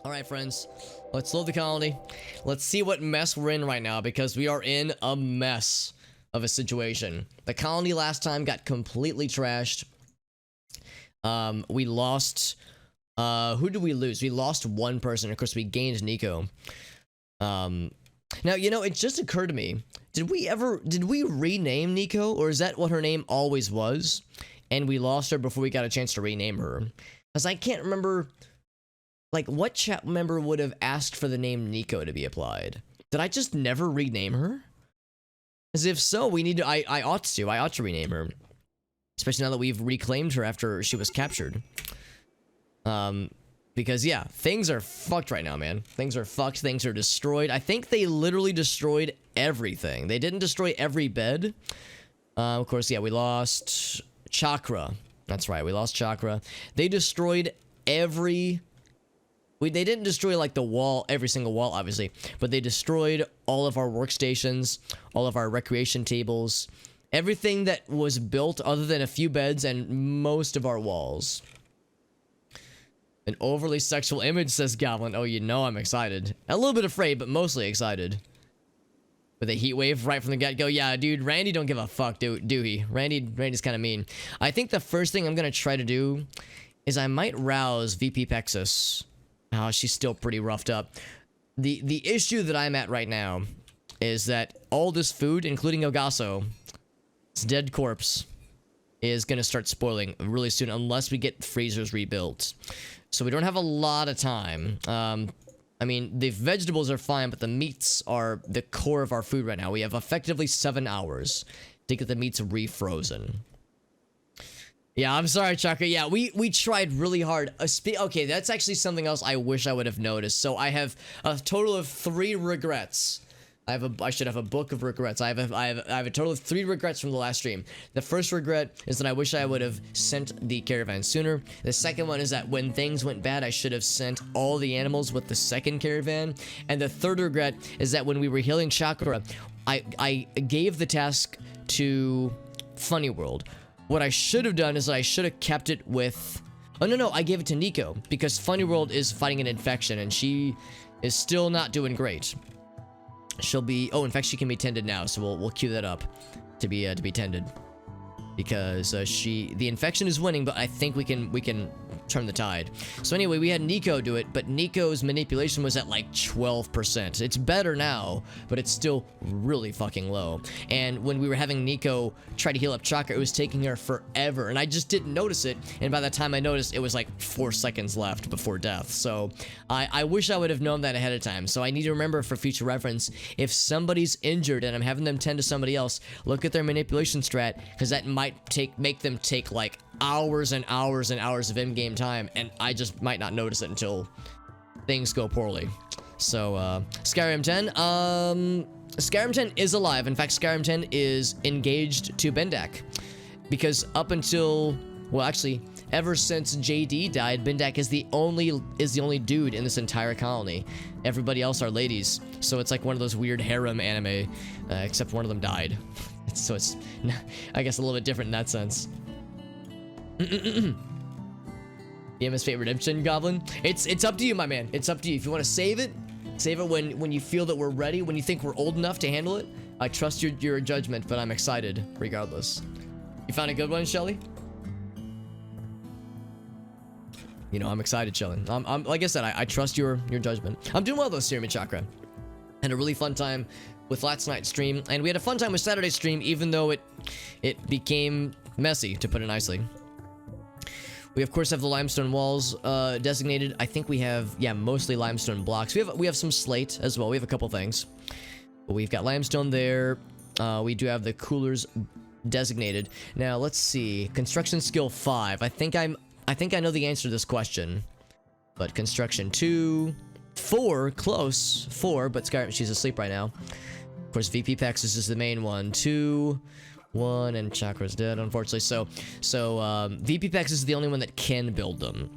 Alright, friends. Let's load the colony. Let's see what mess we're in right now, because we are in a mess of a situation. The colony last time got completely trashed. We lost... who did we lose? We lost one person. Of course, we gained Nico. Now, you know, it just occurred to me. Did we rename Nico? Or is that what her name always was? And we lost her before we got a chance to rename her? Because I can't remember... Like, what chat member would have asked for the name Nico to be applied? Did I just never rename her? As if so, we need to... I ought to rename her. Especially now that we've reclaimed her after she was captured. Because, yeah, things are fucked right now, man. Things are fucked. Things are destroyed. I think they literally destroyed everything. They didn't destroy every bed. Of course, yeah, we lost Chakra. That's right, we lost Chakra. They destroyed every... They didn't destroy, like, the wall, every single wall, obviously. But they destroyed all of our workstations, all of our recreation tables. Everything that was built other than a few beds and most of our walls. An overly sexual image, says Goblin. Oh, you know I'm excited. A little bit afraid, but mostly excited. With a heat wave right from the get-go. Yeah, dude, Randy don't give a fuck, do he? Randy's kind of mean. I think the first thing I'm going to try to do is I might rouse VP Pexus. Oh, she's still pretty roughed up. The issue that I'm at right now is that all this food, including Ogasso, its dead corpse, is going to start spoiling really soon unless we get freezers rebuilt. So we don't have a lot of time. I mean, the vegetables are fine, but the meats are the core of our food right now. We have effectively 7 hours to get the meats refrozen. Yeah, I'm sorry, Chaka. Yeah, we tried really hard. Okay, that's actually something else I wish I would have noticed. So I have a total of 3 regrets. I should have a book of regrets. I have a total of 3 regrets from the last stream. The first regret is that I wish I would have sent the caravan sooner. The second one is that when things went bad, I should have sent all the animals with the second caravan. And the third regret is that when we were healing Chakra, I gave the task to Funny World. What I should have done is I should have kept it with... Oh, no, I gave it to Nico, because Funny World is fighting an infection, and she is still not doing great. She'll be... Oh, in fact, she can be tended now, so we'll queue that up to be tended. Because the infection is winning, but I think we can turn the tide. So anyway, we had Nico do it, but Nico's manipulation was at like 12%. It's better now, but it's still really fucking low. And when we were having Nico try to heal up Chakra, it was taking her forever, and I just didn't notice it. And by the time I noticed, it was like 4 seconds left before death. So I wish I would have known that ahead of time. So I need to remember for future reference, if somebody's injured and I'm having them tend to somebody else, look at their manipulation strat, because that might make them take like hours and hours and hours of in-game time, and I just might not notice it until things go poorly. So Skyrim 10 Skyrim 10 is alive. In fact, Skyrim 10 is engaged to Bendak, because up until, well, actually ever since JD died, Bendak is the only dude in this entire colony. Everybody else are ladies, so it's like one of those weird harem anime, except one of them died. So it's, I guess, a little bit different in that sense. EMS Fate Redemption, Goblin. It's up to you, my man. It's up to you. If you want to save it when you feel that we're ready, when you think we're old enough to handle it. I trust your judgment, but I'm excited regardless. You found a good one, Shelly? You know, I'm excited, Shelly. I'm like I said, I trust your judgment. I'm doing well though, Serum and Chakra. Had a really fun time with last night's stream, and we had a fun time with Saturday's stream, even though it became messy, to put it nicely. We of course have the limestone walls designated. I think we have, yeah, mostly limestone blocks. We have some slate as well. We have a couple things, but we've got limestone there. We do have the coolers designated. Now let's see, construction skill 5. I think I know the answer to this question, but construction 2, 4, close 4, but Skyrim, she's asleep right now. Of course, VP Pexus is the main one. 2, 1, and Chakra's dead, unfortunately. So VP Pexus is the only one that can build them.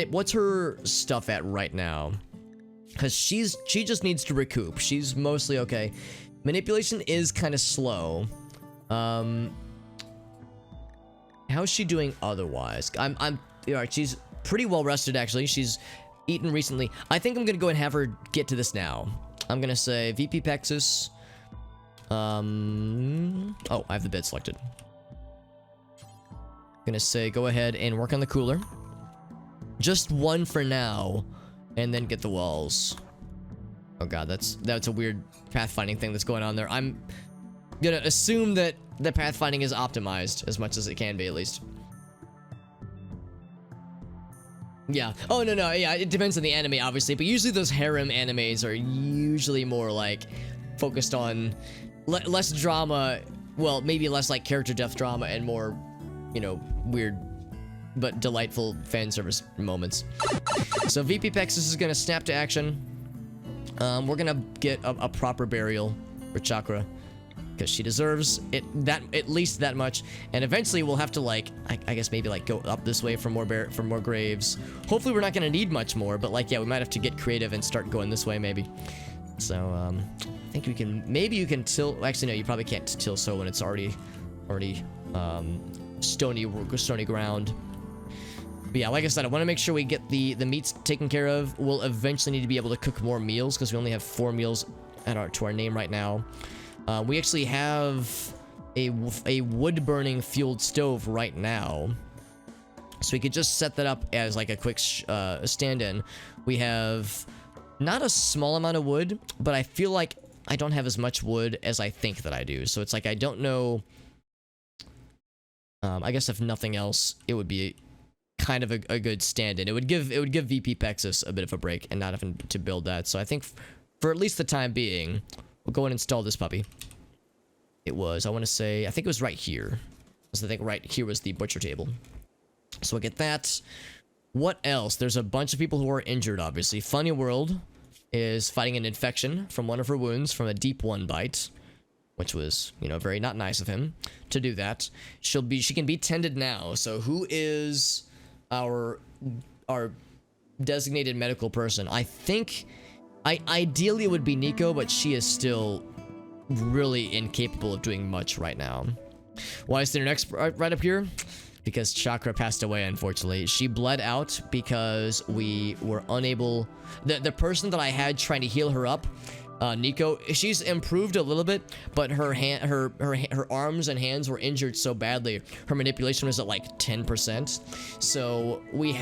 What's her stuff at right now? Because she just needs to recoup. She's mostly okay. Manipulation is kind of slow. How's she doing otherwise? Alright, she's pretty well rested actually. She's eaten recently. I think I'm gonna go and have her get to this now. I'm gonna say VP Pexus. Oh, I have the bed selected. Gonna say go ahead and work on the cooler. Just one for now, and then get the walls. Oh god, that's a weird pathfinding thing that's going on there. I'm gonna assume that the pathfinding is optimized as much as it can be, at least. Yeah. Oh, no. Yeah, it depends on the anime, obviously. But usually those harem animes are usually more, like, focused on less drama. Well, maybe less, like, character death drama and more, you know, weird but delightful fan service moments. So VP Pexus is going to snap to action. We're going to get a proper burial for Chakra, because she deserves it, at least that much. And eventually we'll have to, like, I guess maybe, like, go up this way for more graves. Hopefully we're not gonna need much more, but, like, yeah, we might have to get creative and start going this way, maybe. So I think we can, maybe you can till, actually no, you probably can't till so when it's already stony ground. But yeah, like I said, I want to make sure we get the meats taken care of. We'll eventually need to be able to cook more meals, because we only have 4 meals to our name right now. We actually have a wood-burning fueled stove right now, so we could just set that up as like a quick stand-in. We have not a small amount of wood, but I feel like I don't have as much wood as I think that I do. So it's like I don't know. I guess if nothing else, it would be kind of a good stand-in. It would give VP Pexus a bit of a break and not having to build that. So I think for at least the time being, we'll go and install this puppy. It was, I want to say, I think it was right here. So I think right here was the butcher table. So we'll get that. What else? There's a bunch of people who are injured, obviously. Funny World is fighting an infection from one of her wounds from a deep one bite, which was, you know, very not nice of him to do that. She can be tended now. So who is our designated medical person? I think ideally it would be Nico, but she is still really incapable of doing much right now. Why is there next right up here? Because Chakra passed away, unfortunately. She bled out because we were unable. The person that I had trying to heal her up, Nico, she's improved a little bit, but her arms and hands were injured so badly. Her manipulation was at like 10%. So we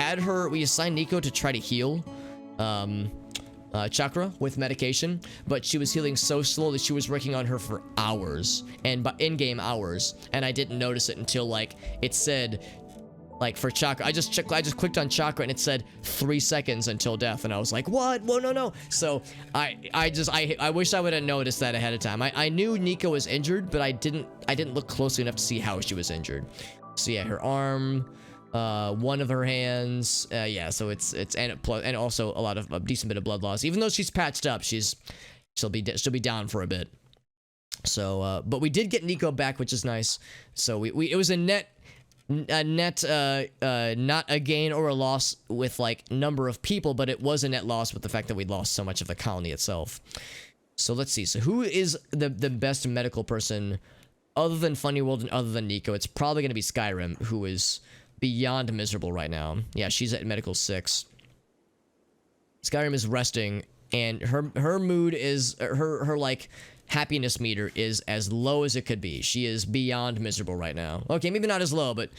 assigned Nico to try to heal Chakra with medication, but she was healing so slowly. She was working on her for hours, and in-game hours, and I didn't notice it until like it said, like, for Chakra. I just clicked on Chakra and it said 3 seconds until death, and I was like, what? Whoa, no. So I wish I would have noticed that ahead of time. I knew Nico was injured, but I didn't look closely enough to see how she was injured. So yeah, her arm, one of her hands, yeah, so it's and also a lot of a decent bit of blood loss. Even though she's patched up, she'll be down for a bit. So but we did get Nico back, which is nice. So it was a net not a gain or a loss with like number of people, but it was a net loss with the fact that we lost so much of the colony itself. So let's see. So who is the best medical person other than Funny World and other than Nico? It's probably going to be Skyrim, who is beyond miserable right now. Yeah, she's at medical 6. Skyrim is resting, and her mood is her like happiness meter is as low as it could be. She is beyond miserable right now. Okay, maybe not as low, but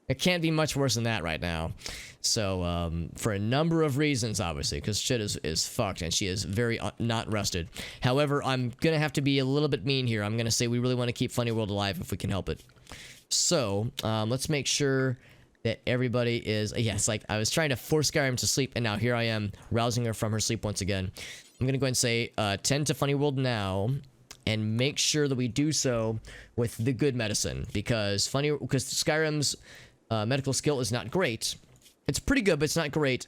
it can't be much worse than that right now. So for a number of reasons, obviously, because shit is fucked, and she is very not rested. However, I'm gonna have to be a little bit mean here. I'm gonna say we really want to keep Funny World alive if we can help it. So let's make sure that everybody is, yes, like I was trying to force Skyrim to sleep, and now here I am rousing her from her sleep once again. I'm gonna go ahead and say tend to Funny World now, and make sure that we do so with the good medicine, because Skyrim's medical skill is not great. It's pretty good, but it's not great.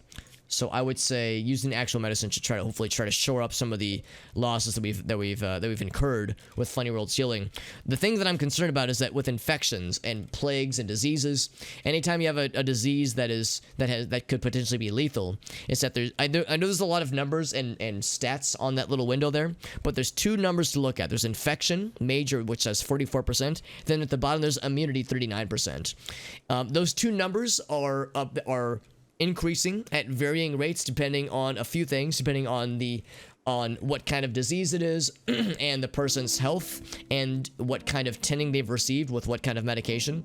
So I would say using actual medicine to hopefully try to shore up some of the losses that we've incurred with Funny World's healing. The thing that I'm concerned about is that with infections and plagues and diseases, anytime you have a disease that could potentially be lethal, is that I know there's a lot of numbers and stats on that little window there, but there's 2 numbers to look at. There's infection major, which says 44%. Then at the bottom there's immunity, 39%. Those 2 numbers are increasing at varying rates depending on a few things, depending on what kind of disease it is and the person's health and what kind of tending they've received with what kind of medication.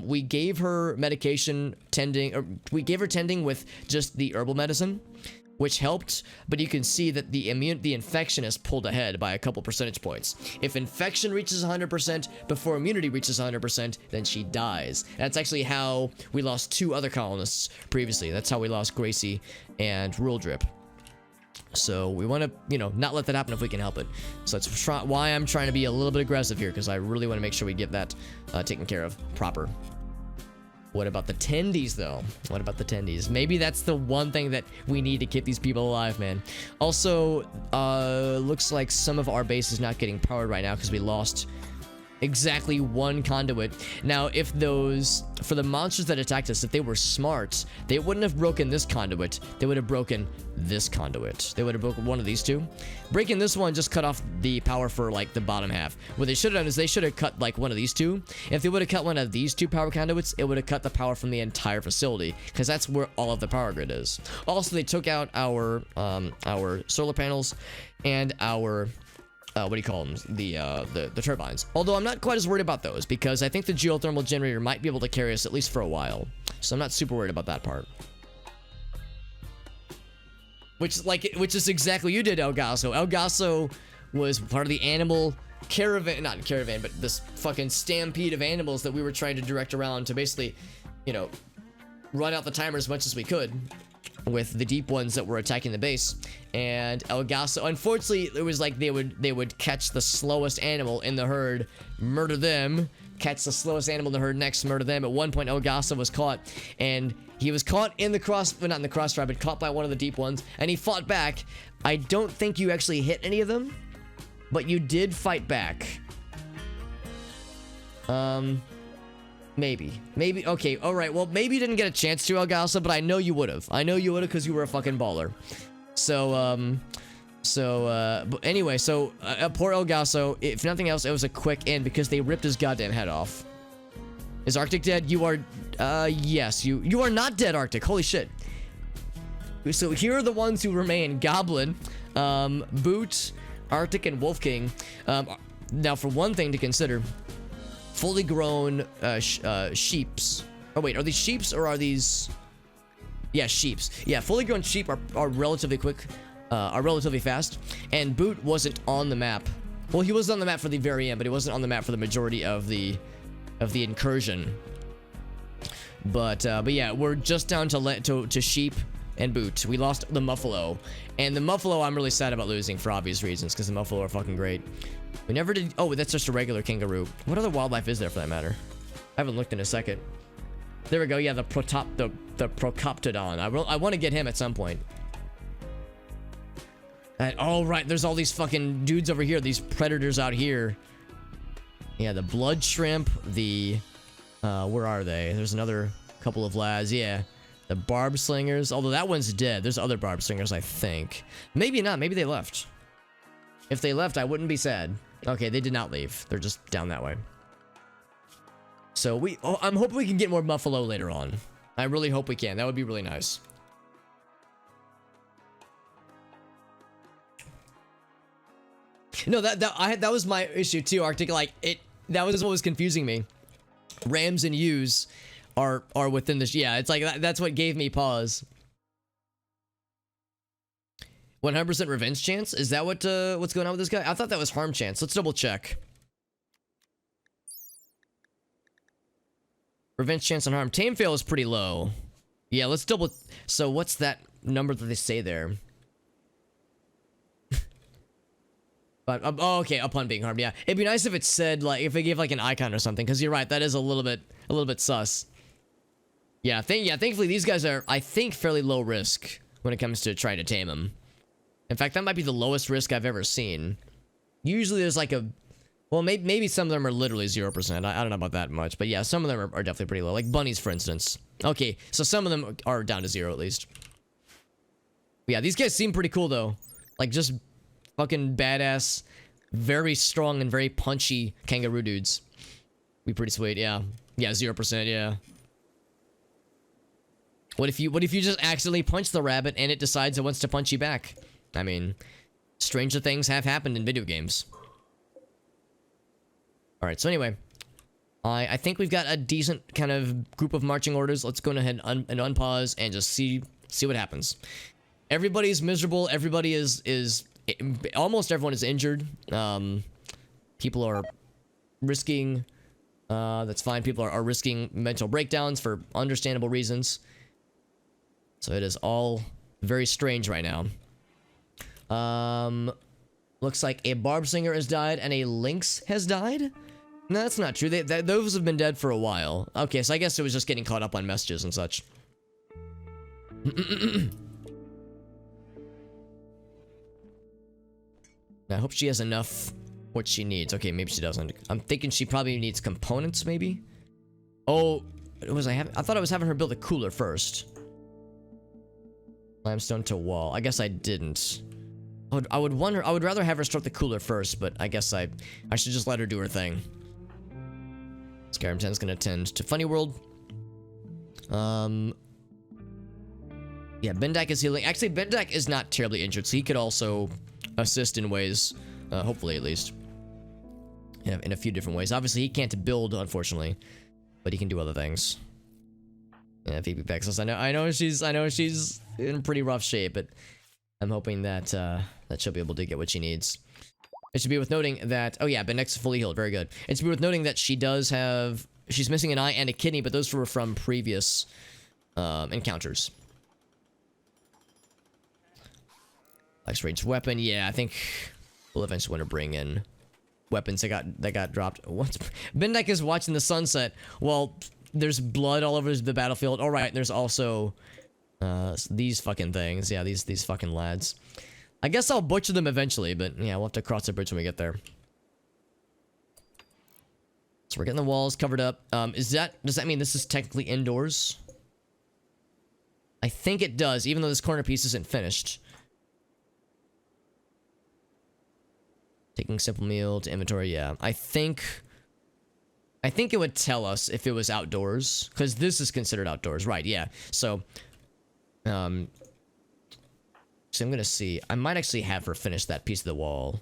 We gave her medication tending, or we gave her tending with just the herbal medicine, which helped, but you can see that the infection is pulled ahead by a couple percentage points. If infection reaches 100% before immunity reaches 100%, then she dies. That's actually how we lost 2 other colonists previously. That's how we lost Gracie and Rule Drip. So we want to, you know, not let that happen if we can help it. So that's why I'm trying to be a little bit aggressive here, because I really want to make sure we get that taken care of proper. What about the tendies, though? What about the tendies? Maybe that's the one thing that we need to keep these people alive, man. Also, looks like some of our base is not getting powered right now because we lost exactly 1 conduit. Now, if those, for the monsters that attacked us, if they were smart, they wouldn't have broken this conduit. They would have broken this conduit. They would have broken one of these 2. Breaking this one just cut off the power for, like, the bottom half. What they should have done is they should have cut, like, one of these 2. If they would have cut one of these 2 power conduits, it would have cut the power from the entire facility, because that's where all of the power grid is. Also, they took out our solar panels and our what do you call them? The turbines. Although I'm not quite as worried about those, because I think the geothermal generator might be able to carry us at least for a while. So I'm not super worried about that part. Which is exactly what you did, El Gaso. El Gaso was part of the animal caravan, not caravan, but this fucking stampede of animals that we were trying to direct around to basically, you know, run out the timer as much as we could with the deep ones that were attacking the base. And El Gaso, unfortunately, it was like they would catch the slowest animal in the herd, murder them, catch the slowest animal in the herd next, murder them. At one point, El Gaso was caught, and he was caught in the well, not in the crossfire, but caught by one of the deep ones, and he fought back. I don't think you actually hit any of them, but you did fight back. Maybe. Okay, alright, well, maybe you didn't get a chance to, El Gaso, but I know you would have. I know you would have, because you were a fucking baller. So, but anyway, so, poor El Gaso, if nothing else, it was a quick end, because they ripped his goddamn head off. Is Arctic dead? You are, yes, you are not dead, Arctic, holy shit. So, here are the ones who remain: Goblin, Boot, Arctic, and Wolf King. Now, for one thing to consider, fully grown sheeps. Oh wait, are these sheeps or are these? Yeah, sheeps. Yeah, fully grown sheep are relatively quick, are relatively fast. And Boot wasn't on the map. Well, he was on the map for the very end, but he wasn't on the map for the majority of the incursion. But yeah, we're just down to sheep and Boot. We lost the Muffalo, and the Muffalo I'm really sad about losing for obvious reasons, because the Muffalo are fucking great. We never did. Oh, that's just a regular kangaroo. What other wildlife is there for that matter? I haven't looked in a second. There we go. Yeah, the Procoptodon. I want to get him at some point. Oh right, there's all these fucking dudes over here. These predators out here. Yeah, the blood shrimp. The where are they? There's another couple of lads. Yeah, the barb slingers. Although that one's dead. There's other barb slingers, I think. Maybe not. Maybe they left. If they left, I wouldn't be sad. Okay, they did not leave. They're just down that way. So I'm hoping we can get more Buffalo later on. I really hope we can. That would be really nice. No, that was my issue too, Arctic. Like that was what was confusing me. Rams and U's are within this. Yeah, it's like that's what gave me pause. 100% revenge chance? Is that what's going on with this guy? I thought that was harm chance. Let's double check. Revenge chance on harm. Tame fail is pretty low. Yeah, let's double. So what's that number that they say there? But oh, okay, upon being harmed. Yeah, it'd be nice if it said, like, if they gave like an icon or something, because you're right, that is a little bit sus. Yeah, thankfully these guys are, I think, fairly low risk when it comes to trying to tame them. In fact, that might be the lowest risk I've ever seen. Usually there's like a, well, maybe some of them are literally 0%. I don't know about that much, but yeah, some of them are definitely pretty low. Like bunnies, for instance. Okay, so some of them are down to 0 at least. But yeah, these guys seem pretty cool though. Like just fucking badass, very strong and very punchy kangaroo dudes. Be pretty sweet, yeah. Yeah, 0%, yeah. What if you just accidentally punch the rabbit and it decides it wants to punch you back? I mean, stranger things have happened in video games. All right, so anyway, I think we've got a decent kind of group of marching orders. Let's go ahead and unpause and just see what happens. Everybody's miserable. Everybody is almost everyone is injured. People are risking. That's fine. People are risking mental breakdowns for understandable reasons. So it is all very strange right now. Looks like a barb singer has died and a lynx has died. No, that's not true. Those have been dead for a while. Okay, so I guess it was just getting caught up on messages and such. I hope she has enough what she needs. Okay, maybe she doesn't. I'm thinking she probably needs components, maybe? Oh, I thought I was having her build a cooler first. Limestone to wall. I guess I didn't. I would rather have her start the cooler first, but I guess I should just let her do her thing. Skyrim 10 is gonna attend to Funny World. Yeah, Bendak is healing. Actually, Bendak is not terribly injured, so he could also assist in ways, hopefully at least. Yeah, in a few different ways. Obviously, he can't build, unfortunately, but he can do other things. Yeah, VP Pexels. I know she's in pretty rough shape, but I'm hoping that that she'll be able to get what she needs. It should be worth noting that, oh yeah, Benek's fully healed, very good. It should be worth noting that she's missing an eye and a kidney, but those were from previous encounters. X-range weapon, yeah, I think we'll eventually want to bring in weapons that got dropped. What? Bendek is watching the sunset while there's blood all over the battlefield. All right, there's also these fucking things. Yeah, these fucking lads. I guess I'll butcher them eventually, but yeah, we'll have to cross the bridge when we get there. So we're getting the walls covered up. Does that mean this is technically indoors? I think it does, even though this corner piece isn't finished. Taking simple meal to inventory, yeah. I think it would tell us if it was outdoors, because this is considered outdoors, right? Yeah. So I'm gonna see. I might actually have her finish that piece of the wall.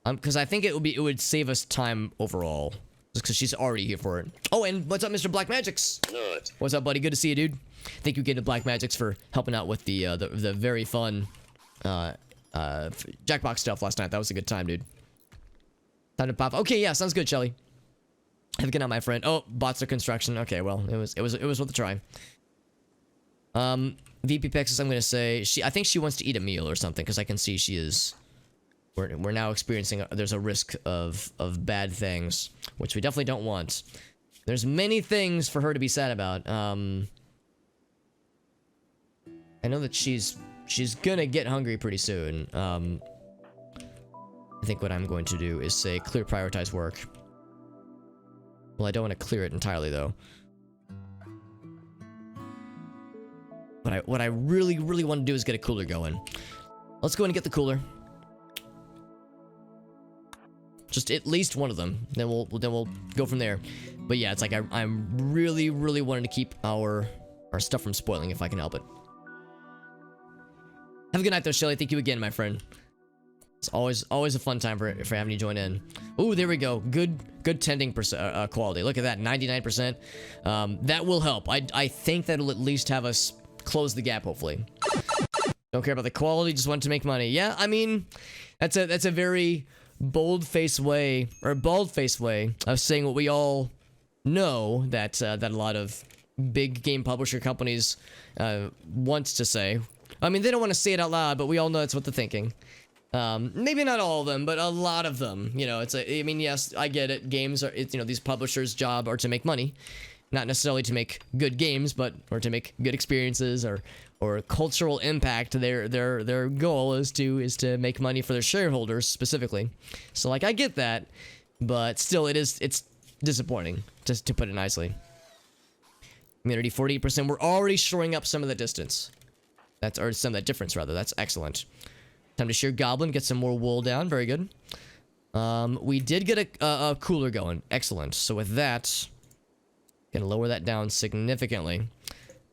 Because I think it would save us time overall, just because she's already here for it. Oh, and what's up, Mr. Black Magics? What's up, buddy? Good to see you, dude. Thank you again to Black Magics for helping out with the very fun Jackbox stuff last night. That was a good time, dude. Time to pop. Okay, yeah, sounds good, Shelly. Have a good night, my friend. Oh, bots are construction. Okay, well, it was worth a try. VP Pexis, I'm gonna say I think she wants to eat a meal or something, because I can see she is. We're now experiencing. There's a risk of bad things, which we definitely don't want. There's many things for her to be sad about. I know that she's gonna get hungry pretty soon. I think what I'm going to do is say clear prioritize work. Well, I don't want to clear it entirely though. But what I really want to do is get a cooler going. Let's go ahead and get the cooler. Just at least one of them. Then we'll go from there. But yeah, it's like I'm really wanting to keep our stuff from spoiling if I can help it. Have a good night though, Shelly. Thank you again, my friend. It's always a fun time for having you join in. Ooh, there we go. Good tending quality. Look at that, 99%. That will help. I think that'll at least have us close the gap, hopefully. Don't care about the quality, just want to make money. Yeah, I mean, that's a very bald-faced way of saying what we all know that a lot of big game publisher companies want to say. I mean, they don't want to say it out loud, but we all know that's what they're thinking. Maybe not all of them, but a lot of them. You know, I mean, yes, I get it. Games are, these publishers' job are to make money, not necessarily to make good games, or to make good experiences or cultural impact. Their goal is to make money for their shareholders specifically. So like, I get that, but still, it's disappointing, just to put it nicely. Community 48%. We're already shoring up some of the distance. Or some of that difference, rather. That's excellent. Time to shear goblin, get some more wool down. Very good. We did get a cooler going. Excellent. So with that, Gonna lower that down significantly.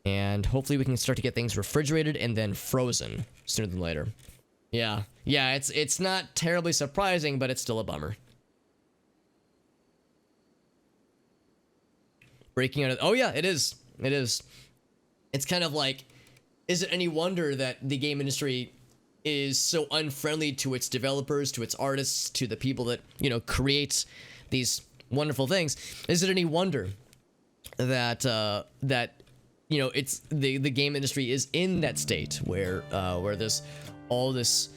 And hopefully we can start to get things refrigerated and then frozen sooner than later. Yeah, it's not terribly surprising, but it's still a bummer. Breaking out of... Oh yeah, it is. It is. It's kind of like, is it any wonder that the game industry is so unfriendly to its developers, to its artists, to the people that, you know, create these wonderful things? Is it any wonder that, you know, it's the game industry is in that state where there's all this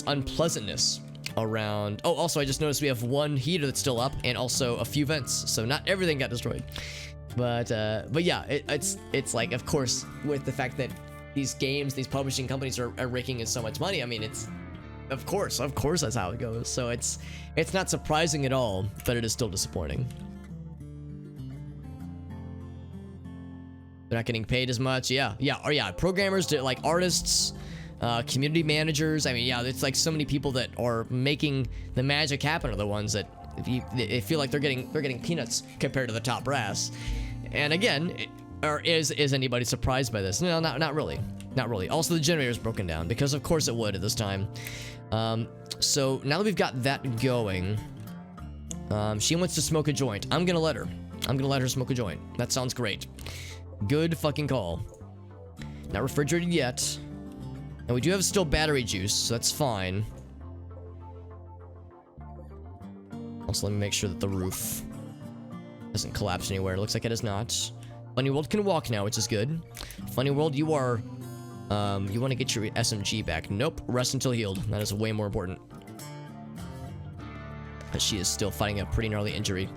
unpleasantness around. Oh, also I just noticed we have one heater that's still up and also a few vents, so not everything got destroyed. But yeah, it's like, of course, with the fact that these games, these publishing companies are raking in so much money. I mean, it's of course that's how it goes. So it's not surprising at all, but it is still disappointing. They're not getting paid as much. Yeah. Programmers, like artists, community managers. I mean, yeah, it's like so many people that are making the magic happen are the ones that they feel like they're getting peanuts compared to the top brass. And again, is anybody surprised by this? No, not really. Not really. Also, the generator's broken down because of course it would at this time. So now that we've got that going, she wants to smoke a joint. I'm gonna let her smoke a joint. That sounds great. Good fucking call. Not refrigerated yet. And we do have still battery juice, so that's fine. Also, let me make sure that the roof doesn't collapse anywhere. It looks like it is not. Funny World can walk now, which is good. Funny World, you are... you want to get your SMG back. Nope, rest until healed. That is way more important. But she is still fighting a pretty gnarly injury.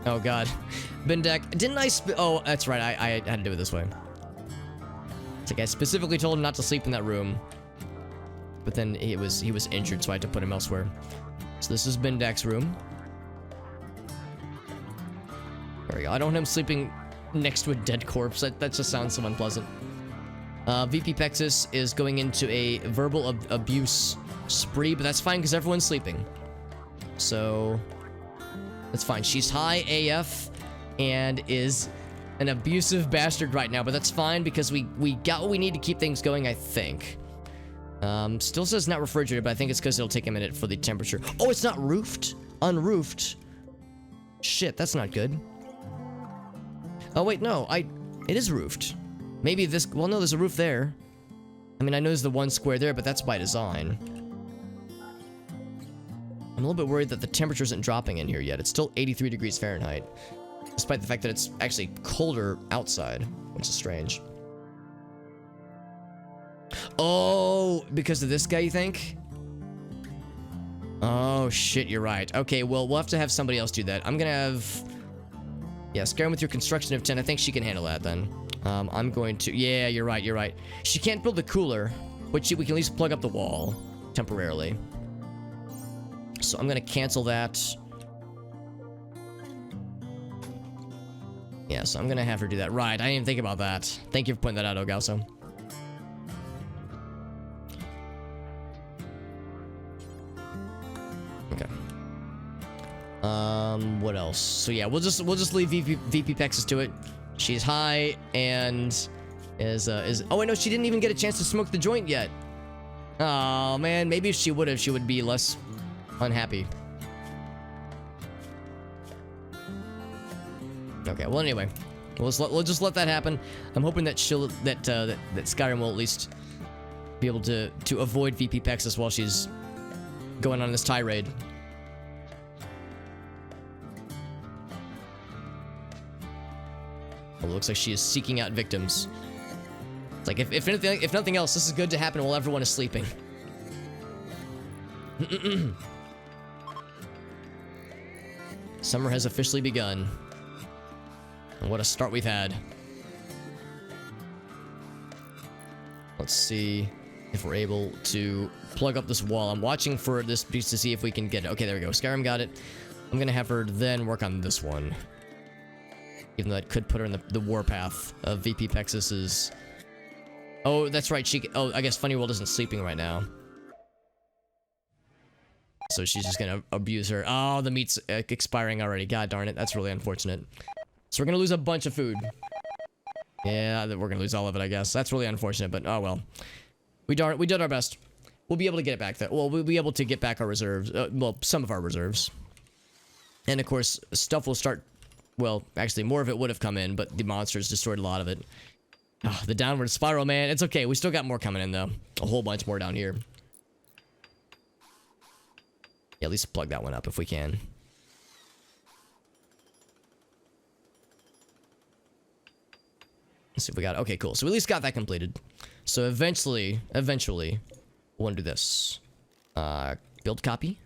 Oh god. Bindek, didn't I oh, that's right, I had to do it this way. It's like I specifically told him not to sleep in that room. But then he was injured, so I had to put him elsewhere. So this is Bindek's room. There we go. I don't want him sleeping next to a dead corpse. That just sounds so unpleasant. VP Pexis is going into a verbal abuse spree, but that's fine because everyone's sleeping. So... that's fine. She's high AF and is an abusive bastard right now, but that's fine because we got what we need to keep things going, I think. Still says not refrigerated, but I think it's because it'll take a minute for the temperature. Oh, it's not roofed? Unroofed. Shit, that's not good. Oh, wait, no. It is roofed. Maybe this... well, no, there's a roof there. I mean, I know there's the one square there, but that's by design. I'm a little bit worried that the temperature isn't dropping in here yet. It's still 83 degrees Fahrenheit. Despite the fact that it's actually colder outside, which is strange. Oh, because of this guy, you think? Oh, shit, you're right. Okay, well, we'll have to have somebody else do that. I'm gonna have... yeah, scare him with your construction of 10. I think she can handle that, then. I'm going to... yeah, you're right. She can't build the cooler, but we can at least plug up the wall temporarily. So I'm gonna cancel that. Yeah, so I'm gonna have her do that. Right, I didn't even think about that. Thank you for pointing that out, Ogauso. Okay. What else? So yeah, we'll just leave VP Pexis to it. She's high and is oh wait, no, she didn't even get a chance to smoke the joint yet. Oh man, maybe if she would have, she would be less unhappy. Okay, well anyway, we'll just let that happen. I'm hoping that that Skyrim will at least be able to avoid VP Pexis while she's going on this tirade. Well, it looks like she is seeking out victims. It's like if nothing else, this is good to happen while everyone is sleeping. Summer has officially begun. And what a start we've had. Let's see if we're able to plug up this wall. I'm watching for this piece to see if we can get it. Okay, there we go. Skyrim got it. I'm gonna have her then work on this one. Even though that could put her in the warpath of VP Pexis's... oh, that's right. Oh, I guess Funny World isn't sleeping right now. So she's just gonna abuse her. Oh, the meat's expiring already. God darn it. That's really unfortunate. So we're gonna lose a bunch of food. Yeah, we're gonna lose all of it, I guess. That's really unfortunate, but oh well. We did our best. We'll be able to get it back there. Well, we'll be able to get back our reserves. Well, some of our reserves. And of course, stuff will start... Well, actually, more of it would have come in, but the monsters destroyed a lot of it. Oh, the downward spiral, man. It's okay. We still got more coming in, though. A whole bunch more down here. Yeah, at least plug that one up if we can. Let's see if we got it. Okay, cool. So we at least got that completed. So eventually, we'll want to do this. Build copy.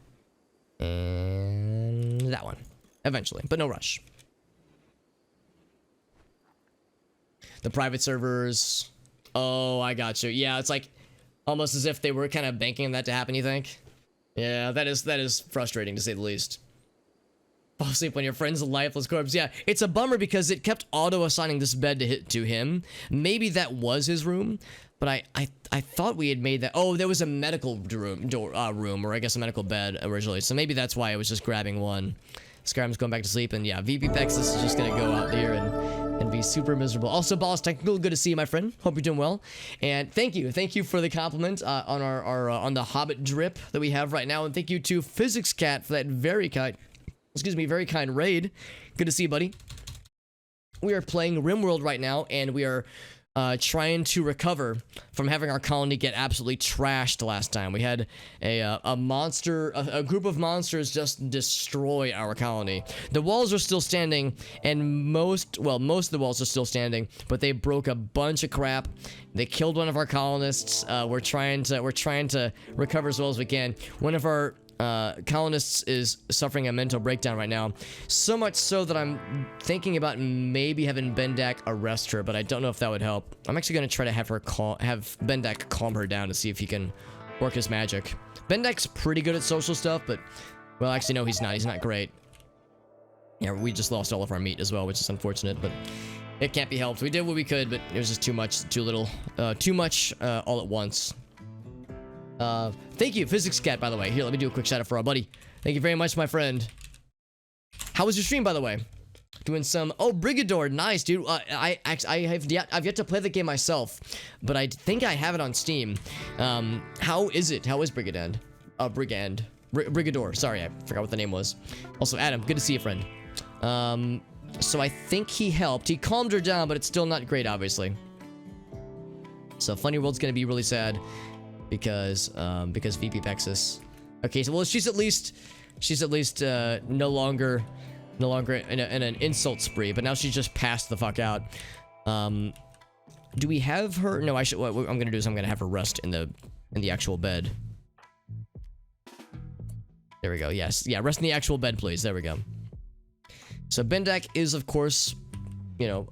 And that one. Eventually, but no rush. The private servers. Oh, I got you. Yeah, it's like almost as if they were kind of banking on that to happen, you think? Yeah, that is frustrating to say the least. Fall asleep on your friend's lifeless corpse. Yeah, it's a bummer because it kept auto-assigning this bed to him. Maybe that was his room, but I thought we had made that. Oh, there was a medical room, or I guess a medical bed originally. So maybe that's why I was just grabbing one. Skyrim's going back to sleep, and yeah, VP Pexis is just gonna go out here and be super miserable. Also, Boss Technical, good to see you, my friend. Hope you're doing well. And thank you for the compliment on our on the Hobbit drip that we have right now, and thank you to Physics Cat for that very kind raid. Good to see you, buddy. We are playing RimWorld right now, and we are trying to recover from having our colony get absolutely trashed last time. We had a group of monsters just destroy our colony. The walls are still standing, and most of the walls are still standing, but they broke a bunch of crap. They killed one of our colonists. We're trying to recover as well as we can. One of our colonists is suffering a mental breakdown right now, so much so that I'm thinking about maybe having Bendak arrest her, but I don't know if that would help. I'm actually going to try to have Bendak calm her down to see if he can work his magic. Bendak's pretty good at social stuff, but well, actually no, he's not great. Yeah, we just lost all of our meat as well, which is unfortunate, but it can't be helped. We did what we could, but it was just too much, too little, too much all at once. Thank you, Physics Cat, by the way. Here, let me do a quick shout out for our buddy. Thank you very much, my friend. How was your stream, by the way? Doing some... Oh, Brigador. Nice, dude. I've yet to play the game myself, but I think I have it on Steam. How is it? How is Brigador? Brigador. Sorry, I forgot what the name was. Also, Adam, good to see you, friend. So I think he helped. He calmed her down, but it's still not great, obviously. So Funny World's gonna be really sad. Because VP Pexis. Okay, so well, she's at least no longer in an insult spree, but now she's just passed the fuck out. Do we have her? No, I should. What I'm gonna do is I'm gonna have her rest in the actual bed. There we go. Yes, yeah, rest in the actual bed, please. There we go. So Bendak is, of course, you know,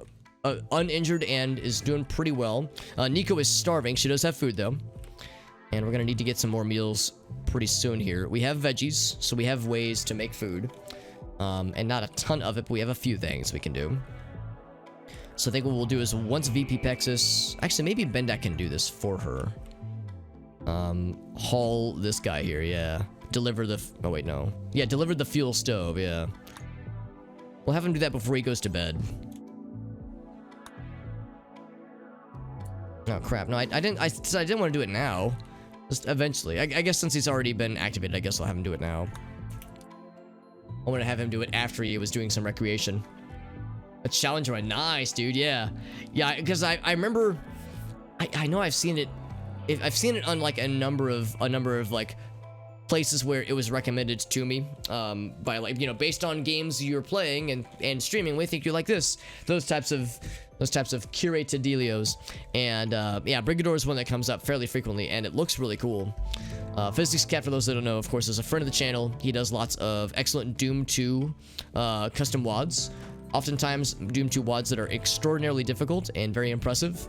uninjured and is doing pretty well. Nico is starving. She does have food though. And we're gonna need to get some more meals pretty soon here. We have veggies, so we have ways to make food. And not a ton of it, but we have a few things we can do. So I think what we'll do is once VP Pexis... Actually, maybe Bendak can do this for her. Haul this guy here, yeah. Deliver the... Oh, wait, no. Yeah, deliver the fuel stove, yeah. We'll have him do that before he goes to bed. Oh, crap. No, I didn't want to do it now. Just eventually. I guess since he's already been activated, I guess I'll have him do it now. I want to have him do it after he was doing some recreation. A challenge run. Nice, dude. Yeah. Yeah, because I remember... I know I've seen it... I've seen it on, like, a number of like, places where it was recommended to me, by, like, you know, based on games you're playing and streaming. We think you like this. Those types of curated dealios. And yeah, Brigador is one that comes up fairly frequently, and it looks really cool. Physics Cat, for those that don't know, of course, is a friend of the channel. He does lots of excellent Doom 2 custom WODs. Oftentimes, Doom 2 WODs that are extraordinarily difficult and very impressive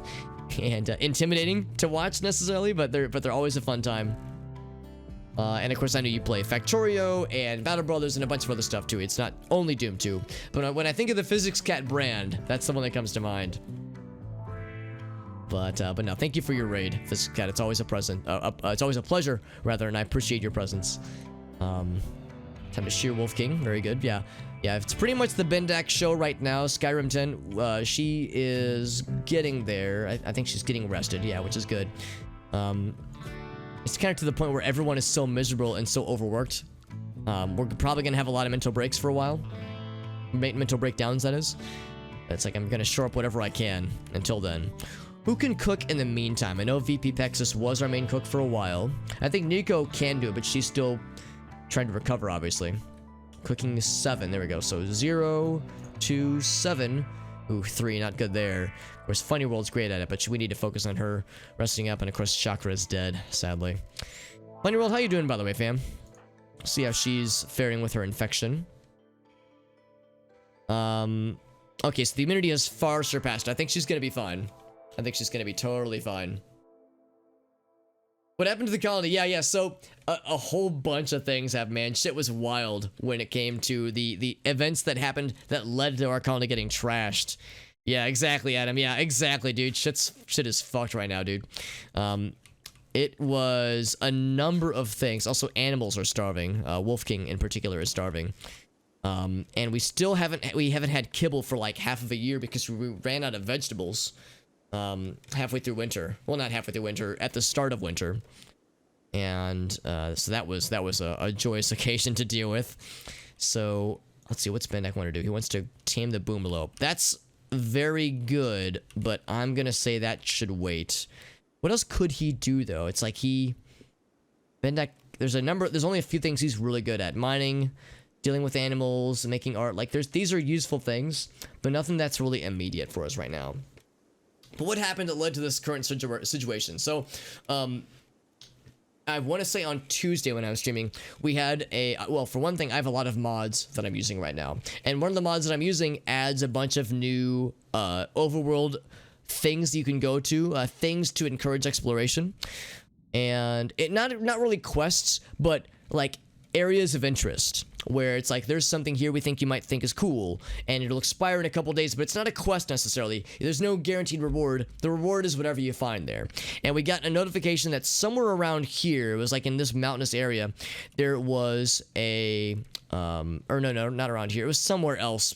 and intimidating to watch necessarily, but they're always a fun time. And of course, I know you play Factorio and Battle Brothers and a bunch of other stuff too. It's not only Doom 2. But when I think of the Physics Cat brand, that's the one that comes to mind. But no, thank you for your raid, Physics Cat. It's always a present. It's always a pleasure, rather, and I appreciate your presence. Time to shear Wolf King. Very good. Yeah. Yeah, it's pretty much the Bendak show right now. Skyrim 10, she is getting there. I think she's getting rested, yeah, which is good. It's kind of to the point where everyone is so miserable and so overworked. We're probably going to have a lot of mental breaks for a while. Mental breakdowns, that is. It's like I'm going to shore up whatever I can until then. Who can cook in the meantime? I know VP Pexis was our main cook for a while. I think Nico can do it, but she's still trying to recover, obviously. Cooking 7. There we go. So 0, 2, 7. Ooh, 3. Not good there. Of course, Funny World's great at it, but we need to focus on her resting up. And of course, Chakra is dead, sadly. Funny World, how you doing, by the way, fam? See how she's faring with her infection. Okay, so the immunity has far surpassed. I think she's gonna be fine. I think she's gonna be totally fine. What happened to the colony? Yeah, so a whole bunch of things happened, man. Shit was wild when it came to the events that happened that led to our colony getting trashed. Yeah, exactly, Adam. Yeah, exactly, dude. Shit is fucked right now, dude. It was a number of things. Also, animals are starving. Wolf King in particular is starving. And we still haven't had kibble for like half of a year because we ran out of vegetables. Halfway through winter. Well, not halfway through winter, at the start of winter. And so that was a joyous occasion to deal with. So let's see, what's Bendak want to do? He wants to tame the Boomalope. That's very good, but I'm gonna say that should wait. What else could he do though? It's like Bendak, there's only a few things he's really good at. Mining, dealing with animals, making art. Like these are useful things, but nothing that's really immediate for us right now. But what happened that led to this current situation? So, I want to say on Tuesday when I was streaming, we had well, for one thing, I have a lot of mods that I'm using right now. And one of the mods that I'm using adds a bunch of new overworld things you can go to, things to encourage exploration. And it not really quests, but like areas of interest. Where it's like, there's something here we think you might think is cool, and it'll expire in a couple days, but it's not a quest necessarily. There's no guaranteed reward. The reward is whatever you find there. And we got a notification that somewhere around here, it was like in this mountainous area, there was a, or no, not around here. It was somewhere else,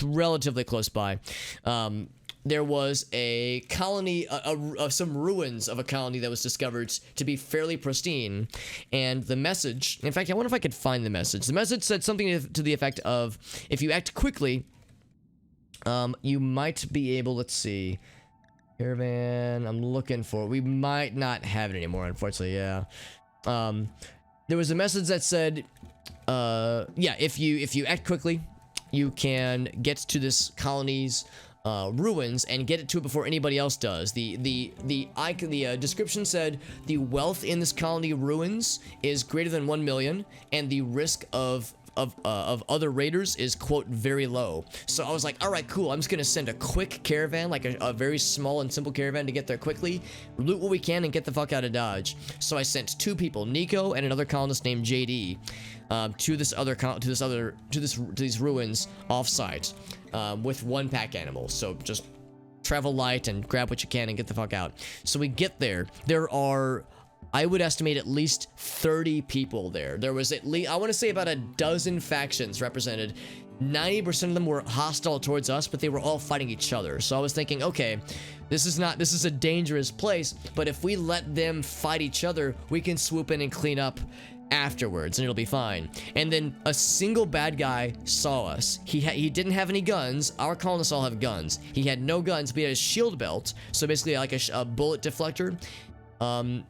relatively close by. There was a colony, some ruins of a colony that was discovered to be fairly pristine. And the message, in fact, I wonder if I could find the message. The message said something to the effect of, if you act quickly, you might be able, let's see, caravan, I'm looking for it. We might not have it anymore, unfortunately, yeah. There was a message that said, yeah, if you act quickly, you can get to this colony's ruins and get it to it before anybody else does. The description said the wealth in this colony ruins is greater than 1 million, and the risk of other raiders is, quote, very low. So I was like, all right, cool. I'm just gonna send a quick caravan, like a very small and simple caravan, to get there quickly, loot what we can, and get the fuck out of Dodge. So I sent 2 people, Nico and another colonist named JD, to these ruins off-site. With 1 pack animal, so just travel light and grab what you can and get the fuck out. So we get there. There are, I would estimate, at least 30 people there. There was at least, I want to say, about a dozen factions represented. 90% of them were hostile towards us, but they were all fighting each other. So I was thinking, okay, this is a dangerous place, but if we let them fight each other, we can swoop in and clean up afterwards, and it'll be fine. And then a single bad guy saw us. He didn't have any guns. Our colonists all have guns. He had no guns, but he had a shield belt, so basically like a bullet deflector, and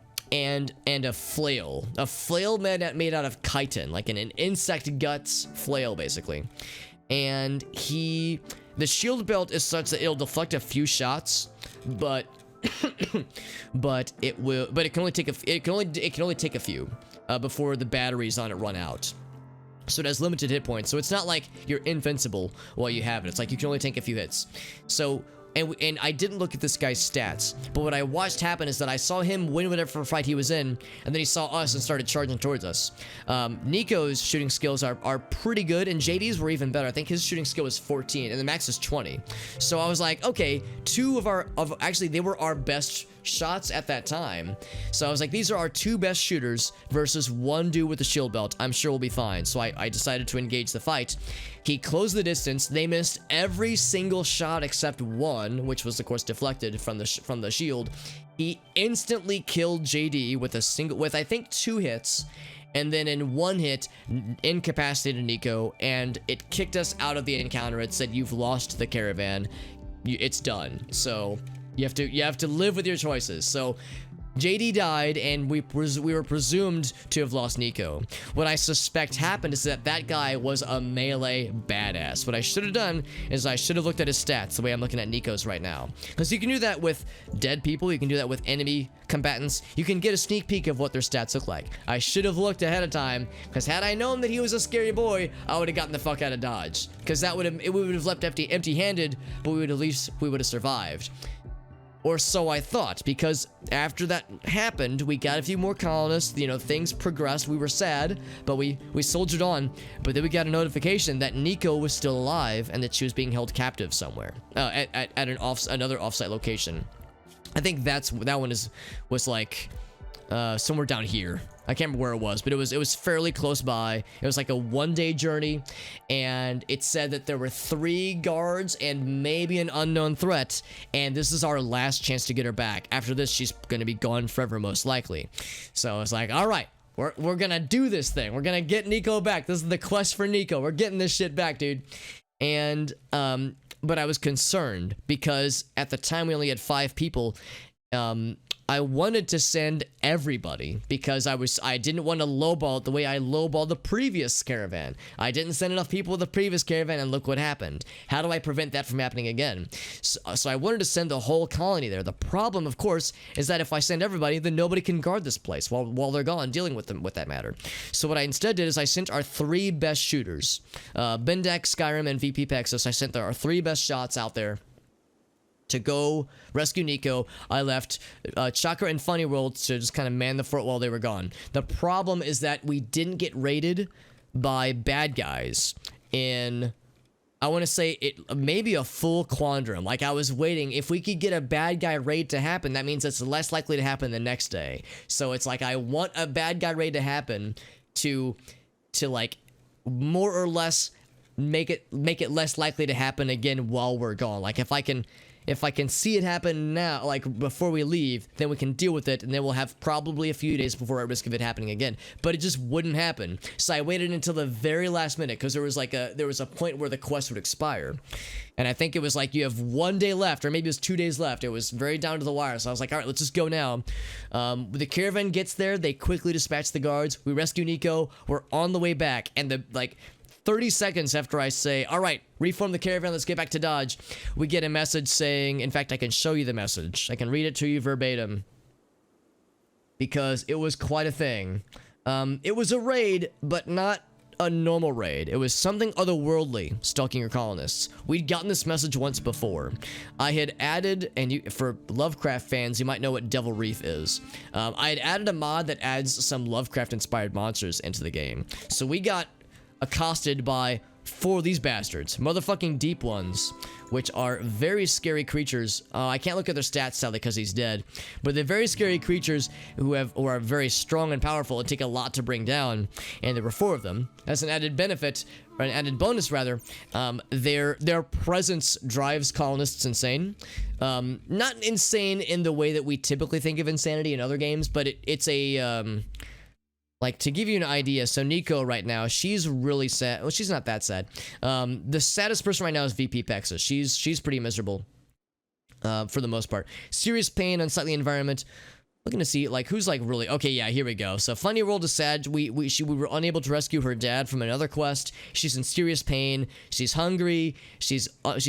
a flail. A flail made out of chitin, like an insect guts flail, basically. And the shield belt is such that it'll deflect a few shots, but it can only take a few. Before the batteries on it run out. So it has limited hit points. So it's not like you're invincible while you have it. It's like you can only take a few hits. So, and I didn't look at this guy's stats, but what I watched happen is that I saw him win whatever fight he was in, and then he saw us and started charging towards us. Nico's shooting skills are pretty good, and JD's were even better. I think his shooting skill was 14, and the max is 20. So I was like, okay, actually, they were our best shots at that time. So I was like, these are our 2 best shooters versus 1 dude with the shield belt. I'm sure we'll be fine. So I decided to engage the fight. He closed the distance. They missed every single shot except 1, which was of course deflected from the shield. He instantly killed JD with I think 2 hits. And then in 1 hit, incapacitated Nico, and it kicked us out of the encounter. It said, you've lost the caravan. It's done. So you have to live with your choices. So JD died, and we were presumed to have lost Nico. What I suspect happened is that guy was a melee badass. What I should have done is I should have looked at his stats the way I'm looking at Nico's right now. Because you can do that with dead people, you can do that with enemy combatants, you can get a sneak peek of what their stats look like. I should have looked ahead of time, because had I known that he was a scary boy, I would have gotten the fuck out of Dodge. Because we would have left empty-handed, but we would have survived. Or so I thought, because after that happened, we got a few more colonists, you know, things progressed, we were sad, but we soldiered on, but then we got a notification that Nico was still alive and that she was being held captive somewhere, at another offsite location. I think that one was like, somewhere down here. I can't remember where it was, but it was fairly close by. It was like a 1-day journey, and it said that there were 3 guards and maybe an unknown threat, and this is our last chance to get her back. After this, she's gonna be gone forever, most likely. So I was like, all right, we're gonna do this thing. We're gonna get Nico back. This is the quest for Nico. We're getting this shit back, dude. And but I was concerned because at the time we only had 5 people. I wanted to send everybody because I didn't want to lowball it the way I lowballed the previous caravan. I didn't send enough people with the previous caravan, and look what happened. How do I prevent that from happening again? So I wanted to send the whole colony there. The problem, of course, is that if I send everybody, then nobody can guard this place while they're gone dealing with that matter. So what I instead did is I sent our 3 best shooters, Bendak, Skyrim, and VP Pexus. I sent our 3 best shots out there to go rescue Nico. I left Chakra and Funny World to just kind of man the fort while they were gone. The problem is that we didn't get raided by bad guys in, I want to say, it maybe a full quantum. Like, I was waiting. If we could get a bad guy raid to happen, that means it's less likely to happen the next day. So it's like, I want a bad guy raid to happen to like more or less make it less likely to happen again while we're gone. Like, if I can see it happen now, like before we leave, then we can deal with it, and then we'll have probably a few days before at risk of it happening again. But it just wouldn't happen. So I waited until the very last minute, because there was a point where the quest would expire. And I think it was like you have 1 day left, or maybe it was 2 days left. It was very down to the wire. So I was like, all right, let's just go now. The caravan gets there, they quickly dispatch the guards, we rescue Nico, we're on the way back, and 30 seconds after I say, all right, reform the caravan, let's get back to Dodge, we get a message saying, in fact, I can show you the message. I can read it to you verbatim, because it was quite a thing. It was a raid, but not a normal raid. It was something otherworldly stalking your colonists. We'd gotten this message once before. I had added, and for Lovecraft fans, you might know what Devil Reef is. I had added a mod that adds some Lovecraft-inspired monsters into the game. So we got accosted by 4 of these bastards, motherfucking deep ones, which are very scary creatures. I can't look at their stats sadly because he's dead, but they're very scary creatures who are very strong and powerful and take a lot to bring down. And there were 4 of them. As an added benefit, or an added bonus rather, their presence drives colonists insane. Not insane in the way that we typically think of insanity in other games, but it's a like, to give you an idea, so Nico right now, she's really sad. Well, she's not that sad. The saddest person right now is VP Pexus. She's pretty miserable, for the most part. Serious pain, unsightly environment. Looking to see, like, who's, like, really... Okay, yeah, here we go. So, Funny World is sad. We were unable to rescue her dad from another quest. She's in serious pain. She's hungry. She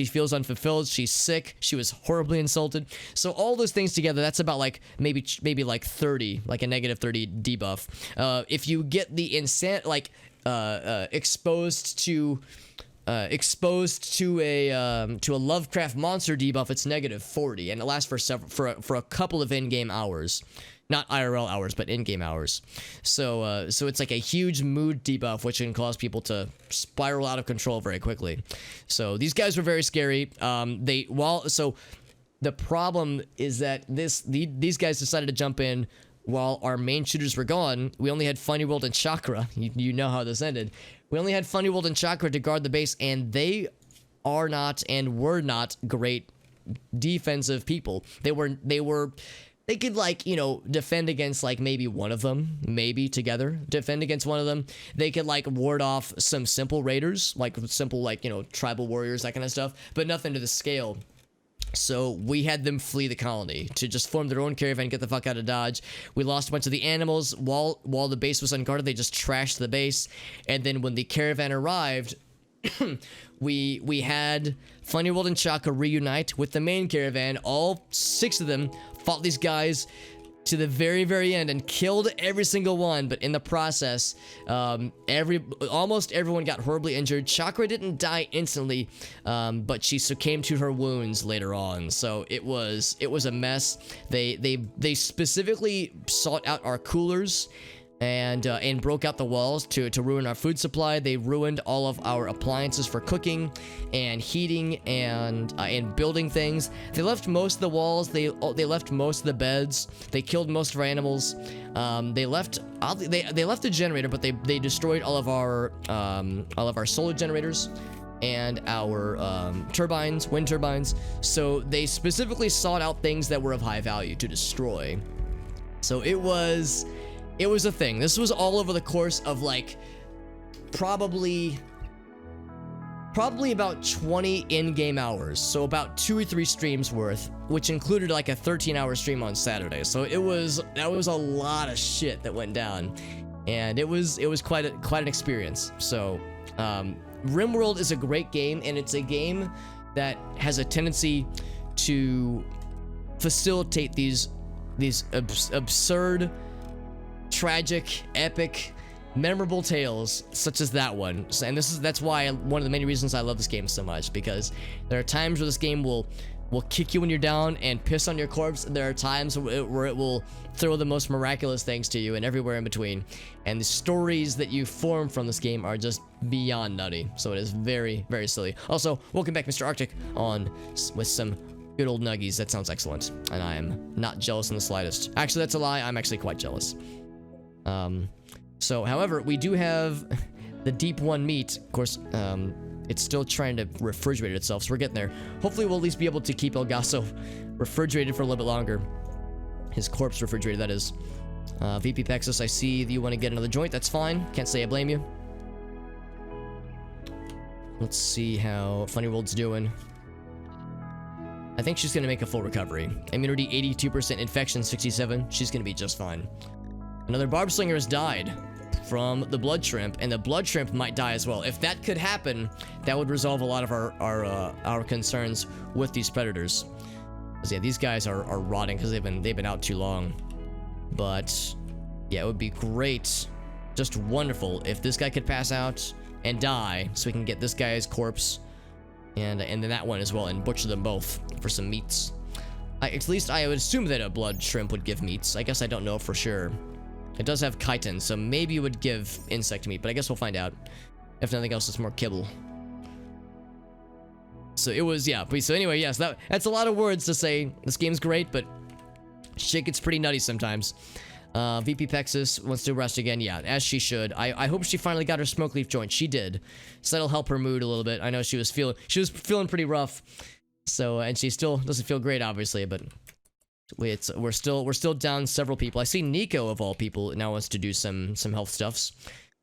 feels unfulfilled. She's sick. She was horribly insulted. So, all those things together, that's about, like, maybe like 30, like a negative 30 debuff. If you get the exposed to a Lovecraft monster debuff, it's negative 40, and it lasts for a couple of in-game hours, not IRL hours, but in-game hours. So it's like a huge mood debuff, which can cause people to spiral out of control very quickly. So these guys were very scary. the problem is that these guys decided to jump in while our main shooters were gone. We only had Funny World and Chakra. You know how this ended. We only had Funny World and Chakra to guard the base, and they are not and were not great defensive people. They could, like, you know, defend against, like, maybe one of them, maybe together, defend against one of them. They could, like, ward off some simple raiders, like, simple, like, you know, tribal warriors, that kind of stuff, but nothing to the scale. So we had them flee the colony to just form their own caravan, get the fuck out of Dodge. We lost a bunch of the animals while the base was unguarded. They just trashed the base, and then when the caravan arrived, we had Funny World and Chaka reunite with the main caravan. All 6 of them fought these guys to the very, very end and killed every single one, but in the process, almost everyone got horribly injured. Chakra didn't die instantly, but she succumbed to her wounds later on. So it was a mess. They specifically sought out our coolers and broke out the walls to ruin our food supply. They ruined all of our appliances for cooking and heating and building things. They left most of the walls. They left most of the beds. They killed most of our animals. They left the generator, but they destroyed all of our solar generators and our turbines, wind turbines. So they specifically sought out things that were of high value to destroy. So it was a thing. This was all over the course of, like, probably about 20 in-game hours. So about 2 or 3 streams worth, which included, like, a 13-hour stream on Saturday. So that was a lot of shit that went down, and it was quite an experience. So RimWorld is a great game, and it's a game that has a tendency to facilitate these absurd, tragic, epic, memorable tales such as that one. And that's why one of the many reasons I love this game so much, because there are times where this game will kick you when you're down and piss on your corpse, and there are times where it will throw the most miraculous things to you, and everywhere in between. And the stories that you form from this game are just beyond nutty. So it is very, very silly. Also, welcome back, Mr. Arctic, on with some good old nuggies. That sounds excellent, and I am not jealous in the slightest. Actually, that's a lie. I'm actually quite jealous. So, however, we do have the Deep One meat. Of course, it's still trying to refrigerate itself, so we're getting there. Hopefully, we'll at least be able to keep El Gaso refrigerated for a little bit longer. His corpse refrigerated, that is. VP Pexus, I see that you want to get another joint. That's fine. Can't say I blame you. Let's see how Funny World's doing. I think she's going to make a full recovery. Immunity 82%, infection 67. She's going to be just fine. Another barb slinger has died from the blood shrimp, and the blood shrimp might die as well. If that could happen, that would resolve a lot of our concerns with these predators. Because yeah, these guys are rotting because they've been out too long. But yeah, it would be great, just wonderful, if this guy could pass out and die, so we can get this guy's corpse and then that one as well, and butcher them both for some meats. At least I would assume that a blood shrimp would give meats. I guess I don't know for sure. It does have chitin, so maybe it would give insect meat, but I guess we'll find out. If nothing else, it's more kibble. So it was, yeah. So anyway, yes, that's a lot of words to say. This game's great, but shit gets pretty nutty sometimes. VP Pexus wants to rest again. Yeah, as she should. I hope she finally got her smoke leaf joint. She did. So that'll help her mood a little bit. I know she was feeling pretty rough. So, and she still doesn't feel great, obviously, but we're still down several people. I see Nico, of all people, now wants to do some health stuffs.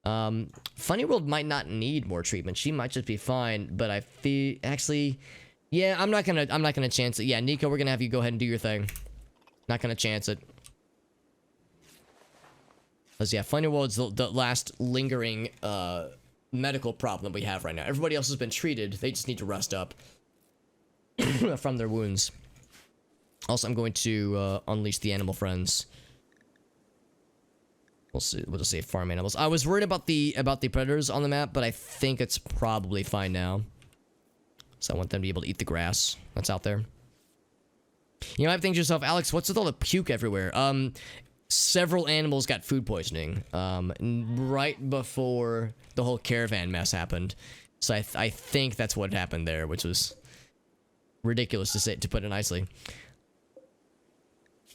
Funny World might not need more treatment. She might just be fine, but I feel actually, yeah, I'm not gonna chance it. Yeah, Nico, we're gonna have you go ahead and do your thing. Not gonna chance it. Because yeah, Funny World's the last lingering medical problem that we have right now. Everybody else has been treated. They just need to rest up from their wounds. Also, I'm going to unleash the animal friends. We'll see. We'll just say farm animals. I was worried about the predators on the map, but I think it's probably fine now. So I want them to be able to eat the grass that's out there. You might think to yourself, Alex, what's with all the puke everywhere? Several animals got food poisoning right before the whole caravan mess happened. So I think that's what happened there, which was ridiculous to put it nicely.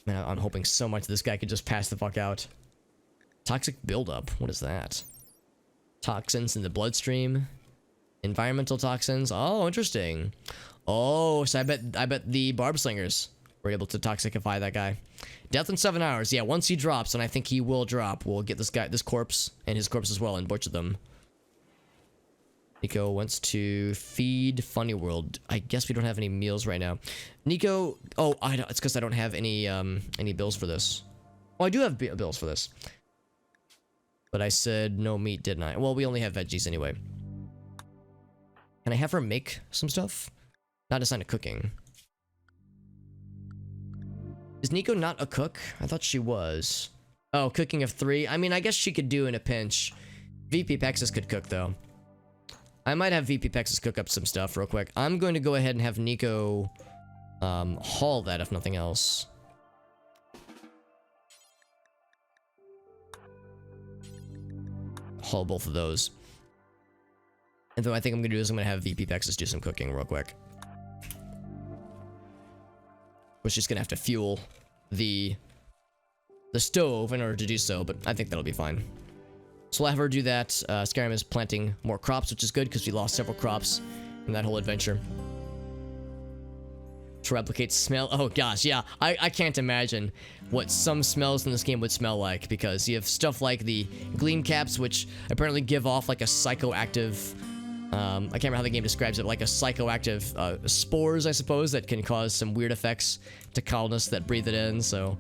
Man, I'm hoping so much this guy could just pass the fuck out. Toxic buildup. What is that? Toxins in the bloodstream. Environmental toxins. Oh, interesting. Oh, so I bet the barb slingers were able to toxicify that guy. Death in 7 hours. Yeah, once he drops, and I think he will drop, we'll get this corpse and his corpse as well and butcher them. Nico wants to feed Funny World. I guess we don't have any meals right now. Nico, oh, it's because I don't have any bills for this. Oh, I do have bills for this. But I said no meat, didn't I? Well, we only have veggies anyway. Can I have her make some stuff? Not assigned to cooking. Is Nico not a cook? I thought she was. Oh, cooking of 3. I mean, I guess she could do in a pinch. VP Pexus could cook, though. I might have VP Pexus cook up some stuff real quick. I'm going to go ahead and have Nico haul that, if nothing else. Haul both of those. And then what I think I'm going to do is I'm going to have VP Pexus do some cooking real quick. Which is going to have to fuel the stove in order to do so, but I think that'll be fine. So we'll have her do that. Skyrim is planting more crops, which is good because we lost several crops in that whole adventure. To replicate smell. Oh gosh, yeah. I can't imagine what some smells in this game would smell like, because you have stuff like the gleam caps, which apparently give off like a psychoactive... I can't remember how the game describes it, like a psychoactive spores, I suppose, that can cause some weird effects to colonists that breathe it in. So,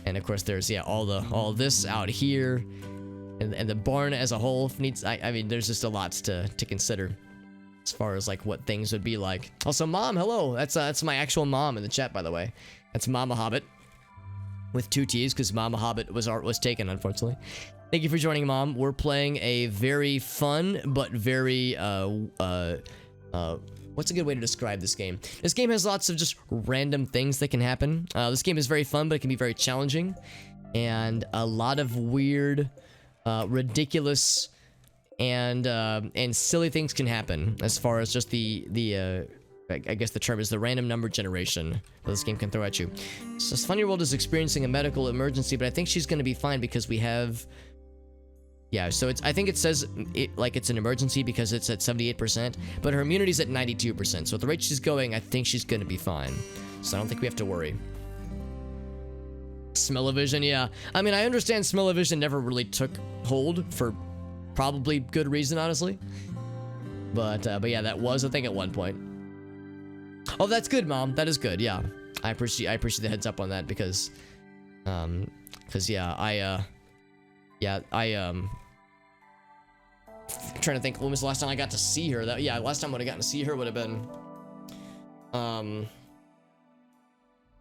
and of course there's, yeah, all this out here. And the barn as a whole needs, I mean, there's just a lot to consider as far as like what things would be like. Also, Mom, hello. That's my actual mom in the chat, by the way. That's Mama Hobbit with 2 T's, because Mama Hobbit was taken, unfortunately. Thank you for joining, Mom. We're playing a very fun but very what's a good way to describe this game? This game has lots of just random things that can happen. This game is very fun, but it can be very challenging, and a lot of weird, ridiculous, and silly things can happen as far as just I guess the term is the random number generation that this game can throw at you. So Funny World is experiencing a medical emergency, but I think she's going to be fine because we have... Yeah, so I think it says like it's an emergency because it's at 78%, but her immunity's at 92%. So at the rate she's going, I think she's going to be fine. So I don't think we have to worry. Smell-o-vision, yeah. I mean, I understand smell-o-vision never really took hold for probably good reason, honestly. But yeah, that was a thing at one point. Oh, that's good, Mom. That is good. Yeah, I appreciate the heads up on that because yeah, trying to think when was the last time I got to see her. Yeah, last time I would have gotten to see her would have been, I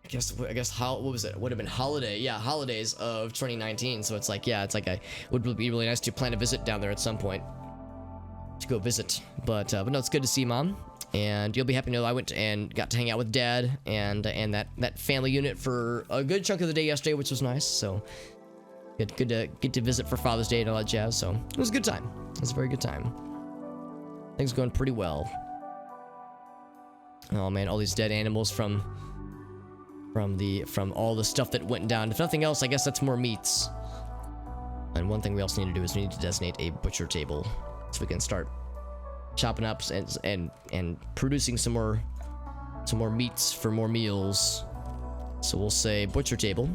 guess how, what was it? Would have been holiday. Yeah, holidays of 2019. So it's like, yeah, it's like it would be really nice to plan a visit down there at some point to go visit. But no, it's good to see Mom. And you'll be happy to know I went and got to hang out with Dad and that family unit for a good chunk of the day yesterday, which was nice. So good to get to visit for Father's Day and all that jazz. So it was a good time. It was a very good time. Things are going pretty well. Oh man, all these dead animals from all the stuff that went down. If nothing else, I guess that's more meats. And one thing we also need to do is we need to designate a butcher table so we can start chopping up and producing some more meats for more meals. So we'll say butcher table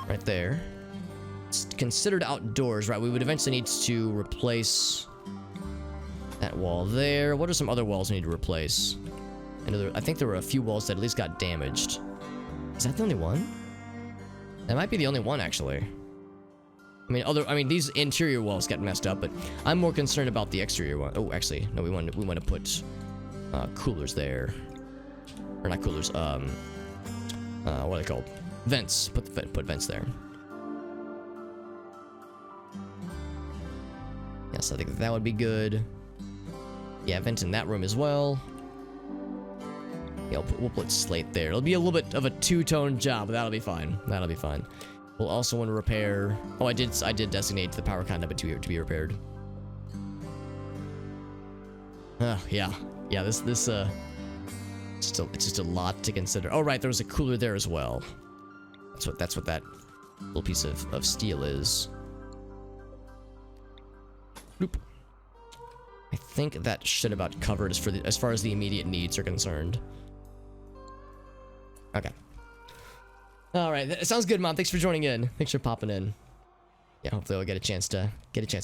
right there. It's considered outdoors, right? We would eventually need to replace that wall there. What are some other walls we need to replace? I think there were a few walls that at least got damaged. Is that the only one? That might be the only one, actually. I mean, these interior walls got messed up, but I'm more concerned about the exterior one. Oh, actually, no, we want to put coolers there, or not coolers. What are they called? Vents. Put vents there. Yes, I think that would be good. Yeah, vent in that room as well. Yeah, we'll put slate there. It'll be a little bit of a two-tone job, but that'll be fine. That'll be fine. We'll also want to repair... Oh, I did designate the power conduit to be repaired. Yeah. Yeah, this It's just a lot to consider. Oh, right, there was a cooler there as well. That's what that little piece of steel is. Bloop. I think that should about cover it as far as the immediate needs are concerned. Okay. All right, it sounds good, Mom. Thanks for joining in. Thanks for popping in. Yeah, hopefully I'll get a chance to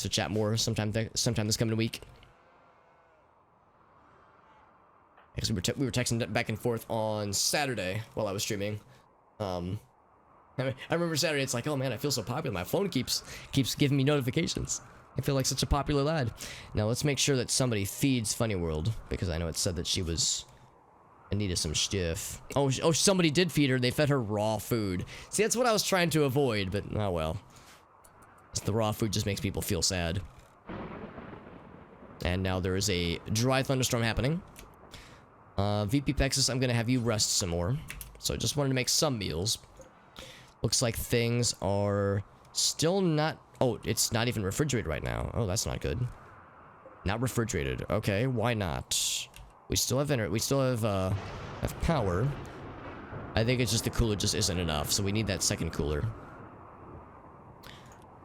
chat more sometime this coming week. Because we were texting back and forth on Saturday while I was streaming. I remember Saturday. It's like, oh man, I feel so popular. My phone keeps giving me notifications. I feel like such a popular lad. Now let's make sure that somebody feeds Funny World, because I know it said that she was in need of some stuff. Oh, somebody did feed her. They fed her raw food. See, that's what I was trying to avoid, but oh well. The raw food just makes people feel sad. And now there is a dry thunderstorm happening. VP Pexus, I'm gonna have you rest some more. So I just wanted to make some meals. Looks like things are still not... Oh, it's not even refrigerated right now. Oh, that's not good. Not refrigerated. Okay, why not? We still have have power. I think it's just the cooler just isn't enough, so we need that second cooler.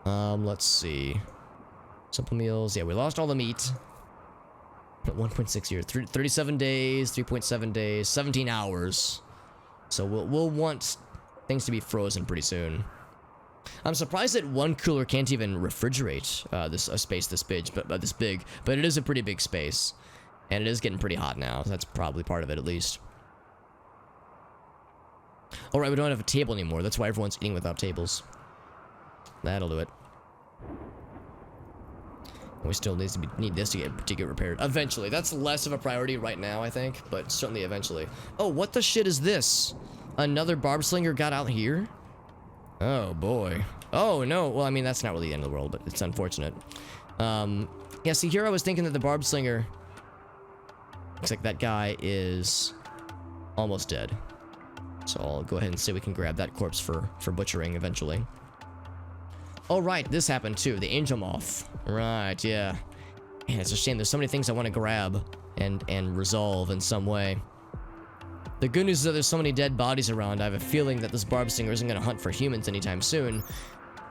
Let's see. Simple meals. Yeah, we lost all the meat. At 1.6 years. 37 days, 3.7 days, 17 hours. So we'll want things to be frozen pretty soon. I'm surprised that one cooler can't even refrigerate a space this big, but it is a pretty big space. And it is getting pretty hot now. So that's probably part of it, at least. Alright, we don't have a table anymore. That's why everyone's eating without tables. That'll do it. We still need this to get repaired. Eventually. That's less of a priority right now, I think. But certainly eventually. Oh, what the shit is this? Another barb slinger got out here? Oh, boy. Oh, no. Well, I mean, that's not really the end of the world, but it's unfortunate. Yeah, see, here I was thinking that the barb slinger... Looks like that guy is almost dead. So I'll go ahead and say we can grab that corpse for butchering eventually. Oh, right, this happened too. The angel moth. Right, yeah. Man, it's a shame. There's so many things I want to grab and resolve in some way. The good news is that there's so many dead bodies around. I have a feeling that this barb singer isn't going to hunt for humans anytime soon.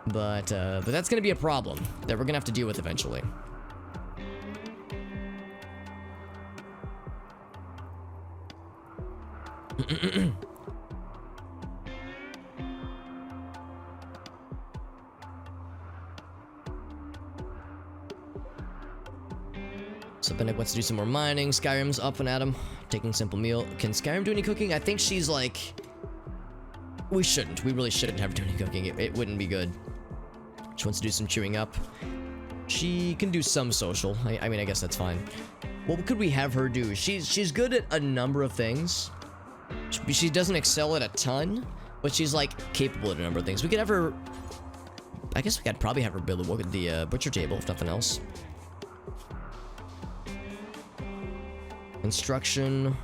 But that's going to be a problem that we're going to have to deal with eventually. So Benedict wants to do some more mining. Skyrim's up and at him, taking simple meal. Can Skyrim do any cooking? I think she's like... We shouldn't. We really shouldn't have her do any cooking. It wouldn't be good. She wants to do some chewing up. She can do some social. I mean, I guess that's fine. What could we have her do? She's good at a number of things. She doesn't excel at a ton, but she's like capable at a number of things. We could have her... I guess we could probably have her build the butcher table, if nothing else. Instruction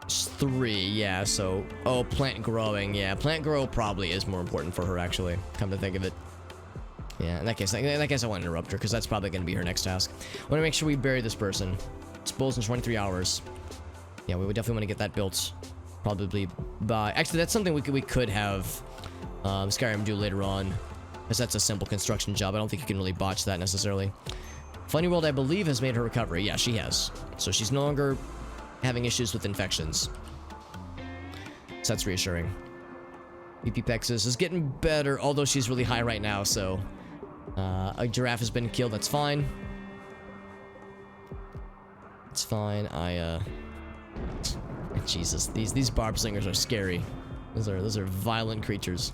is 3, yeah, so... Oh, plant growing, yeah. Plant grow probably is more important for her, actually, come to think of it. Yeah, in that case I want to interrupt her, because that's probably going to be her next task. I want to make sure we bury this person. Dispose in 23 hours. Yeah, we would definitely want to get that built. Probably by... Actually, that's something we could have Skyrim do later on, because that's a simple construction job. I don't think you can really botch that necessarily. Funny World, I believe, has made her recovery. Yeah, she has. So she's no longer having issues with infections. So that's reassuring. VP Pexus is getting better, although she's really high right now, so... a giraffe has been killed, that's fine. It's fine, Jesus, these barb slingers are scary. Those are violent creatures.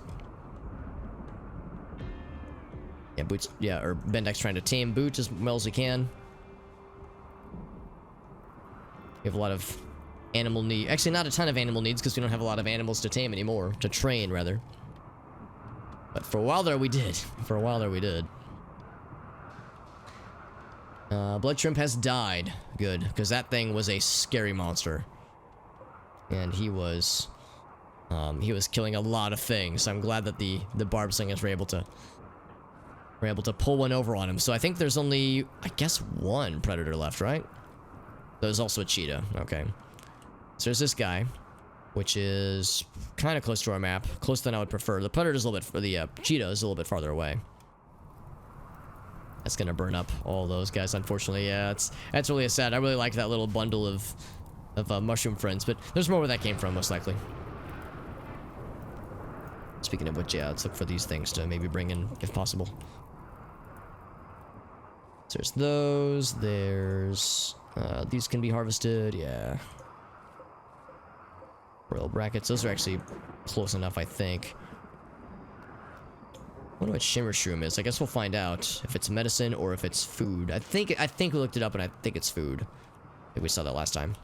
Yeah, Boots, yeah, or Bendek's trying to tame Boots as well as he can. We have a lot of animal need. Actually, not a ton of animal needs because we don't have a lot of animals to tame anymore. To train, rather. But for a while there, we did. For a while there, we did. Blood Shrimp has died. Good, because that thing was a scary monster. And he was killing a lot of things. I'm glad that the barb slingers were able to pull one over on him. So I think there's only, I guess, one predator left, right? There's also a cheetah. Okay. So there's this guy, which is kind of close to our map, closer than I would prefer. The Predator's a little bit, for the Cheetah is a little bit farther away. That's gonna burn up all those guys, unfortunately. Yeah, that's really sad. I really liked that little bundle of mushroom friends, but there's more where that came from, most likely. Speaking of which, yeah, let's look for these things to maybe bring in, if possible. So there's those. There's these can be harvested. Yeah. Royal brackets. Those are actually close enough, I think. I wonder what shimmer shroom is. I guess we'll find out if it's medicine or if it's food. I think we looked it up, and I think it's food. I think we saw that last time.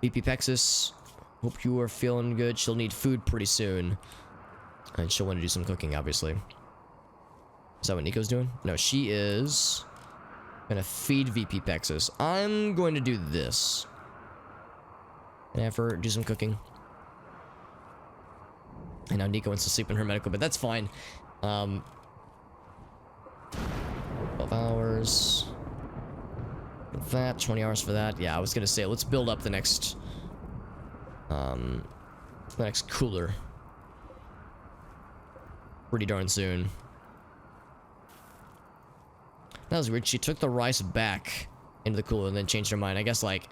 VP Pexis. Hope you are feeling good. She'll need food pretty soon, and she'll want to do some cooking, obviously. Is that what Nico's doing? No, she is gonna feed VP Pexis. I'm going to do this. And have her do some cooking. And now Nico wants to sleep in her medical bed. That's fine. 12 hours. For that, 20 hours for that. Yeah, I was gonna say, let's build up the next cooler. Pretty darn soon. That was weird. She took the rice back into the cooler and then changed her mind. I guess, like,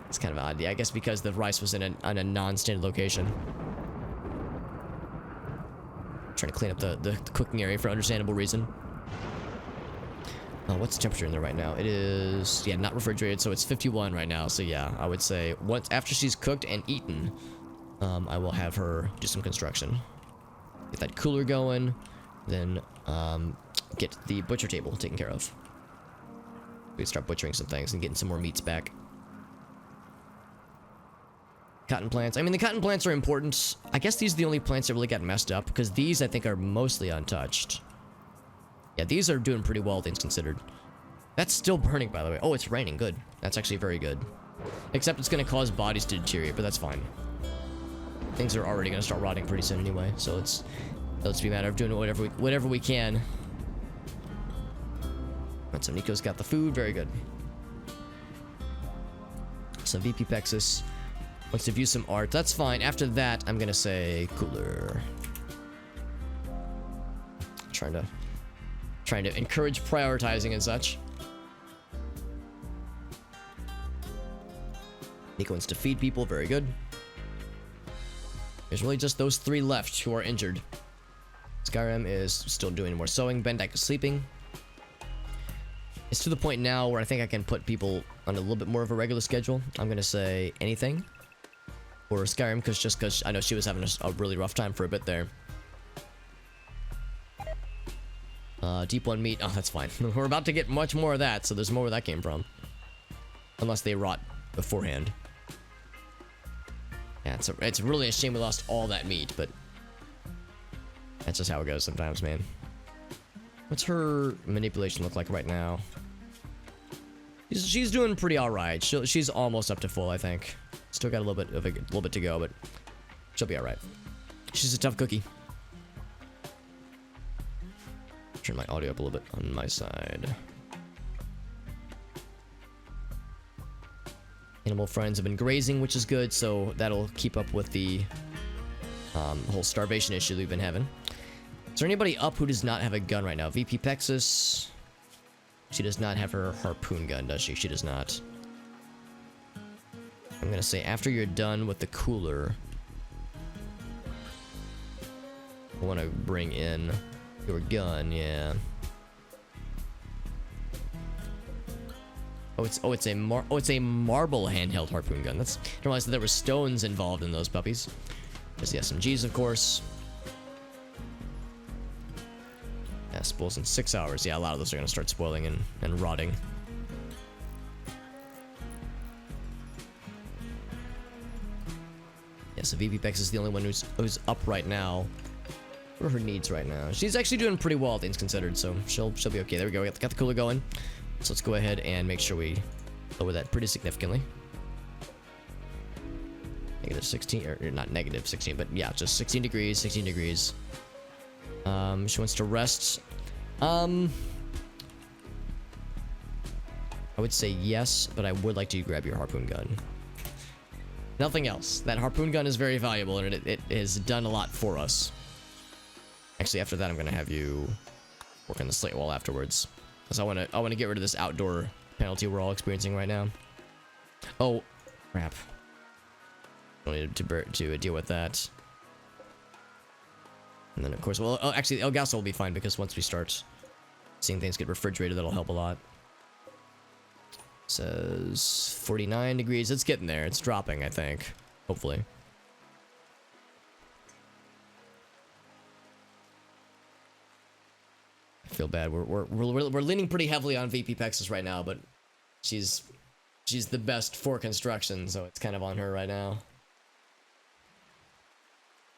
it's kind of odd. Yeah, I guess because the rice was in a non-standard location. Trying to clean up the cooking area for understandable reason. Oh, what's the temperature in there right now? It is, yeah, not refrigerated, so it's 51 right now. So yeah, I would say once after she's cooked and eaten, I will have her do some construction. Get that cooler going, then get the butcher table taken care of. We can start butchering some things and getting some more meats back. Cotton plants. I mean, the cotton plants are important. I guess these are the only plants that really got messed up, because these, I think, are mostly untouched. Yeah, these are doing pretty well, things considered. That's still burning, by the way. Oh, it's raining. Good. That's actually very good. Except it's going to cause bodies to deteriorate, but that's fine. Things are already going to start rotting pretty soon anyway, so let's be a matter of doing whatever we can. Right, so Nico's got the food. Very good. So VP Pexis wants to view some art. That's fine. After that, I'm going to say cooler. Trying to encourage prioritizing and such. Nico wants to feed people. Very good. There's really just those 3 left who are injured. Skyrim is still doing more sewing. Bendak is sleeping. It's to the point now where I think I can put people on a little bit more of a regular schedule. I'm going to say anything for Skyrim, because I know she was having a really rough time for a bit there. Deep 1 meat. Oh, that's fine. We're about to get much more of that, so there's more where that came from. Unless they rot beforehand. Yeah, it's really a shame we lost all that meat, but that's just how it goes sometimes, man. What's her manipulation look like right now? She's doing pretty alright. She's almost up to full, I think. Still got a little bit to go, but she'll be alright. She's a tough cookie. Turn my audio up a little bit on my side. Animal friends have been grazing, which is good, so that'll keep up with the whole starvation issue we've been having. Is there anybody up who does not have a gun right now? VP Pexis. She does not have her harpoon gun, does she? She does not. I'm gonna say after you're done with the cooler, I want to bring in your gun, yeah. It's a marble handheld harpoon gun. That's, I didn't realize that there were stones involved in those puppies. There's the SMGs, of course. Yeah, spoils in 6 hours. Yeah, a lot of those are gonna start spoiling and rotting. Yeah, so VP Pex is the only one who's up right now. What are her needs right now? She's actually doing pretty well, things considered, so she'll be okay. There we go. We got the cooler going. So let's go ahead and make sure we lower that pretty significantly. Negative 16, or not negative 16, but yeah, just 16 degrees, 16 degrees. She wants to rest. I would say yes, but I would like to grab your harpoon gun. Nothing else. That harpoon gun is very valuable, and it has done a lot for us. Actually, after that, I'm gonna have you work on the slate wall afterwards, because I wanna get rid of this outdoor penalty we're all experiencing right now. Oh, crap! Don't need to deal with that. And then, of course, well, actually, El Gaso will be fine because once we start seeing things get refrigerated, that'll help a lot. Says 49 degrees. It's getting there. It's dropping, I think. Hopefully. I feel bad. We're leaning pretty heavily on VP Pexis right now, but she's the best for construction, so it's kind of on her right now.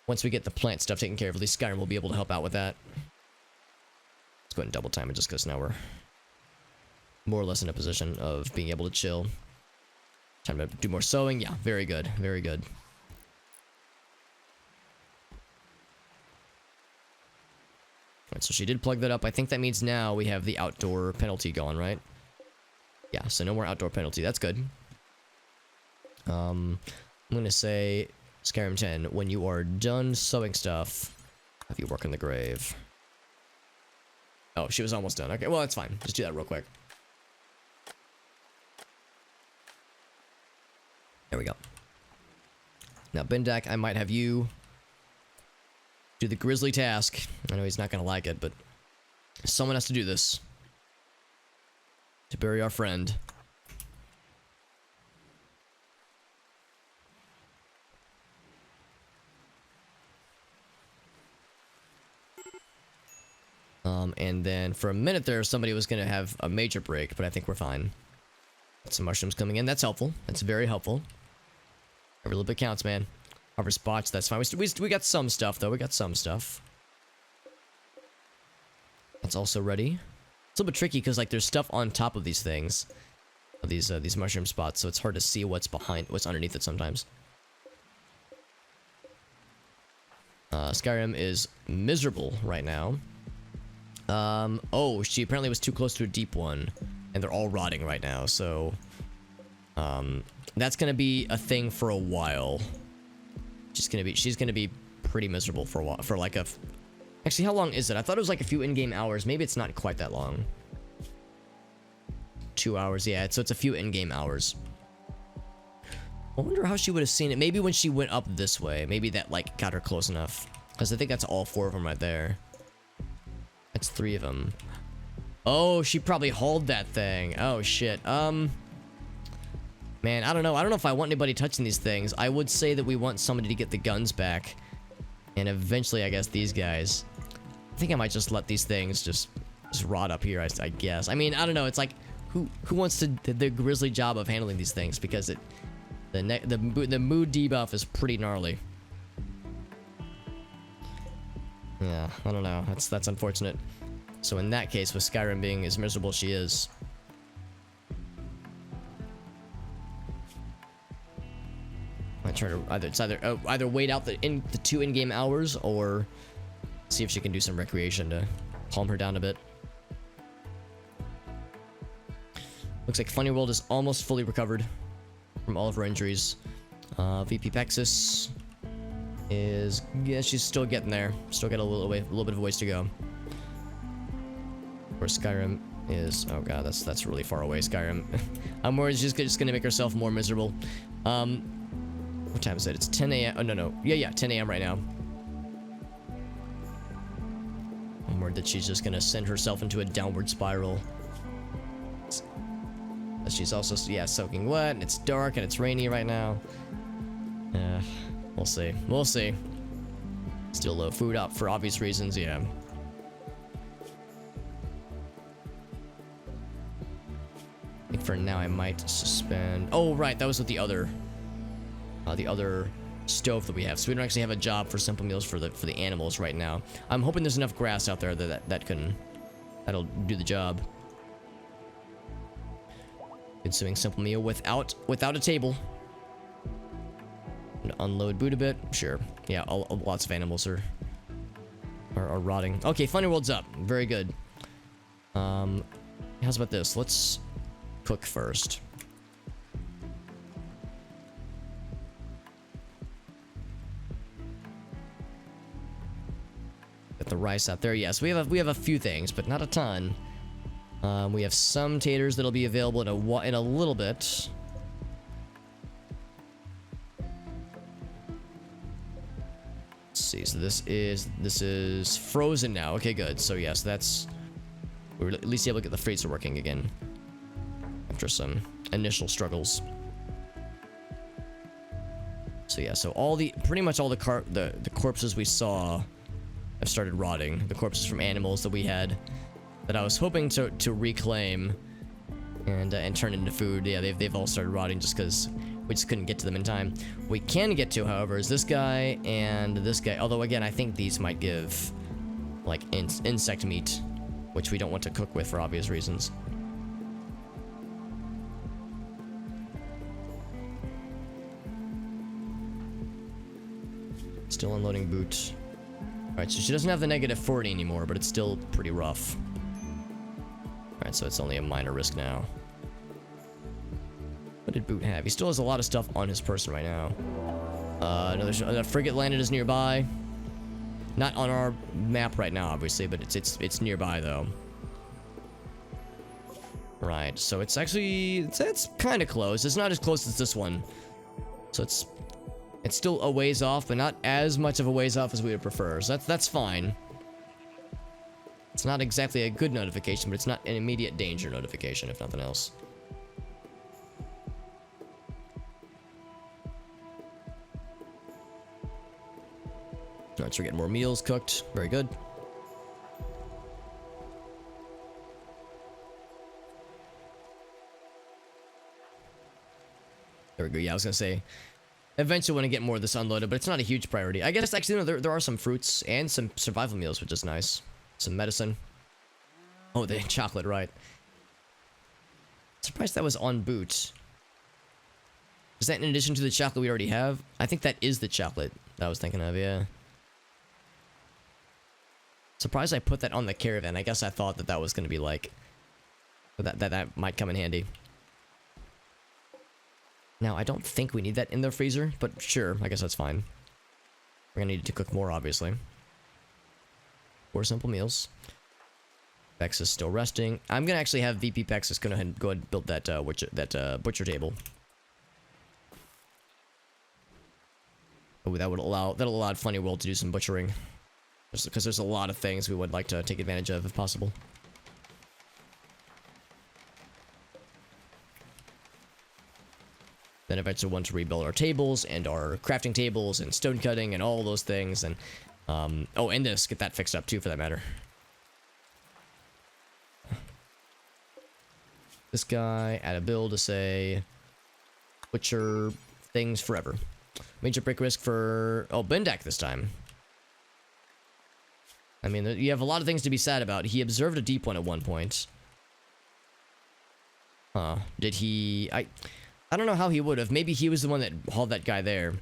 Once we get the plant stuff taken care of, at least Skyrim will be able to help out with that. Let's go ahead and double time it just because now we're more or less in a position of being able to chill. Time to do more sewing. Yeah, very good. Very good. Alright, so she did plug that up. I think that means now we have the outdoor penalty going, right? Yeah, so no more outdoor penalty. That's good. I'm gonna say, Skyrim 10, when you are done sewing stuff, have you work in the grave. Oh, she was almost done. Okay, well, that's fine. Just do that real quick. There we go. Now, Bendak, I might have you do the grisly task. I know he's not going to like it, but someone has to do this. To bury our friend. And then for a minute there, somebody was going to have a major break, but I think we're fine. Some mushrooms coming in. That's helpful. That's very helpful. Every little bit counts, man. Harvest spots, that's fine. We got some stuff, though. We got some stuff. That's also ready. It's a little bit tricky, because, like, there's stuff on top of these things. Of these mushroom spots, so it's hard to see what's underneath it sometimes. Skyrim is miserable right now. Oh, she apparently was too close to a deep one. And they're all rotting right now, so... that's gonna be a thing for a while. She's gonna be pretty miserable for a while. For like actually, how long is it? I thought it was like a few in-game hours. Maybe it's not quite that long. 2 hours, yeah. So it's a few in-game hours. I wonder how she would have seen it. Maybe when she went up this way. Maybe that, like, got her close enough. Because I think that's all 4 of them right there. That's 3 of them. Oh, she probably hauled that thing. Oh, shit. Man, I don't know. I don't know if I want anybody touching these things. I would say that we want somebody to get the guns back. And eventually, I guess, these guys. I think I might just let these things just rot up here, I guess. I mean, I don't know. It's like, who wants the grisly job of handling these things? Because the mood debuff is pretty gnarly. Yeah, I don't know. That's unfortunate. So in that case, with Skyrim being as miserable as she is, I try to either wait out the 2 in-game hours or see if she can do some recreation to calm her down a bit. Looks like Funny World is almost fully recovered from all of her injuries. VP Pexis is, yeah, she's still getting there. Still got a little bit of a ways to go. Where Skyrim is, oh god, that's really far away. Skyrim, I'm worried she's just gonna make herself more miserable. What time is it? It's 10 a.m. Oh no, yeah, 10 a.m. right now. I'm worried that she's just gonna send herself into a downward spiral. She's also, yeah, soaking wet, and it's dark, and it's rainy right now. We'll see. We'll see. Still low food up for obvious reasons, yeah. I think for now I might suspend... Oh, right, that was with the other stove that we have. So we don't actually have a job for simple meals for the animals right now. I'm hoping there's enough grass out there that'll do the job. Consuming simple meal without a table. Unload boot a bit, sure. Yeah, lots of animals are rotting. Okay, Funny World's up. Very good. How's about this? Let's cook first. Got the rice out there. Yes, we have a few things, but not a ton. We have some taters that'll be available in a little bit. Let's see. So this is frozen now. Okay, good. So yes, we're at least able to get the freezer working again after some initial struggles. So yeah, so pretty much all the corpses we saw have started rotting. The corpses from animals that we had, that I was hoping to reclaim and turn into food. Yeah, they've all started rotting just because we just couldn't get to them in time. What we can get to, however, is this guy and this guy. Although again, I think these might give like insect meat, which we don't want to cook with for obvious reasons. Still unloading boot. Alright, so she doesn't have the -40 anymore, but it's still pretty rough. Alright, so it's only a minor risk now. What did Boot have? He still has a lot of stuff on his person right now. Another frigate landed is nearby. Not on our map right now, obviously, but it's nearby though. Right, so it's actually it's kind of close. It's not as close as this one, so it's still a ways off, but not as much of a ways off as we would prefer. So that's fine. It's not exactly a good notification, but it's not an immediate danger notification, if nothing else. Alright, so we're getting more meals cooked. Very good. There we go. Yeah, I was gonna say, eventually want to get more of this unloaded, but it's not a huge priority. I guess actually, no, there are some fruits and some survival meals, which is nice. Some medicine. Oh, the chocolate, right. Surprised that was on Boot. Is that in addition to the chocolate we already have? I think that is the chocolate that I was thinking of, yeah. Surprised I put that on the caravan. I guess I thought that was going to be like... That might come in handy. Now, I don't think we need that in the freezer, but sure, I guess that's fine. We're gonna need to cook more, obviously. 4 simple meals. Pex is still resting. I'm gonna actually have VP Pex go ahead and build that butcher table. Oh, that'll allow Funny World to do some butchering, just because there's a lot of things we would like to take advantage of if possible. Then eventually want to rebuild our tables and our crafting tables and stone cutting and all those things. And oh, and this, get that fixed up too, for that matter. This guy, add a build to say butcher things forever. Major break risk for Bendak this time. I mean, you have a lot of things to be sad about. He observed a deep one at one point. Huh? Did he? I don't know how he would have. Maybe he was the one that hauled that guy there.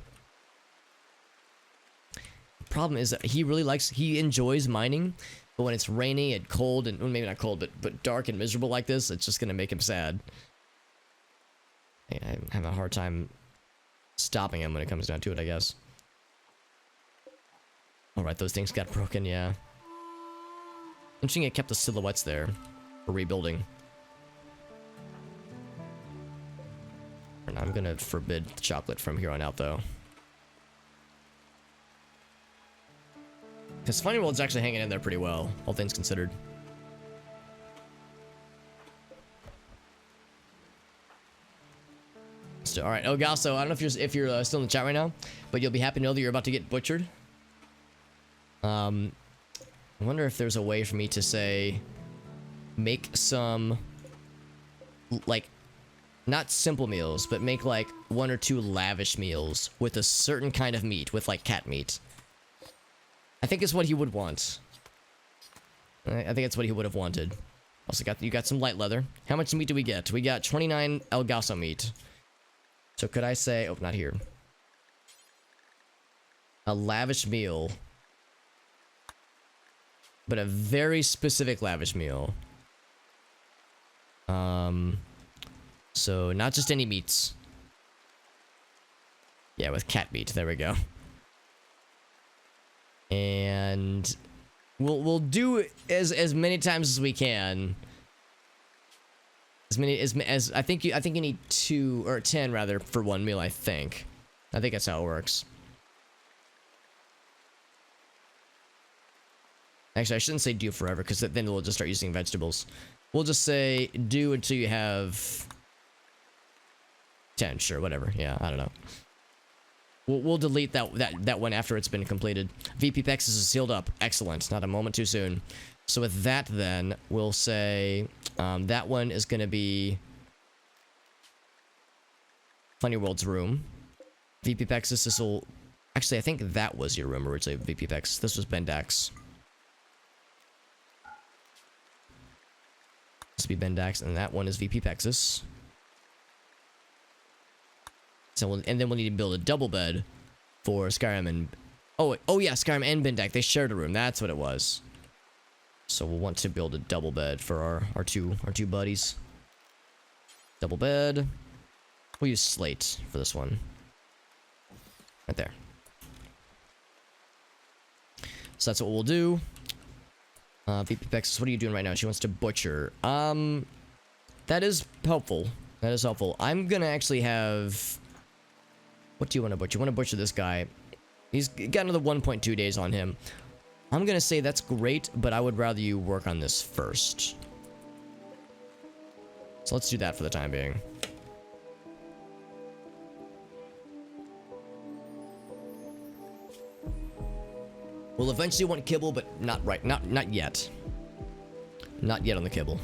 The problem is that he enjoys mining, but when it's rainy and cold, and well, maybe not cold, but dark and miserable like this, it's just gonna make him sad. I have a hard time stopping him when it comes down to it, I guess. Alright, those things got broken, yeah. Interesting it kept the silhouettes there for rebuilding. And I'm gonna forbid chocolate from here on out, though. Because Funny World's actually hanging in there pretty well, all things considered. So, all right, Elgaso, I don't know if you're still in the chat right now, but you'll be happy to know that you're about to get butchered. I wonder if there's a way for me to say, make some, like, not simple meals, but make like 1 or 2 lavish meals with a certain kind of meat, with like cat meat. I think it's what he would want. I think it's what he would have wanted. Also, you got some light leather. How much meat do we get? We got 29 Elgaso meat. So could I say, oh, not here. A lavish meal, but a very specific lavish meal. So not just any meats. Yeah, with cat meat. There we go. And we'll do as many times as we can. As I think you need 2 or 10 rather for one meal. I think that's how it works. Actually, I shouldn't say do forever because then we'll just start using vegetables. We'll just say do until you have 10. Sure, whatever. Yeah, I don't know. We'll delete that one after it's been completed. VP Pexis is sealed up. Excellent. Not a moment too soon. So with that, then we'll say that one is going to be Funny World's room. VP Pexis. This will actually. I think that was your room originally. VP Pexis. This was Bendax. This will be Bendax, and that one is VP Pexis. So and then we'll need to build a double bed for Skyrim and oh yeah, Skyrim and Bendak. They shared a room. That's what it was. So we'll want to build a double bed for our two buddies. Double bed. We'll use slate for this one. Right there. So that's what we'll do. VP Pexis, what are you doing right now? She wants to butcher. That is helpful. That is helpful. I'm gonna actually have. What do you want to butcher? You want to butcher this guy. He's got another 1.2 days on him. I'm going to say that's great, but I would rather you work on this first. So let's do that for the time being. We'll eventually want kibble, but not yet. Not yet on the kibble.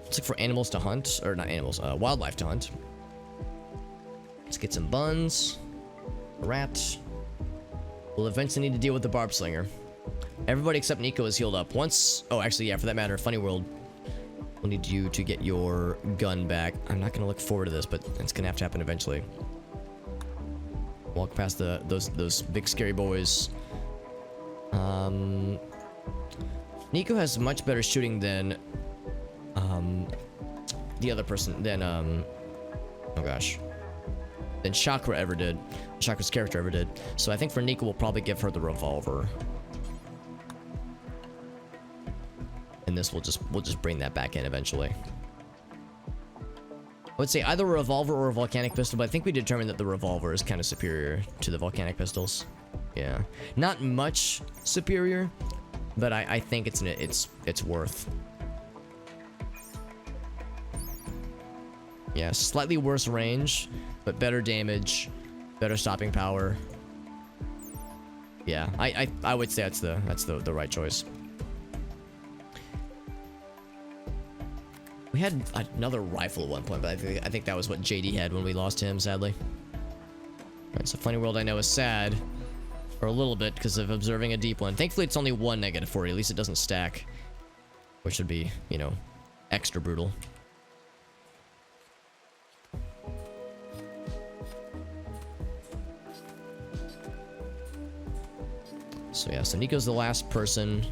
Let's look for animals to hunt, or not animals, wildlife to hunt. Let's get some buns. A rat. We'll eventually need to deal with the barb slinger. Everybody except Nico is healed up. Once... Oh, actually, yeah, for that matter, Funny World. We'll need you to get your gun back. I'm not going to look forward to this, but it's going to have to happen eventually. Walk past those big scary boys. Nico has much better shooting than... the other person... Than, oh gosh. Than Chakra ever did. Chakra's character ever did. So I think for Nico, we'll probably give her the revolver. And this we'll just bring that back in eventually. I would say either a revolver or a volcanic pistol, but I think we determined that the revolver is kind of superior to the volcanic pistols. Yeah. Not much superior, but I think it's worth. Yeah, slightly worse range, but better damage, better stopping power. Yeah, I would say that's the right choice. We had another rifle at one point, but I think that was what JD had when we lost him, sadly. Alright, so Funny World I know is sad. For a little bit, because of observing a deep one. Thankfully, it's only one -40. At least it doesn't stack. Which would be, you know, extra brutal. So yeah, so Nico's the last person.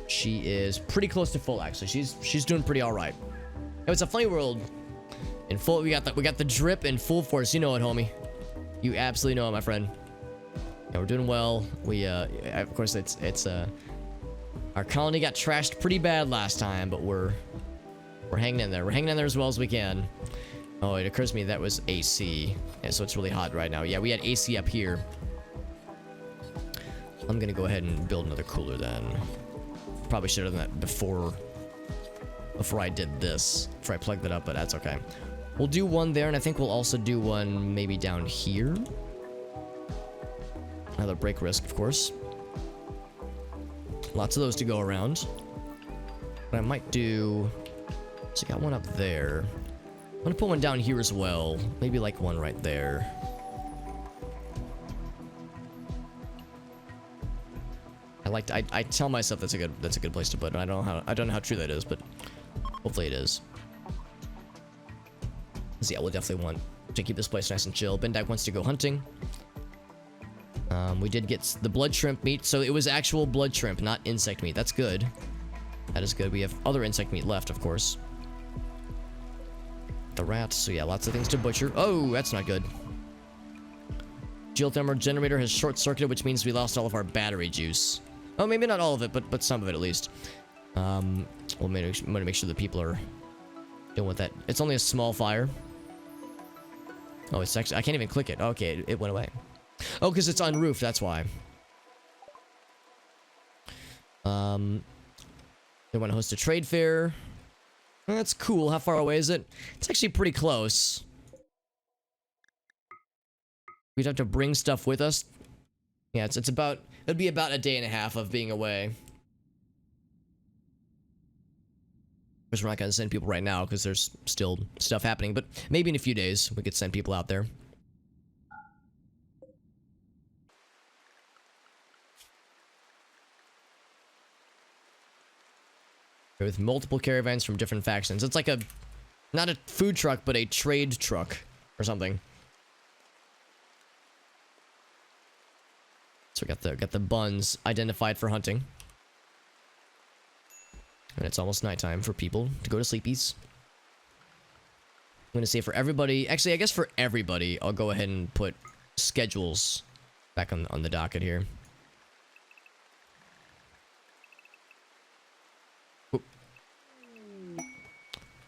She is pretty close to full, actually. She's doing pretty all right. It's a Funny World in full. We got the drip in full force. You know it, homie. You absolutely know it, my friend. Yeah, we're doing well. We of course it's our colony got trashed pretty bad last time, but we're hanging in there. We're hanging in there as well as we can. Oh, it occurs to me that was AC. Yeah, so it's really hot right now. Yeah, we had AC up here. I'm gonna go ahead and build another cooler then. Probably should have done that before I did this. Before I plugged it up, but that's okay. We'll do one there, and I think we'll also do one maybe down here. Another break risk, of course. Lots of those to go around. But I might do... So I got one up there. I'm gonna put one down here as well. Maybe like one right there. I tell myself that's a good place to put it. I don't know how true that is, but hopefully it is. So yeah, we'll definitely want to keep this place nice and chill. Bendak wants to go hunting. We did get the blood shrimp meat, so it was actual blood shrimp, not insect meat. That's good. That is good. We have other insect meat left, of course. the rat. So yeah, lots of things to butcher. Oh, that's not good. Geothermal generator has short-circuited, which means we lost all of our battery juice. Oh, maybe not all of it, but some of it at least. We'll make sure the people are dealing with that. It's only a small fire. Oh, it's actually... I can't even click it. Okay, it went away. Oh, because it's unroofed, that's why. They want to host a trade fair. That's cool. How far away is it? It's actually pretty close. We'd have to bring stuff with us. Yeah, it's about... It'd be about a day and a half of being away. Because we're not going to send people right now because there's still stuff happening. But maybe in a few days we could send people out there. With multiple caravans from different factions. It's like a... Not a food truck, but a trade truck. Or something. So we got the buns identified for hunting. And it's almost nighttime for people to go to sleepies. I'm going to say for everybody... Actually, I guess for everybody, I'll go ahead and put schedules back on the docket here.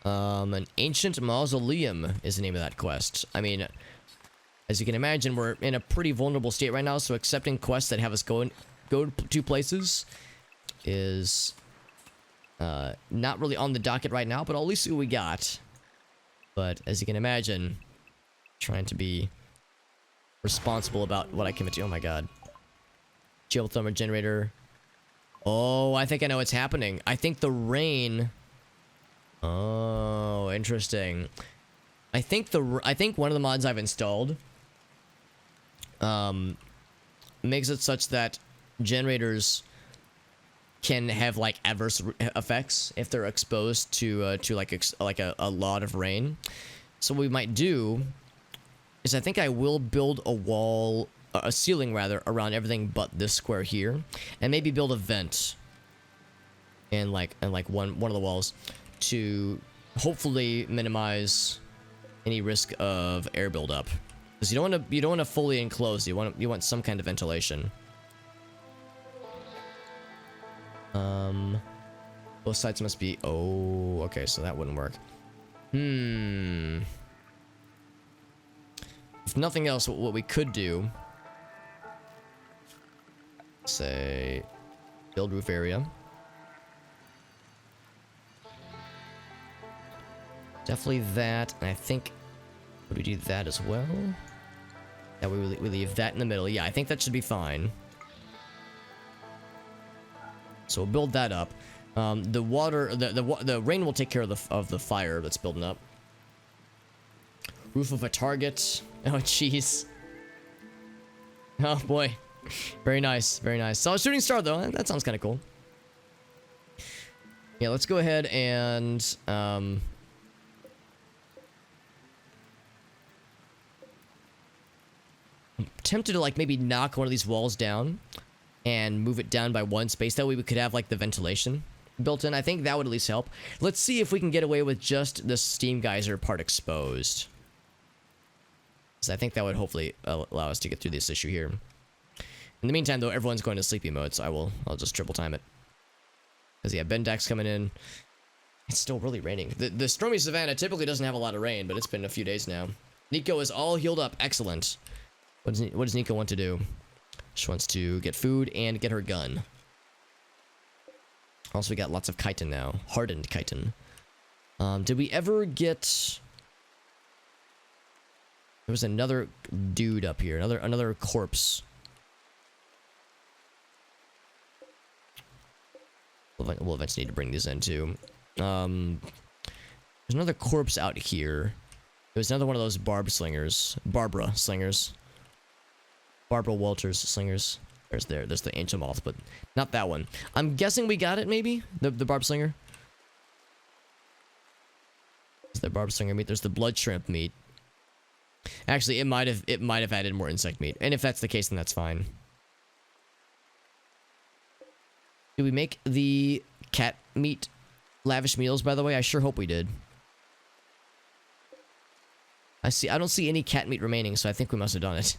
An ancient mausoleum is the name of that quest. I mean, as you can imagine, we're in a pretty vulnerable state right now, so accepting quests that have us go to places is not really on the docket right now, but I'll at least see what we got. But as you can imagine, trying to be responsible about what I commit to. Oh my god. Geothermal generator. Oh, I think I know what's happening. I think the rain... Oh, interesting. I think one of the mods I've installed makes it such that generators can have like adverse effects if they're exposed to like a lot of rain. So what we might do is I think I will build a wall, a ceiling rather, around everything but this square here, and maybe build a vent in like one of the walls to hopefully minimize any risk of air buildup, because you don't want to fully enclose. You want some kind of ventilation. Both sides must be... Oh, okay, so that wouldn't work. If nothing else, what we could do, say, build roof area. Definitely that, and I think... Would we do that as well? Yeah, we leave that in the middle. Yeah, I think that should be fine. So we'll build that up. The water... The rain will take care of the fire that's building up. Roof of a target. Oh, jeez. Oh, boy. Very nice, very nice. So a shooting star, though. That sounds kind of cool. Yeah, let's go ahead and... I'm tempted to like maybe knock one of these walls down and move it down by one space. That way we could have like the ventilation built in. I think that would at least help. Let's see if we can get away with just the steam geyser part exposed. So I think that would hopefully allow us to get through this issue here. In the meantime, though, everyone's going to sleepy mode, so I'll just triple time it. Because yeah, Bendak's coming in. It's still really raining. The stormy savannah typically doesn't have a lot of rain, but it's been a few days now. Nico is all healed up. Excellent. What does Nico want to do? She wants to get food and get her gun. Also, we got lots of chitin now. Hardened chitin. Did we ever get... There was another dude up here. Another corpse. We'll eventually need to bring these in, too. There's another corpse out here. There's another one of those Barbara slingers. Barbara Walters slingers. There's the ancient moth, but not that one. I'm guessing we got it, maybe? The barb slinger? There's the barb slinger meat. There's the blood shrimp meat. Actually, it might have added more insect meat. And if that's the case, then that's fine. Did we make the cat meat lavish meals, by the way? I sure hope we did. I don't see any cat meat remaining, so I think we must have done it.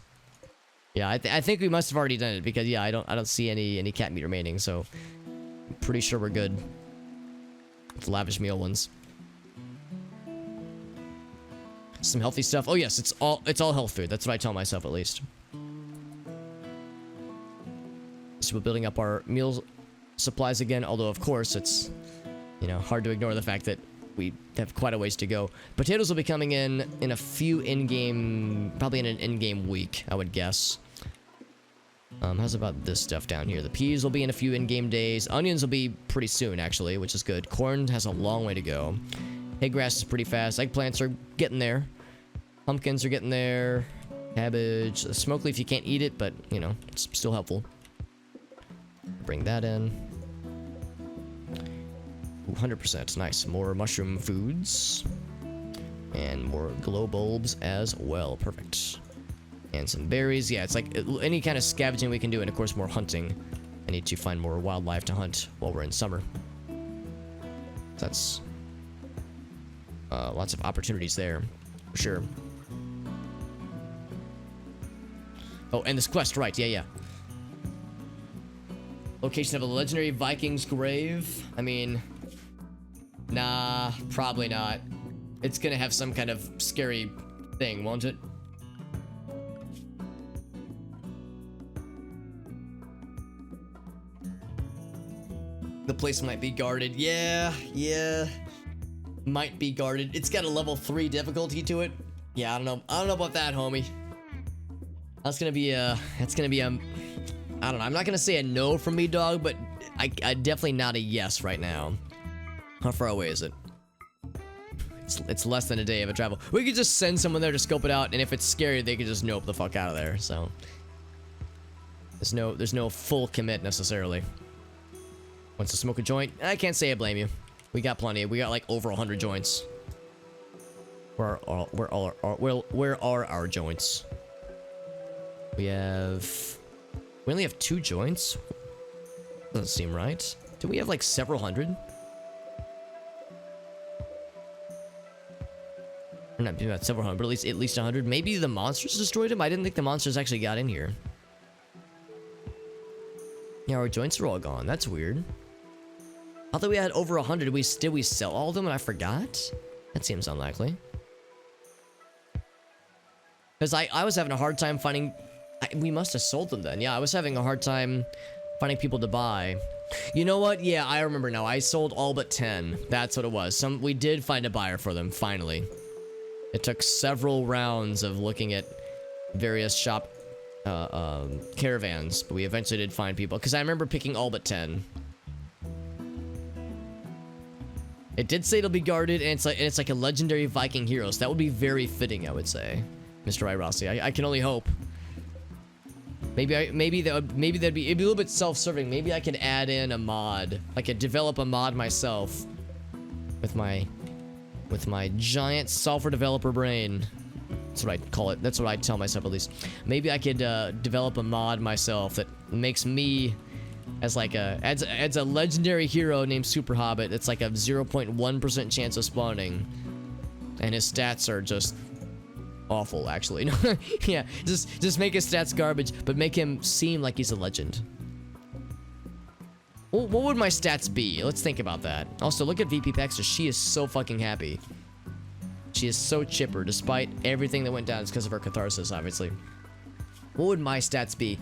Yeah, I think we must have already done it because yeah, I don't see any cat meat remaining, so I'm pretty sure we're good. With lavish meal ones. Some healthy stuff. Oh yes, it's all health food. That's what I tell myself at least. So we're building up our meal supplies again, although of course it's, you know, hard to ignore the fact that we have quite a ways to go. Potatoes will be coming in a few in-game, probably in an in-game week, I would guess. How's about this stuff down here? The peas will be in a few in-game days. Onions will be pretty soon, actually, which is good. Corn has a long way to go. Hay grass is pretty fast. Eggplants are getting there. Pumpkins are getting there. Cabbage. The smoke leaf, you can't eat it, but, you know, it's still helpful. Bring that in. 100%. Nice. More mushroom foods. And more glow bulbs as well. Perfect. And some berries. Yeah, it's like any kind of scavenging we can do. And of course, more hunting. I need to find more wildlife to hunt while we're in summer. That's lots of opportunities there. For sure. Oh, and this quest. Right. Yeah, yeah. Location of a legendary Viking's grave. I mean... Nah, probably not. It's gonna have some kind of scary thing, won't it? The place might be guarded. Yeah. Might be guarded. It's got a level 3 difficulty to it. Yeah, I don't know about that, homie. That's gonna be I don't know. I'm not gonna say a no from me, dog, but I definitely not a yes right now. How far away is it? It's less than a day of a travel. We could just send someone there to scope it out, and if it's scary, they could just nope the fuck out of there. So there's no full commit necessarily. Wants to smoke a joint? I can't say I blame you. We got plenty. We got like over 100 joints. Where are our joints? We only have 2 joints? Doesn't seem right. Do we have like several hundred? Or not about several hundred, but at least 100. Maybe the monsters destroyed him? I didn't think the monsters actually got in here. Yeah, our joints are all gone. That's weird. I thought we had over 100. Did we sell all of them and I forgot? That seems unlikely. Because I was having a hard time finding... we must have sold them then. Yeah, I was having a hard time finding people to buy. You know what? Yeah, I remember now. I sold all but 10. That's what it was. We did find a buyer for them, finally. It took several rounds of looking at various shop caravans, but we eventually did find people. Because I remember picking all but 10. It did say it'll be guarded, and it's like a legendary Viking hero, so that would be very fitting, I would say. Mr. Rossi. I can only hope. Maybe that'd be it'd be a little bit self-serving. Maybe I could add in a mod. I could develop a mod myself with my giant software developer brain. That's what I call it. That's what I tell myself at least. Maybe I could develop a mod myself that makes me as like adds a legendary hero named Super Hobbit. It's like a 0.1% chance of spawning, and his stats are just awful, actually. Yeah, just make his stats garbage, but make him seem like he's a legend. What would my stats be? Let's think about that. Also, look at VP Paxter. She is so fucking happy. She is so chipper, despite everything that went down. It's because of her catharsis, obviously. What would my stats be?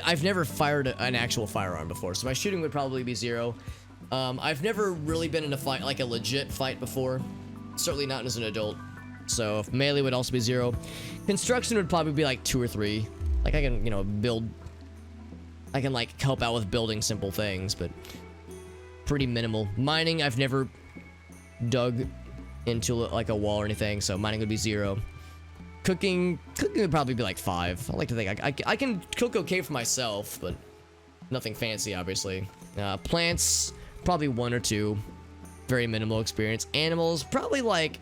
I've never fired an actual firearm before, so my shooting would probably be 0. I've never really been in a fight, like a legit fight before. Certainly not as an adult. So melee would also be 0. Construction would probably be like 2 or 3. Like I can, you know, build. I can like help out with building simple things, but pretty minimal. Mining, I've never dug into like a wall or anything, so mining would be 0. Cooking would probably be like 5. I like to think I can cook okay for myself, but nothing fancy, obviously. Plants, probably 1 or 2. Very minimal experience. Animals, probably like,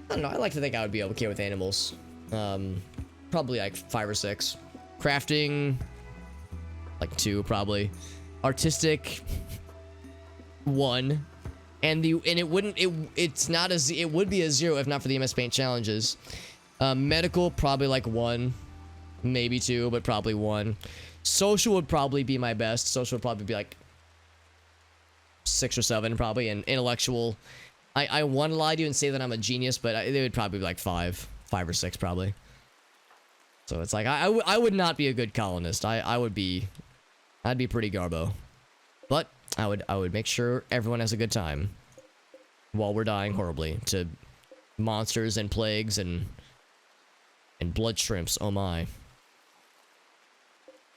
I don't know, I like to think I would be okay with animals. Probably like 5 or 6. Crafting, like 2 probably. Artistic, 1. And it would be a 0 if not for the MS Paint challenges. Medical, probably like 1. Maybe 2, but probably 1. Social would probably be my best. Social would probably be like 6 or 7, probably. And intellectual, I want to lie to you and say that I'm a genius, but they would probably be like 5 or 6, probably. So it's like, I would not be a good colonist. I'd be pretty garbo. But I would make sure everyone has a good time while we're dying horribly to monsters and plagues and blood shrimps. Oh my.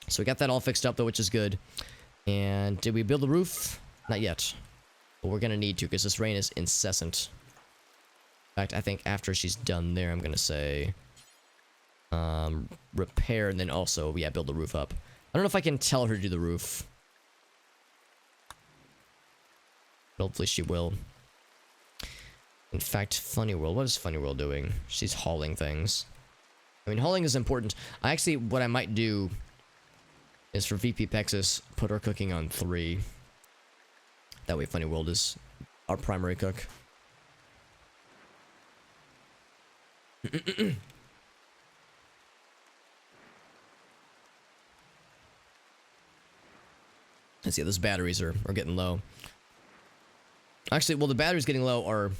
So we got that all fixed up though, which is good. And did we build the roof? Not yet. But we're gonna need to because this rain is incessant. In fact, I think after she's done there, I'm gonna say repair and then also, yeah, build the roof up. I don't know if I can tell her to do the roof. But hopefully she will. In fact, Funny World, what is Funny World doing? She's hauling things. I mean, hauling is important. What I might do is for VP Pexis, put our cooking on 3. That way Funny World is our primary cook. Let's see, those batteries are getting low. Actually, well, the batteries getting low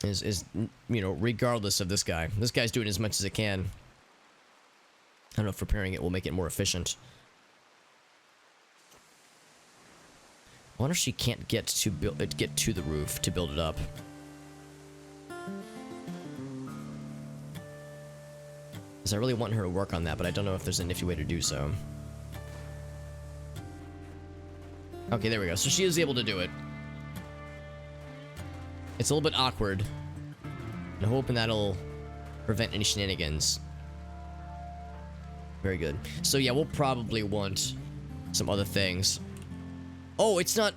is you know, regardless of this guy. This guy's doing as much as it can. I don't know if repairing it will make it more efficient. I wonder if she can't get to the roof to build it up. Because I really want her to work on that, but I don't know if there's a nifty way to do so. Okay, there we go. So she is able to do it. It's a little bit awkward. I'm hoping that'll prevent any shenanigans. Very good. So yeah, we'll probably want some other things. Oh, it's not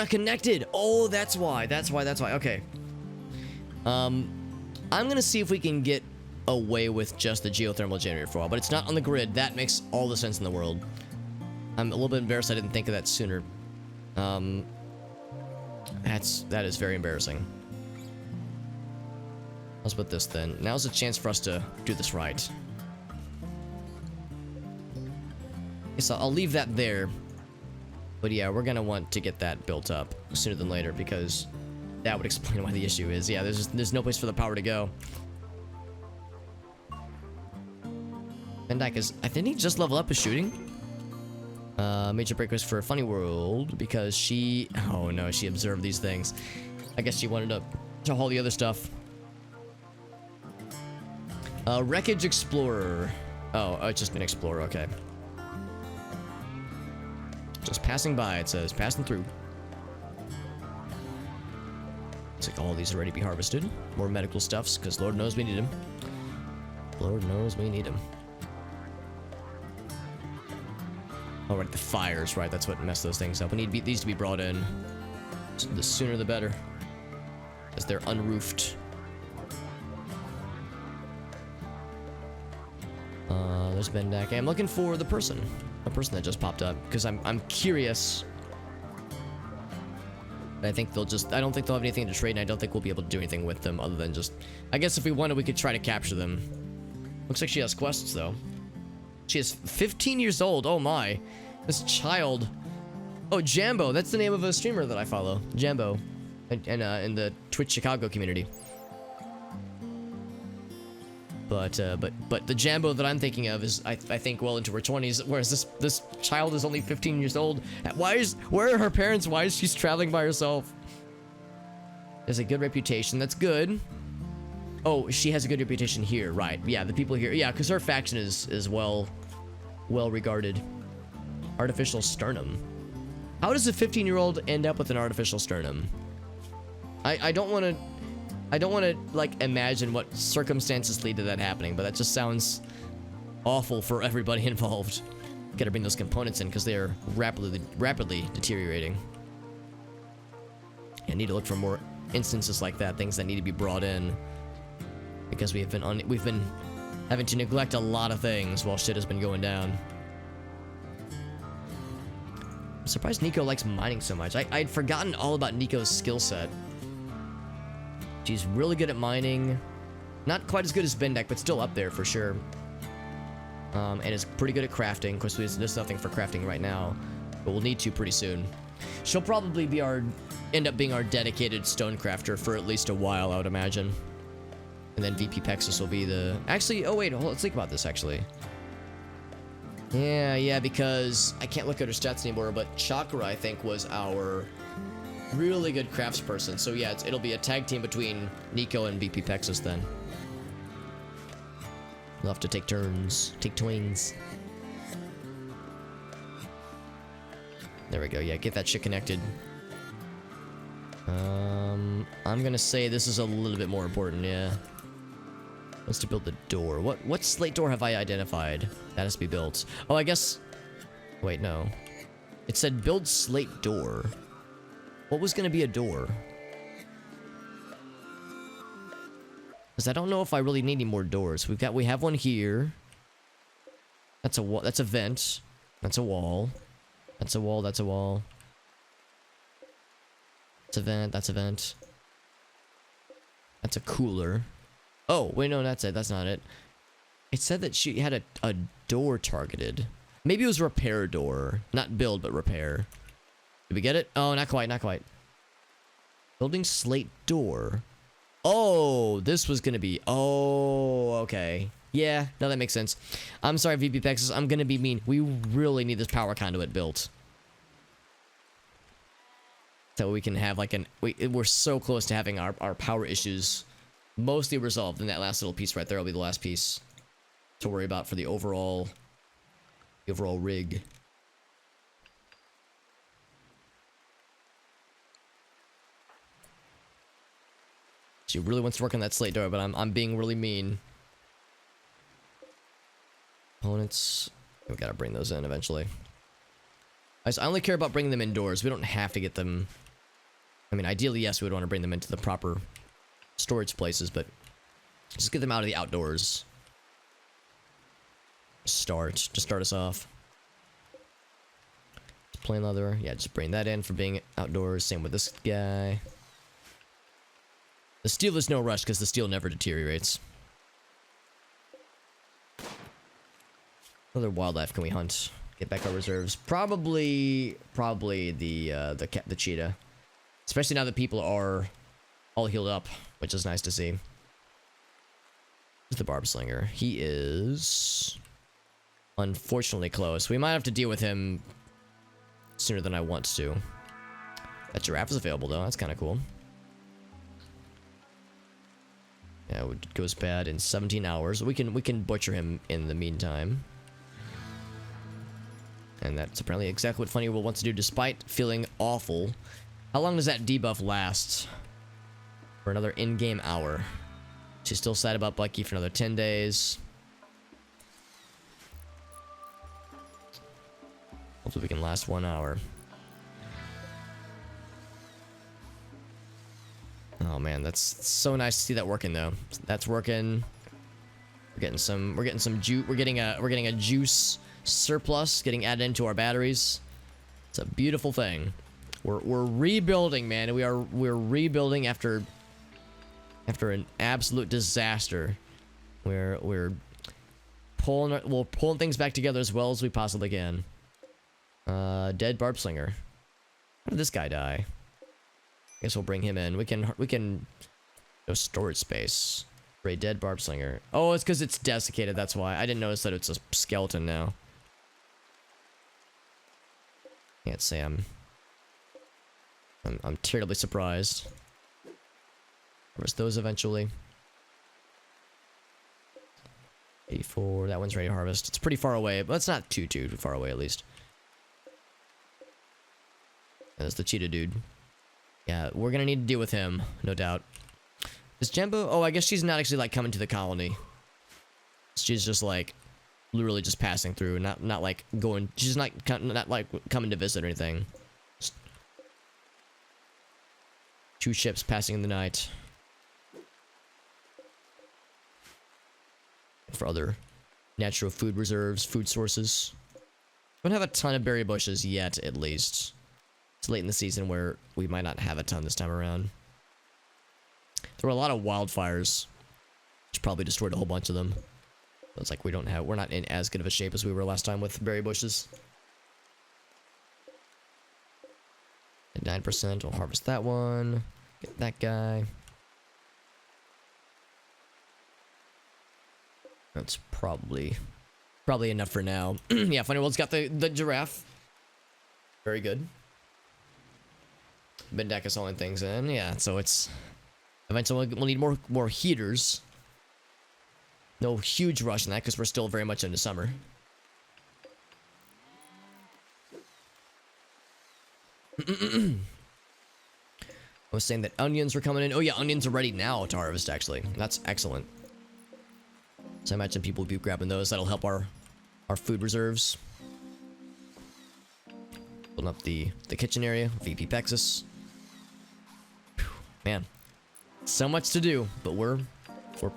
connected. Oh, that's why. Okay. I'm gonna see if we can get away with just the geothermal generator for a while, but it's not on the grid. That makes all the sense in the world. I'm a little bit embarrassed I didn't think of that sooner. That is very embarrassing. Let's put this then. Now's a chance for us to do this right. Yes, I'll leave that there. But yeah, we're gonna want to get that built up sooner than later because that would explain why the issue is. Yeah, there's no place for the power to go. Van Dyke didn't he just level up his shooting? Major break was for Funny World because she observed these things. I guess she wanted to haul the other stuff. Wreckage Explorer. Oh, it's just an Explorer, okay. Just passing by, it says. Passing through. Looks like all these are ready to be harvested. More medical stuffs, because Lord knows we need them. Lord knows we need them. Oh, right, the fires, right, that's what messed those things up. We need these to be brought in. So the sooner the better. As they're unroofed. There's Bendak. I'm looking for the person. A person that just popped up. Because I'm curious. I think I don't think they'll have anything to trade, and I don't think we'll be able to do anything with them other than just... I guess if we wanted, we could try to capture them. Looks like she has quests, though. She is 15 years old. Oh my. This child. Oh, Jambo. That's the name of a streamer that I follow. Jambo. And in the Twitch Chicago community. But the Jambo that I'm thinking of is, I think, well into her 20s, whereas this child is only 15 years old. Where are her parents? Why is she traveling by herself? There's a good reputation. That's good. Oh, she has a good reputation here, right? Yeah, the people here. Yeah, because her faction is well regarded. Artificial sternum. How does a 15-year-old end up with an artificial sternum? I don't want to like imagine what circumstances lead to that happening, but that just sounds awful for everybody involved. Gotta bring those components in because they are rapidly deteriorating. I need to look for more instances like that, things that need to be brought in. Because we've been having to neglect a lot of things while shit has been going down. I'm surprised Nico likes mining so much. I'd forgotten all about Nico's skill set. She's really good at mining. Not quite as good as Bendak, but still up there for sure. And is pretty good at crafting. Of course, there's nothing for crafting right now, but we'll need to pretty soon. She'll probably be end up being our dedicated stonecrafter for at least a while, I would imagine. And then VP Pexus will be the... Actually, oh wait, let's think about this actually. Yeah, because I can't look at her stats anymore, but Chakra, I think, was our really good craftsperson. So yeah, it'll be a tag team between Nico and VP Pexus then. We'll have to take turns. Take twings. There we go. Yeah, get that shit connected. I'm gonna say this is a little bit more important, yeah. Wants to build the door. What slate door have I identified? That has to be built. Oh, I guess... Wait, no. It said build slate door. What was gonna be a door? Because I don't know if I really need any more doors. We have one here. That's a wall. That's a vent. That's a wall. That's a wall. That's a wall. That's a vent. That's a vent. That's a cooler. Oh, wait, no, that's it. That's not it. It said that she had a door targeted. Maybe it was repair door. Not build, but repair. Did we get it? Oh, not quite, not quite. Building slate door. Oh, this was gonna be... Oh, okay. Yeah, no, that makes sense. I'm sorry, VP Pexus. I'm gonna be mean. We really need this power conduit built. So we can have like we're so close to having our power issues mostly resolved. And that last little piece right there will be the last piece to worry about for the overall rig. She really wants to work on that slate door, but I'm being really mean. Opponents, we gotta bring those in eventually. I only care about bringing them indoors. We don't have to get them. I mean, ideally, yes, we would want to bring them into the proper storage places, but just get them out of the outdoors. To start us off. Plain leather, yeah, just bring that in for being outdoors. Same with this guy. The steel is no rush because the steel never deteriorates. What other wildlife can we hunt? Get back our reserves. Probably the cheetah. Especially now that people are all healed up, which is nice to see. Who's the barb slinger? He is unfortunately close. We might have to deal with him sooner than I want to. That giraffe is available though. That's kind of cool. Yeah, it goes bad in 17 hours. We can butcher him in the meantime. And that's apparently exactly what Funny Will wants to do, despite feeling awful. How long does that debuff last? For another in-game hour. She's still sad about Bucky for another 10 days. Hopefully we can last 1 hour. Oh man, that's so nice to see that working though. That's working. We're getting some juice. We're getting a juice surplus getting added into our batteries. It's a beautiful thing. We're rebuilding, man. We're rebuilding after an absolute disaster. We're pulling things back together as well as we possibly can. Dead barb slinger. How did this guy die? I guess we'll bring him in. We can no storage space for a dead barb slinger. Oh, it's because it's desiccated. That's why I didn't notice that it's a skeleton now. Can't say I'm terribly surprised. Harvest those eventually. 84. That one's ready to harvest. It's pretty far away, but it's not too far away at least. That's the cheetah dude. Yeah, we're gonna need to deal with him, no doubt. Is Jembo? Oh, I guess she's not actually like coming to the colony. She's just like literally just passing through, not like going. She's not like coming to visit or anything. Just 2 ships passing in the night for other natural food reserves, food sources. Don't have a ton of berry bushes yet, at least. It's late in the season where we might not have a ton this time around. There were a lot of wildfires which probably destroyed a whole bunch of them. So it's like we're not in as good of a shape as we were last time with berry bushes. At 9%, we'll harvest that one. Get that guy. That's probably enough for now. Yeah, Funny World's got the giraffe. Very good. Bendek is hauling things in. Yeah, so it's eventually we'll need more heaters. No huge rush in that because we're still very much into summer. I was saying that onions were coming in. Oh yeah, onions are ready now to harvest, actually. That's excellent. So I imagine people will be grabbing those. That'll help our food reserves. Building up the kitchen area. VP Pexus. Whew, man, so much to do, but we're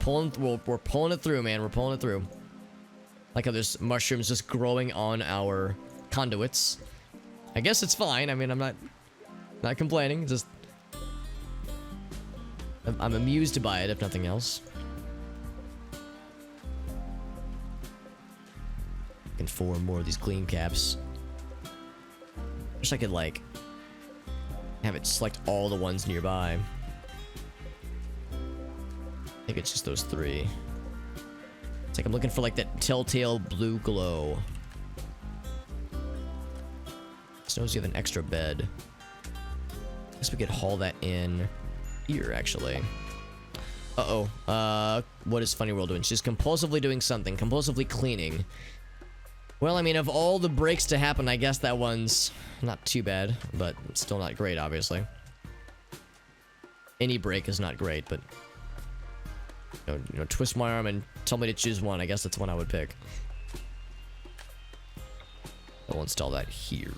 pulling it through, man. We're pulling it through. Like how there's mushrooms just growing on our conduits. I guess it's fine. I mean, I'm not complaining. Just I'm amused by it, if nothing else. Can form more of these clean caps. Wish I could like have it select all the ones nearby. I think it's just those 3. It's like I'm looking for like that telltale blue glow. Snows you have an extra bed. Guess we could haul that in here, actually. Uh-oh. What is Funny World doing? She's compulsively doing something. Compulsively cleaning. Well, I mean, of all the breaks to happen, I guess that one's not too bad, but still not great, obviously. Any break is not great, but you know, twist my arm and tell me to choose one. I guess that's one I would pick. I'll install that here.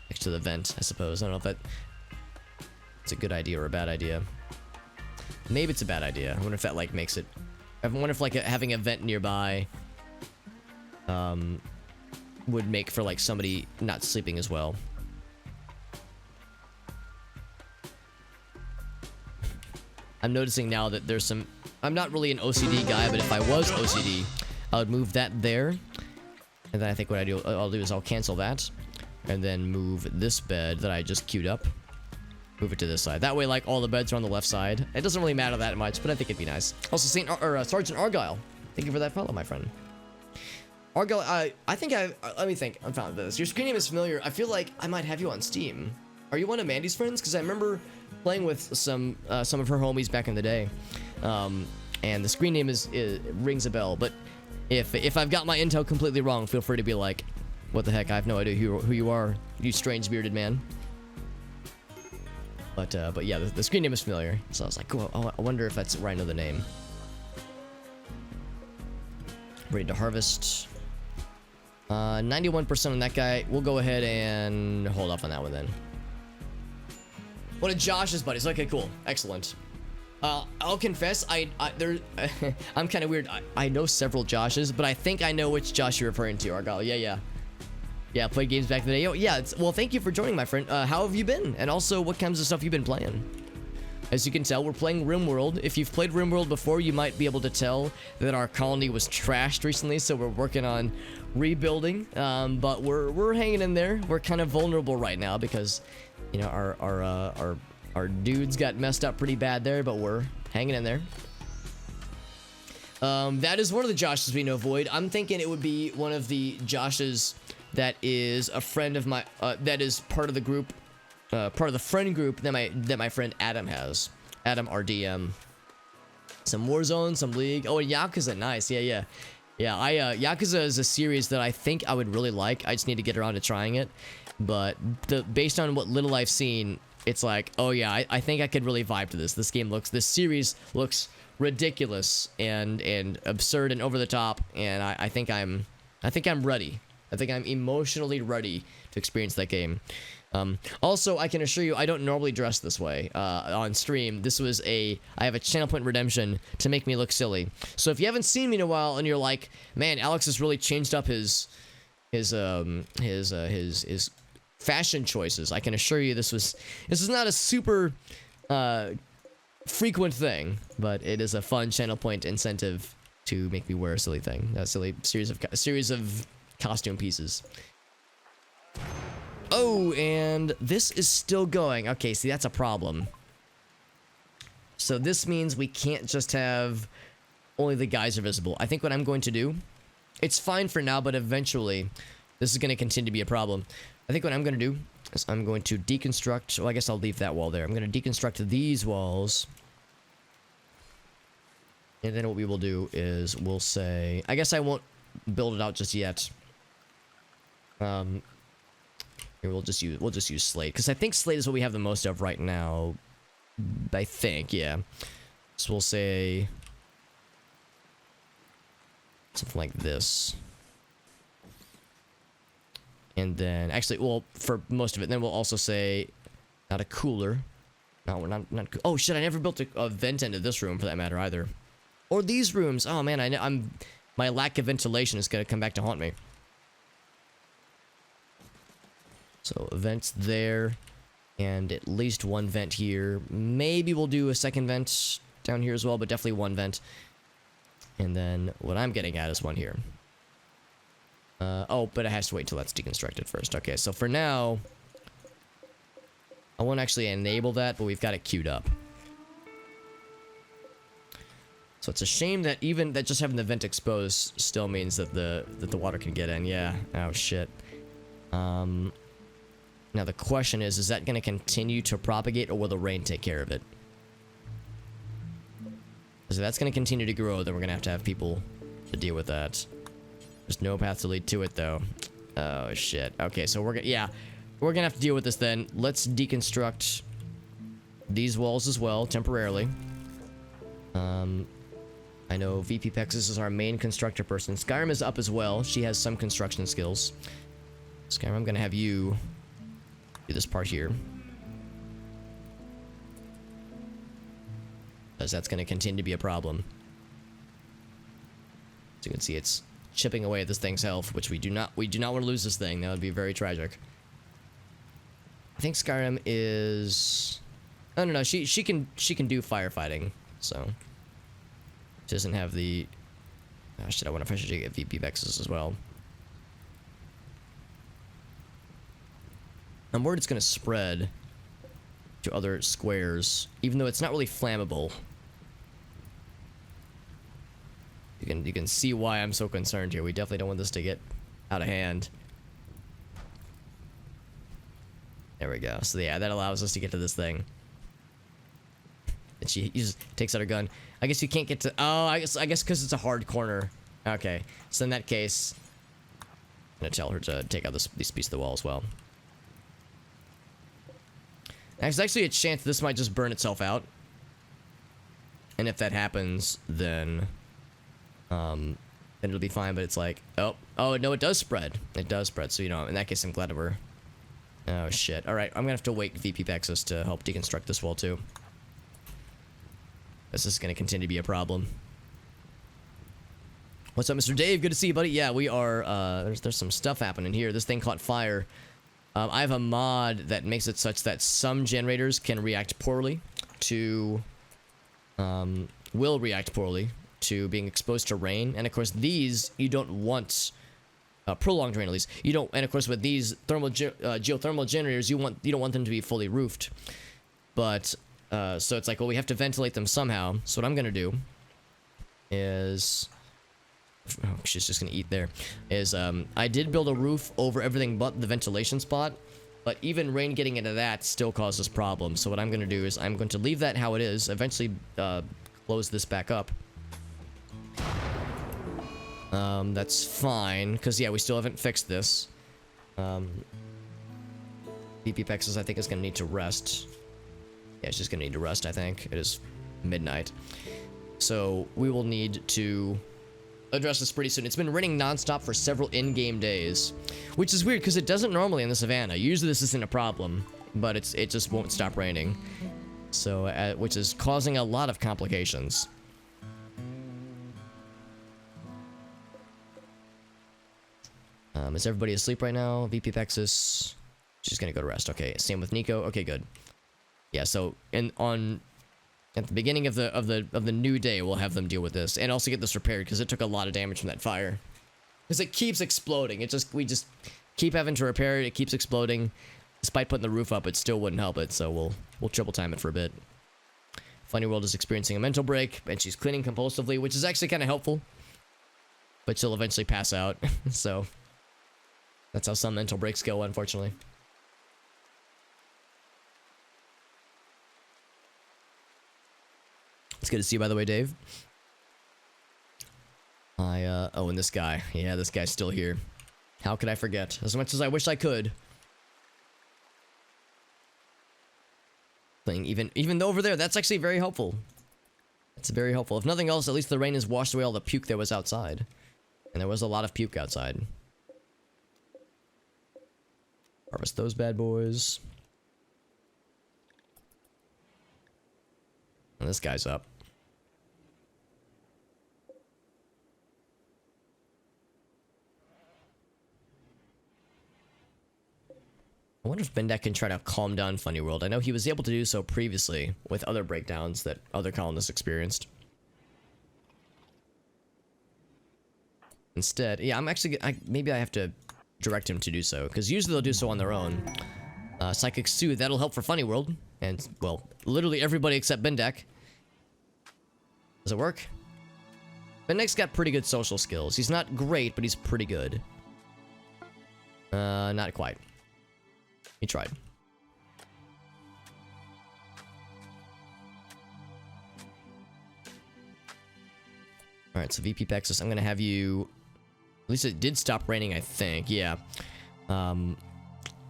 Next to the vent, I suppose. I don't know if it's a good idea or a bad idea. Maybe it's a bad idea. I wonder if that, like, makes it... I wonder if, like, having a vent nearby... would make for like somebody not sleeping as well. I'm noticing now that there's some... I'm not really an OCD guy, but if I was OCD, I would move that there. And then I think what I'll do is I'll cancel that. And then move this bed that I just queued up. Move it to this side. That way, like, all the beds are on the left side. It doesn't really matter that much, but I think it'd be nice. Also, Sergeant Argyle. Thank you for that follow, my friend. Argyle, I think let me think. I'm found this. Your screen name is familiar. I feel like I might have you on Steam. Are you one of Mandy's friends? Because I remember playing with some of her homies back in the day. And the screen name rings a bell. But if I've got my intel completely wrong, feel free to be like, what the heck? I have no idea who you are, you strange bearded man. But yeah, the screen name is familiar. So I was like, cool. I wonder if that's where I know the name. Ready to harvest. 91% on that guy. We'll go ahead and hold off on that one then. One of Josh's buddies. Okay, cool. Excellent. I'll confess, I'm kind of weird. I know several Joshes, but I think I know which Josh you're referring to, Argyle. Yeah. Yeah, played games back in the day. Oh, yeah, well, thank you for joining, my friend. How have you been? And also, what kinds of stuff you've been playing? As you can tell, we're playing RimWorld. If you've played RimWorld before, you might be able to tell that our colony was trashed recently, so we're working on rebuilding. But we're hanging in there. We're kind of vulnerable right now because, you know, our dudes got messed up pretty bad there, but we're hanging in there. That is one of the Joshes we know, Void. I'm thinking it would be one of the Joshes that is a friend of my, that is part of the group. Part of the friend group that my friend Adam has. Adam RDM. Some Warzone, some League. Oh, and Yakuza, nice. Yeah. Yakuza is a series that I think I would really like. I just need to get around to trying it. But based on what little I've seen, it's like, oh yeah, I think I could really vibe to this. This series looks ridiculous and absurd and over the top, and I think I'm ready. I think I'm emotionally ready to experience that game. Also, I can assure you, I don't normally dress this way on stream. I have a channel point redemption to make me look silly. So if you haven't seen me in a while and you're like, man, Alex has really changed up his fashion choices, I can assure you this is not a super frequent thing, but it is a fun channel point incentive to make me wear a silly thing, a silly series of costume pieces. Oh, and this is still going. Okay, see, that's a problem. So this means we can't just have only the guys are visible. I think what I'm going to do, it's fine for now, but eventually this is going to continue to be a problem. I think what I'm going to do is I'm going to deconstruct. Well, I guess I'll leave that wall there. I'm going to deconstruct these walls. And then what we will do is we'll say, I guess I won't build it out just yet. Here we'll just use slate, because I think slate is what we have the most of right now. I think, yeah. So we'll say something like this. And then, actually, well, for most of it, then we'll also say, not a cooler. No, we're not oh shit, I never built a vent into this room for that matter either. Or these rooms. Oh man, my lack of ventilation is gonna come back to haunt me. So vents there, and at least one vent here. Maybe we'll do a second vent down here as well, but definitely one vent. And then what I'm getting at is one here. Oh, but it has to wait till that's deconstructed first. Okay, so for now, I won't actually enable that, but we've got it queued up. So it's a shame that even that just having the vent exposed still means that the water can get in. Yeah. Oh shit. Now the question is that going to continue to propagate, or will the rain take care of it? So that's going to continue to grow, then we're going to have people to deal with that. There's no path to lead to it, though. Oh, shit. Okay, so we're going to have to deal with this then. Let's deconstruct these walls as well, temporarily. I know VP Pexis is our main constructor person. Skyrim is up as well. She has some construction skills. Skyrim, I'm going to have you do this part here, because that's going to continue to be a problem. As you can see, it's chipping away at this thing's health, which we do not want to lose this thing. That would be very tragic. I think Skyrim is, I don't know, she can do firefighting, so she doesn't have the, oh shit, I wonder if I should get VP Vexes as well. I'm worried it's going to spread to other squares, even though it's not really flammable. You can see why I'm so concerned here. We definitely don't want this to get out of hand. There we go. So yeah, that allows us to get to this thing. And she just takes out her gun. I guess you can't get to, oh, I guess because it's a hard corner. Okay, so in that case, I'm going to tell her to take out this piece of the wall as well. There's actually a chance this might just burn itself out. And if that happens, then it'll be fine, but it's like, oh, no, it does spread. It does spread, so, you know, in that case, I'm glad we're, oh, shit. Alright, I'm gonna have to wait VP Pexis to help deconstruct this wall, too. This is gonna continue to be a problem. What's up, Mr. Dave? Good to see you, buddy. Yeah, we are, there's some stuff happening here. This thing caught fire. I have a mod that makes it such that some generators can react poorly to, will react poorly to being exposed to rain. And of course these, you don't want, prolonged rain at least. You don't, and of course with these geothermal generators, you don't want them to be fully roofed. But, so it's like, well, we have to ventilate them somehow. So what I'm gonna do is, oh, she's just gonna eat there, is I did build a roof over everything but the ventilation spot, but even rain getting into that still causes problems. So what I'm gonna do is I'm going to leave that how it is, eventually close this back up. That's fine, because yeah, we still haven't fixed this. VP Pexis, I think, is gonna need to rest. Yeah, she's gonna need to rest, I think. It is midnight. So we will need to address this pretty soon. It's been raining nonstop for several in-game days, which is weird because it doesn't normally in the savannah. Usually this isn't a problem, but it just won't stop raining. So, which is causing a lot of complications. Is everybody asleep right now? VP Pexis, she's gonna go to rest. Okay, same with Nico. Okay, good. Yeah, so on At the beginning of the new day, we'll have them deal with this, and also get this repaired because it took a lot of damage from that fire. Because it keeps exploding. We just keep having to repair it. It keeps exploding. Despite putting the roof up, it still wouldn't help it. So we'll triple time it for a bit. Funny World is experiencing a mental break, and she's cleaning compulsively, which is actually kind of helpful. But she'll eventually pass out. So that's how some mental breaks go, unfortunately. It's good to see you, by the way, Dave. Oh, and this guy. Yeah, this guy's still here. How could I forget? As much as I wish I could. Even though over there, that's actually very helpful. It's very helpful. If nothing else, at least the rain has washed away all the puke that was outside. And there was a lot of puke outside. Harvest those bad boys. And this guy's up. I wonder if Bendak can try to calm down Funny World. I know he was able to do so previously with other breakdowns that other colonists experienced. Instead, yeah, maybe I have to direct him to do so, because usually they'll do so on their own. Psychic Soothe, that'll help for Funny World. And, well, literally everybody except Bendak. Does it work? Bendak's got pretty good social skills. He's not great, but he's pretty good. Not quite. He tried. Alright, so VP Pexus, I'm gonna have you... At least it did stop raining, I think. Yeah.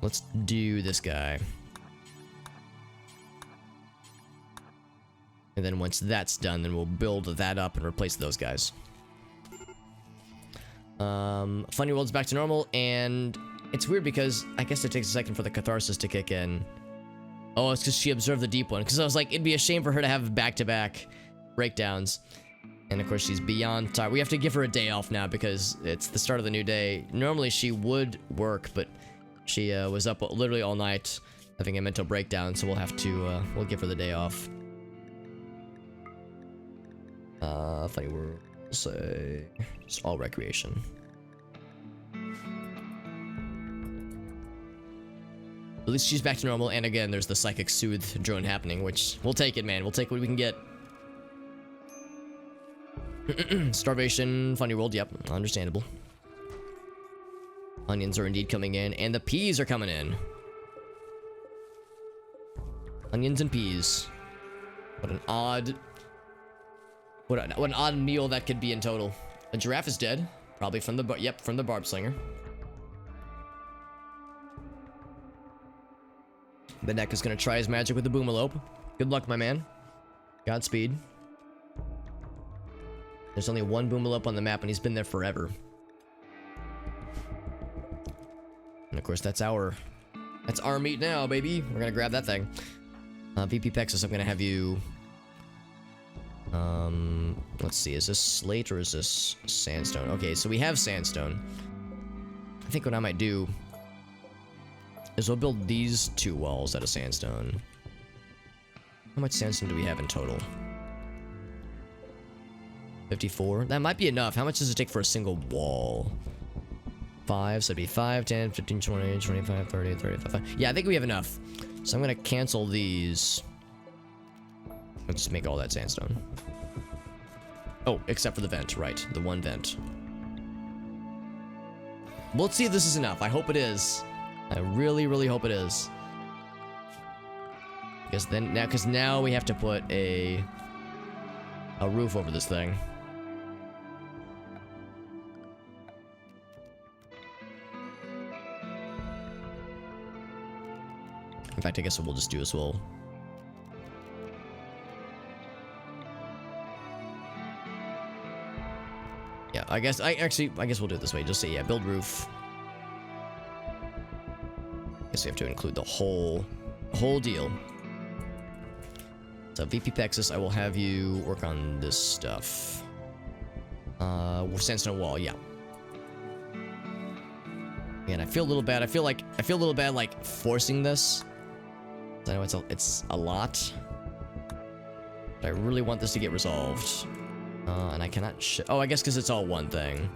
Let's do this guy. And then once that's done, then we'll build that up and replace those guys. Funny World's back to normal, and... It's weird because I guess it takes a second for the catharsis to kick in. Oh, it's because she observed the deep one. Because I was like, it'd be a shame for her to have back-to-back breakdowns. And of course, she's beyond tired. We have to give her a day off now because it's the start of the new day. Normally, she would work, but she was up literally all night having a mental breakdown. So we'll have to, we'll give her the day off. Funny World, we'll say just all recreation. At least she's back to normal, and again, there's the Psychic Soothe drone happening, which we'll take it, man. We'll take what we can get. Starvation, Funny World, yep, understandable. Onions are indeed coming in, and the peas are coming in. Onions and peas. What an odd... What an odd meal that could be in total. A giraffe is dead. Probably from the... from the barb slinger. Bendak is going to try his magic with the boomalope. Good luck, my man. Godspeed. There's only one boomalope on the map, and he's been there forever. And of course, that's our meat now, baby. We're going to grab that thing. VP Pexus, I'm going to have you... let's see. Is this slate or is this sandstone? Okay, so we have sandstone. I think what I might do... is we'll build these two walls out of sandstone. How much sandstone do we have in total? 54? That might be enough. How much does it take for a single wall? 5, so it'd be 5, 10, 15, 20, 25, 30, 35. Yeah, I think we have enough. So I'm gonna cancel these. Let's just make all that sandstone. Oh, except for the vent, right. The one vent. Well, let's see if this is enough. I hope it is. I really, really hope it is. Because now we have to put a roof over this thing. In fact, I guess what we'll just do is we'll... Yeah, I guess we'll do it this way. Just say, yeah, build roof. Guess we have to include the whole deal. So VP Pexus, I will have you work on this stuff. Sandstone wall, yeah. And I feel a little bad. I feel a little bad like forcing this. I know it's a lot. I really want this to get resolved. And I cannot oh, I guess because it's all one thing.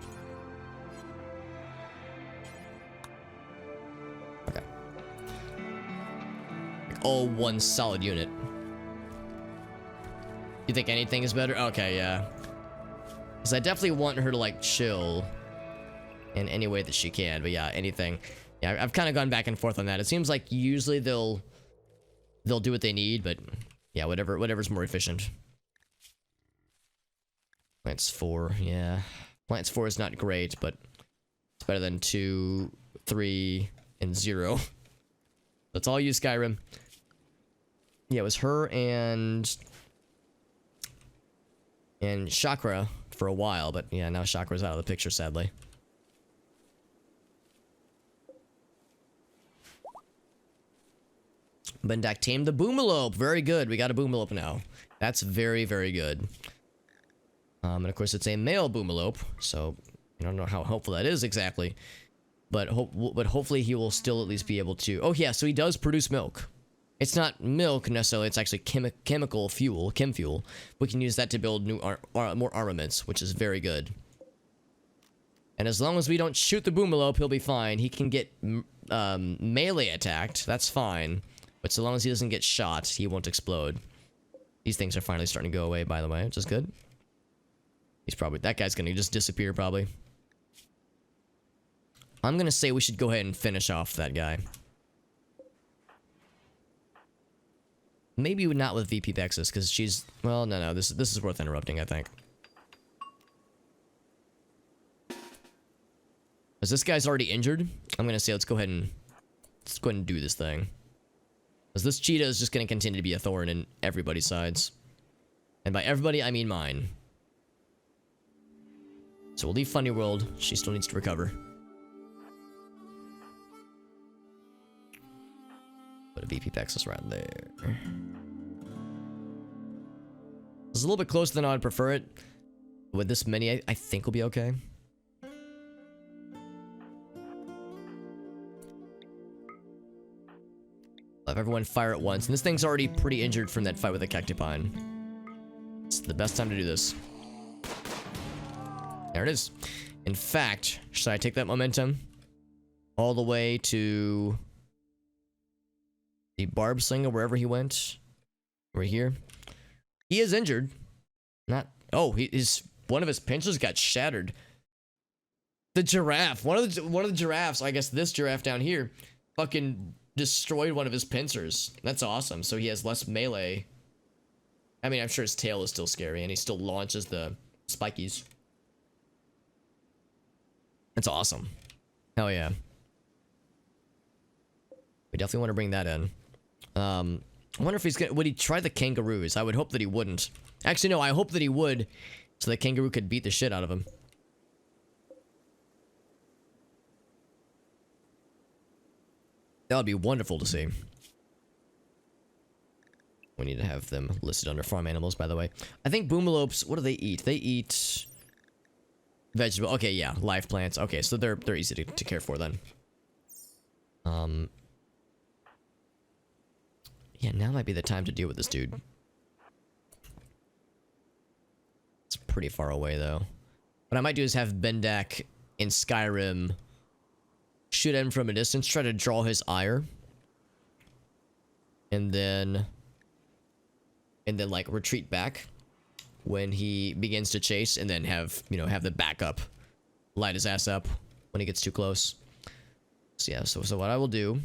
Okay. Like all one solid unit. You think anything is better? Okay, yeah. Because I definitely want her to, like, chill in any way that she can. But yeah, anything. Yeah, I've kind of gone back and forth on that. It seems like usually they'll do what they need, but yeah, whatever's more efficient. Plants 4, yeah. Plants 4 is not great, but it's better than 2, 3, and 0. Let's all use Skyrim. Yeah, it was her and Chakra for a while, but yeah, now Chakra's out of the picture, sadly. Bendak tamed the Boomalope. Very good. We got a Boomalope now. That's very, very good. And of course, it's a male Boomalope, so I don't know how helpful that is exactly. But hopefully he will still at least be able to... Oh yeah, so he does produce milk. It's not milk necessarily, it's actually chemical fuel, chem fuel. We can use that to build new more armaments, which is very good. And as long as we don't shoot the Boomalope, he'll be fine. He can get melee attacked, that's fine. But so long as he doesn't get shot, he won't explode. These things are finally starting to go away, by the way, which is good. He's probably... That guy's gonna just disappear, probably. I'm gonna say we should go ahead and finish off that guy. Maybe not with VP Bexus, because she's... Well, no, this is worth interrupting, I think. As this guy's already injured, I'm gonna say let's go ahead and do this thing. Because this cheetah is just gonna continue to be a thorn in everybody's sides. And by everybody, I mean mine. So we'll leave Funny World. She still needs to recover. Put a VP Bexus right there. It's a little bit closer than I'd prefer it. With this many, I think we'll be okay. Have everyone fire at once. And this thing's already pretty injured from that fight with the Cactipine. It's the best time to do this. There it is. In fact, should I take that momentum all the way to the Barb Slinger, wherever he went? Right here. He is injured. Not... Oh, one of his pincers got shattered. The giraffe. One of the giraffes, I guess this giraffe down here, fucking destroyed one of his pincers. That's awesome. So he has less melee. I mean, I'm sure his tail is still scary, and he still launches the spikies. That's awesome. Hell yeah. We definitely want to bring that in. I wonder if he's gonna... Would he try the kangaroos? I would hope that he wouldn't. Actually, no, I hope that he would, so the kangaroo could beat the shit out of him. That would be wonderful to see. We need to have them listed under farm animals, by the way. I think Boomalopes, what do they eat? They eat vegetable. Okay, yeah, live plants. Okay, so they're easy to care for then. Yeah, now might be the time to deal with this dude. It's pretty far away though. What I might do is have Bendak in Skyrim shoot at him from a distance, try to draw his ire, and then like retreat back when he begins to chase, and then have the backup light his ass up when he gets too close. So yeah, so what I will do,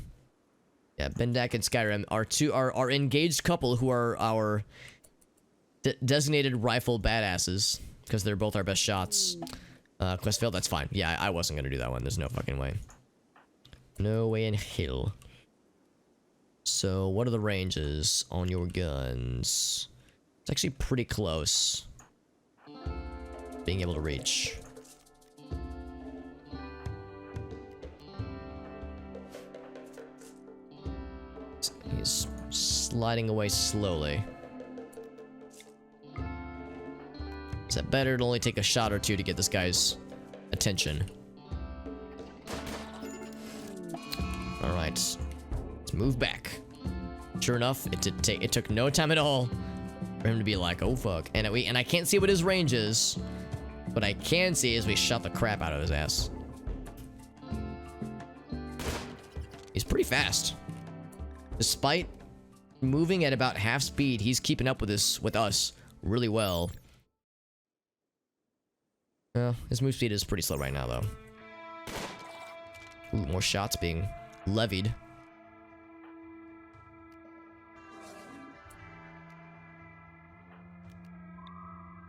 yeah, Bendak and Skyrim are our engaged couple who are our designated rifle badasses, because they're both our best shots. Quest failed, that's fine. Yeah, I wasn't gonna do that one. There's no fucking way. No way in hell. So, what are the ranges on your guns? It's actually pretty close. Being able to reach. He's sliding away slowly. Is that better? It'll only take a shot or two to get this guy's attention. Alright. Let's move back. Sure enough, it took no time at all For him to be like, oh fuck. And I can't see what his range is. What I can see is we shot the crap out of his ass. He's pretty fast. Despite moving at about half speed, he's keeping up with us really well. Well, his move speed is pretty slow right now, though. Ooh, more shots being levied.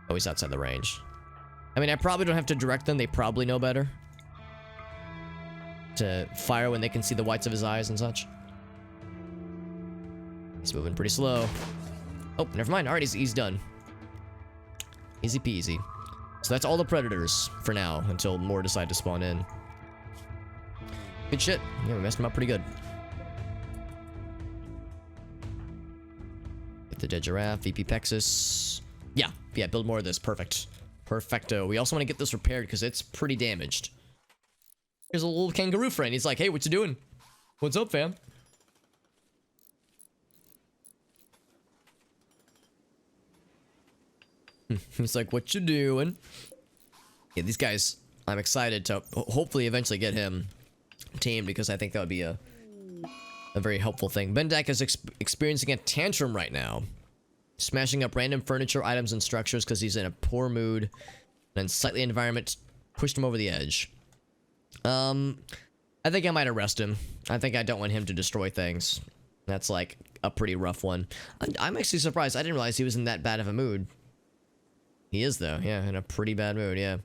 Oh, he's outside the range. I mean, I probably don't have to direct them. They probably know better. To fire when they can see the whites of his eyes and such. He's moving pretty slow. Oh, never mind. Alright, he's done. Easy peasy. So that's all the predators for now, until more decide to spawn in. Good shit. Yeah, we messed him up pretty good. Get the dead giraffe, VP Pexus. Yeah, build more of this. Perfect. Perfecto. We also want to get this repaired because it's pretty damaged. Here's a little kangaroo friend. He's like, hey, what you doing? What's up, fam? He's like, what you doing? Yeah, these guys, I'm excited to hopefully eventually get him tamed because I think that would be a very helpful thing. Bendak is experiencing a tantrum right now. Smashing up random furniture, items, and structures because he's in a poor mood. An unsightly environment pushed him over the edge. I think I might arrest him. I think I don't want him to destroy things. That's like a pretty rough one. I'm actually surprised. I didn't realize he was in that bad of a mood. He is though, yeah, in a pretty bad mood, yeah.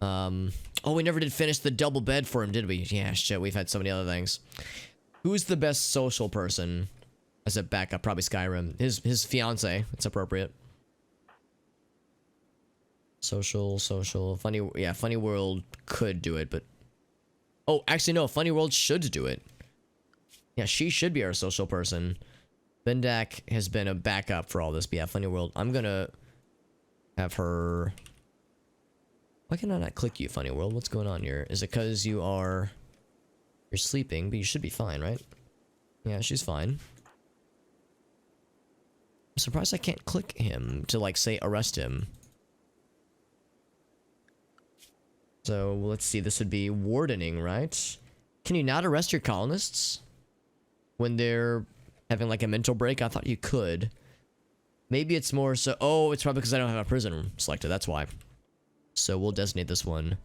Oh, we never did finish the double bed for him, did we? Yeah, shit, we've had so many other things. Who's the best social person as a backup? Probably Skyrim. His fiance, it's appropriate. Social. Funny, yeah, Funny World could do it, but... Oh, actually, no, Funny World should do it. Yeah, she should be our social person. Bendak has been a backup for all this, but yeah, Funny World. I'm gonna have her... Why can I not click you, Funny World? What's going on here? Is it because you're sleeping, but you should be fine, right? Yeah, she's fine. I'm surprised I can't click him to, like, say, arrest him. So, let's see, this would be wardening, right? Can you not arrest your colonists when they're having, like, a mental break? I thought you could. Maybe it's more so... Oh, it's probably because I don't have a prison selected, that's why. So, we'll designate this one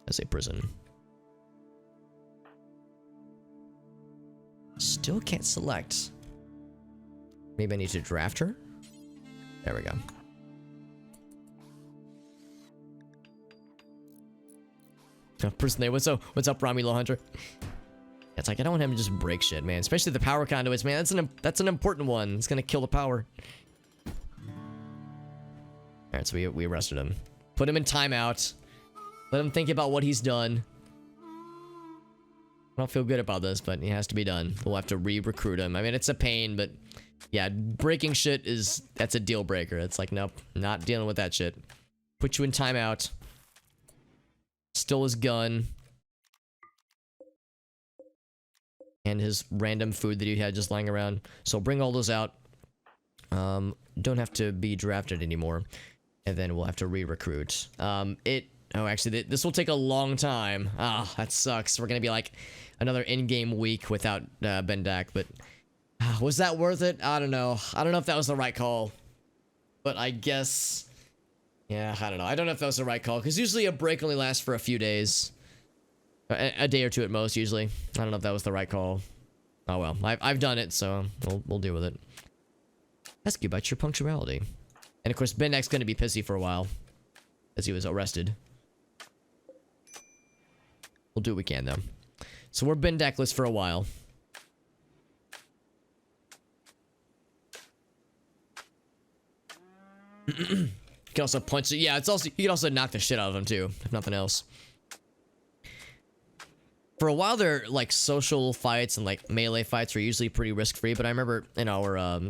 as a prison. Still can't select. Maybe I need to draft her? There we go. Prison there. What's up, Romulo Hunter? It's like I don't want him to just break shit, man. Especially the power conduits, man. That's an important one. It's gonna kill the power. Alright, so we arrested him. Put him in timeout. Let him think about what he's done. I don't feel good about this, but it has to be done. We'll have to re-recruit him. I mean, it's a pain, but yeah, breaking shit that's a deal breaker. It's like, nope, not dealing with that shit. Put you in timeout. Stole his gun. And his random food that he had just lying around. So bring all those out. Don't have to be drafted anymore. And then we'll have to re-recruit. Oh, actually, this will take a long time. Ah, that sucks. We're gonna be like another in-game week without Bendak, but was that worth it? I don't know. I don't know if that was the right call. But I guess... Yeah, I don't know. I don't know if that was the right call, because usually a break only lasts for a few days. A day or two at most, usually. I don't know if that was the right call. Oh well, I've done it, so we'll deal with it. Ask you about your punctuality. And of course, Bendak's gonna be pissy for a while, as he was arrested. We'll do what we can, though. So we're Bendakless for a while. You can also punch it. Yeah, it's also, you can also knock the shit out of him too, if nothing else. For a while there, like, social fights and like melee fights were usually pretty risk-free, but I remember in our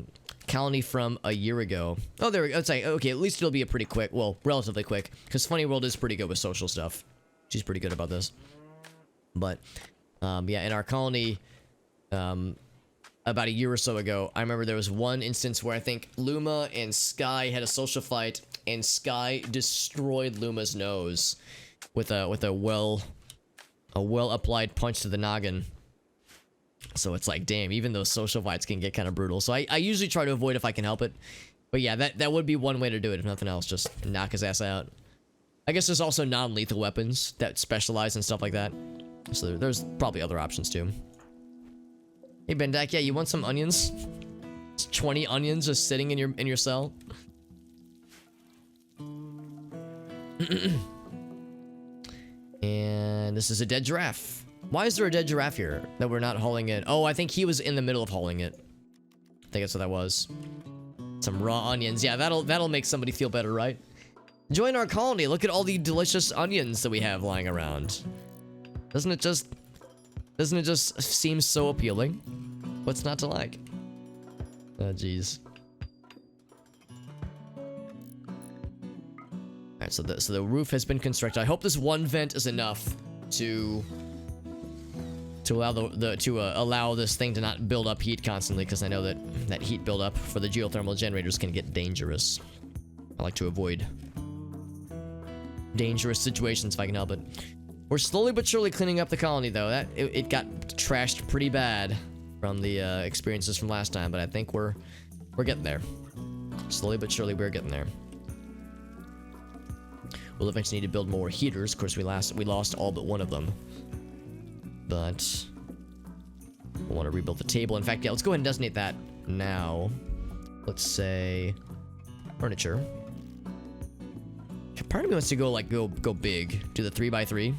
colony from a year ago. Oh, there we go. It's like, okay, at least it'll be a pretty quick, well, relatively quick, because Funny World is pretty good with social stuff. She's pretty good about this. But yeah, in our colony, about a year or so ago, I remember there was one instance where I think Luma and Sky had a social fight, and Sky destroyed Luma's nose with a well applied punch to the noggin. So it's like, damn, even those social fights can get kind of brutal. So I usually try to avoid if I can help it. But yeah, that would be one way to do it, if nothing else. Just knock his ass out. I guess there's also non-lethal weapons that specialize in stuff like that. So there's probably other options too. Hey Bendak, yeah, you want some onions? It's 20 onions just sitting in your cell. And this is a dead giraffe. Why is there a dead giraffe here that we're not hauling in? Oh, I think he was in the middle of hauling it. I think that's what that was. Some raw onions. Yeah, that'll make somebody feel better, right? Join our colony. Look at all the delicious onions that we have lying around. Doesn't it just seem so appealing? What's not to like? Oh, jeez. Alright, so the roof has been constructed. I hope this one vent is enough to allow this thing to not build up heat constantly, because I know that heat buildup for the geothermal generators can get dangerous. I like to avoid dangerous situations if I can help it. We're slowly but surely cleaning up the colony, though. It got trashed pretty bad from the experiences from last time, but I think we're getting there. Slowly but surely, we're getting there. We'll eventually need to build more heaters. Of course, we lost all but one of them, but we'll want to rebuild the table. In fact, yeah, let's go ahead and designate that now. Let's say furniture. Part of me wants to go big, do the 3x3.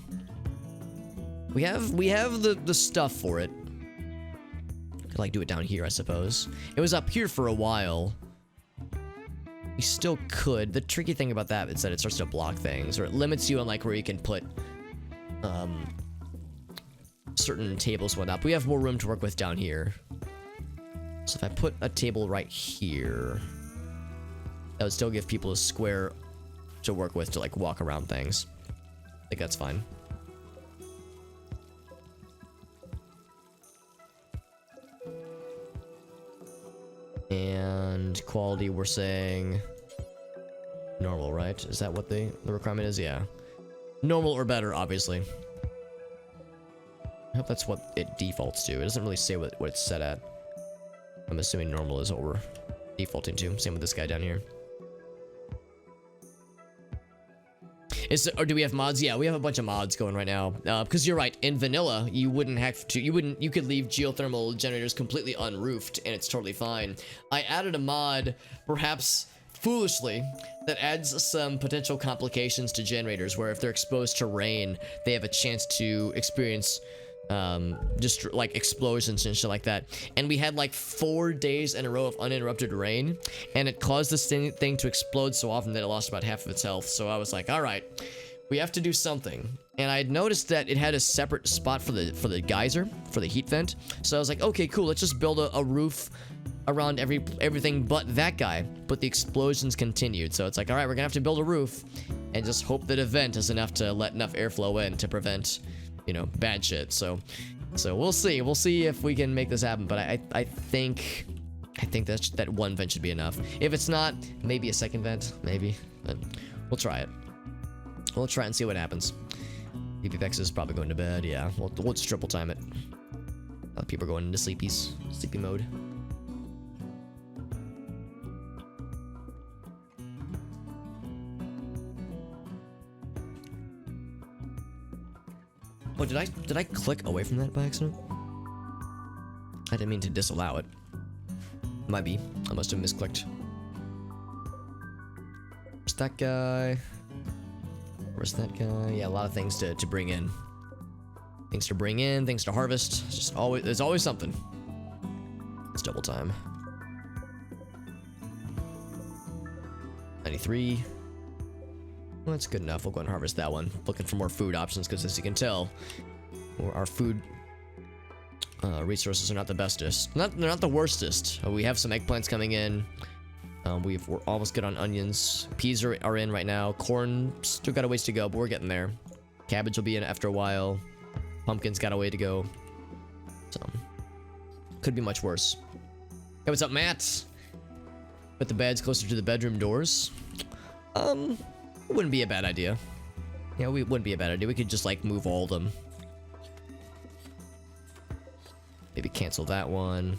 We have the stuff for it. Could like do it down here, I suppose. It was up here for a while. We still could. The tricky thing about that is that it starts to block things, or it limits you on like where you can put certain tables and whatnot. But we have more room to work with down here. So if I put a table right here, that would still give people a square to work with to like walk around things. I think that's fine. And quality, we're saying normal, right? Is that what the requirement is? Yeah. Normal or better, obviously. I hope that's what it defaults to. It doesn't really say what it's set at. I'm assuming normal is what we're defaulting to. Same with this guy down here. Or do we have mods? Yeah, we have a bunch of mods going right now. Because you're right, in vanilla, you wouldn't have to, you could leave geothermal generators completely unroofed and it's totally fine. I added a mod, perhaps foolishly, that adds some potential complications to generators, where if they're exposed to rain, they have a chance to experience just like explosions and shit like that. And we had like 4 days in a row of uninterrupted rain, and it caused this thing to explode so often that it lost about half of its health. So I was like, all right, we have to do something. And I had noticed that it had a separate spot for the geyser, for the heat vent. So I was like, okay, cool, let's just build a roof around everything but that guy. But the explosions continued, so it's like, all right, we're gonna have to build a roof and just hope that a vent is enough to let enough airflow in to prevent, you know, bad shit. So we'll see if we can make this happen. But I think that one vent should be enough. If it's not, maybe a second vent, maybe. But we'll try it. We'll try and see what happens. PPX is probably going to bed. Yeah, we'll just triple time it. People are going into sleepy mode. Oh, did I click away from that by accident? I didn't mean to disallow it. Might be. I must have misclicked. Where's that guy? Where's that guy? Yeah, a lot of things to bring in. Things to bring in, things to harvest. It's just always, there's always something. It's double time. 93. Well, that's good enough. We'll go and harvest that one. Looking for more food options, because as you can tell, our food resources are not the bestest. They're not the worstest. We have some eggplants coming in. We're almost good on onions. Peas are in right now. Corn still got a ways to go, but we're getting there. Cabbage will be in after a while. Pumpkin's got a way to go. So Could be much worse. Hey, what's up, Matt? Put the beds closer to the bedroom doors. It wouldn't be a bad idea. Yeah, we wouldn't be a bad idea. We could just like move all of them. Maybe cancel that one.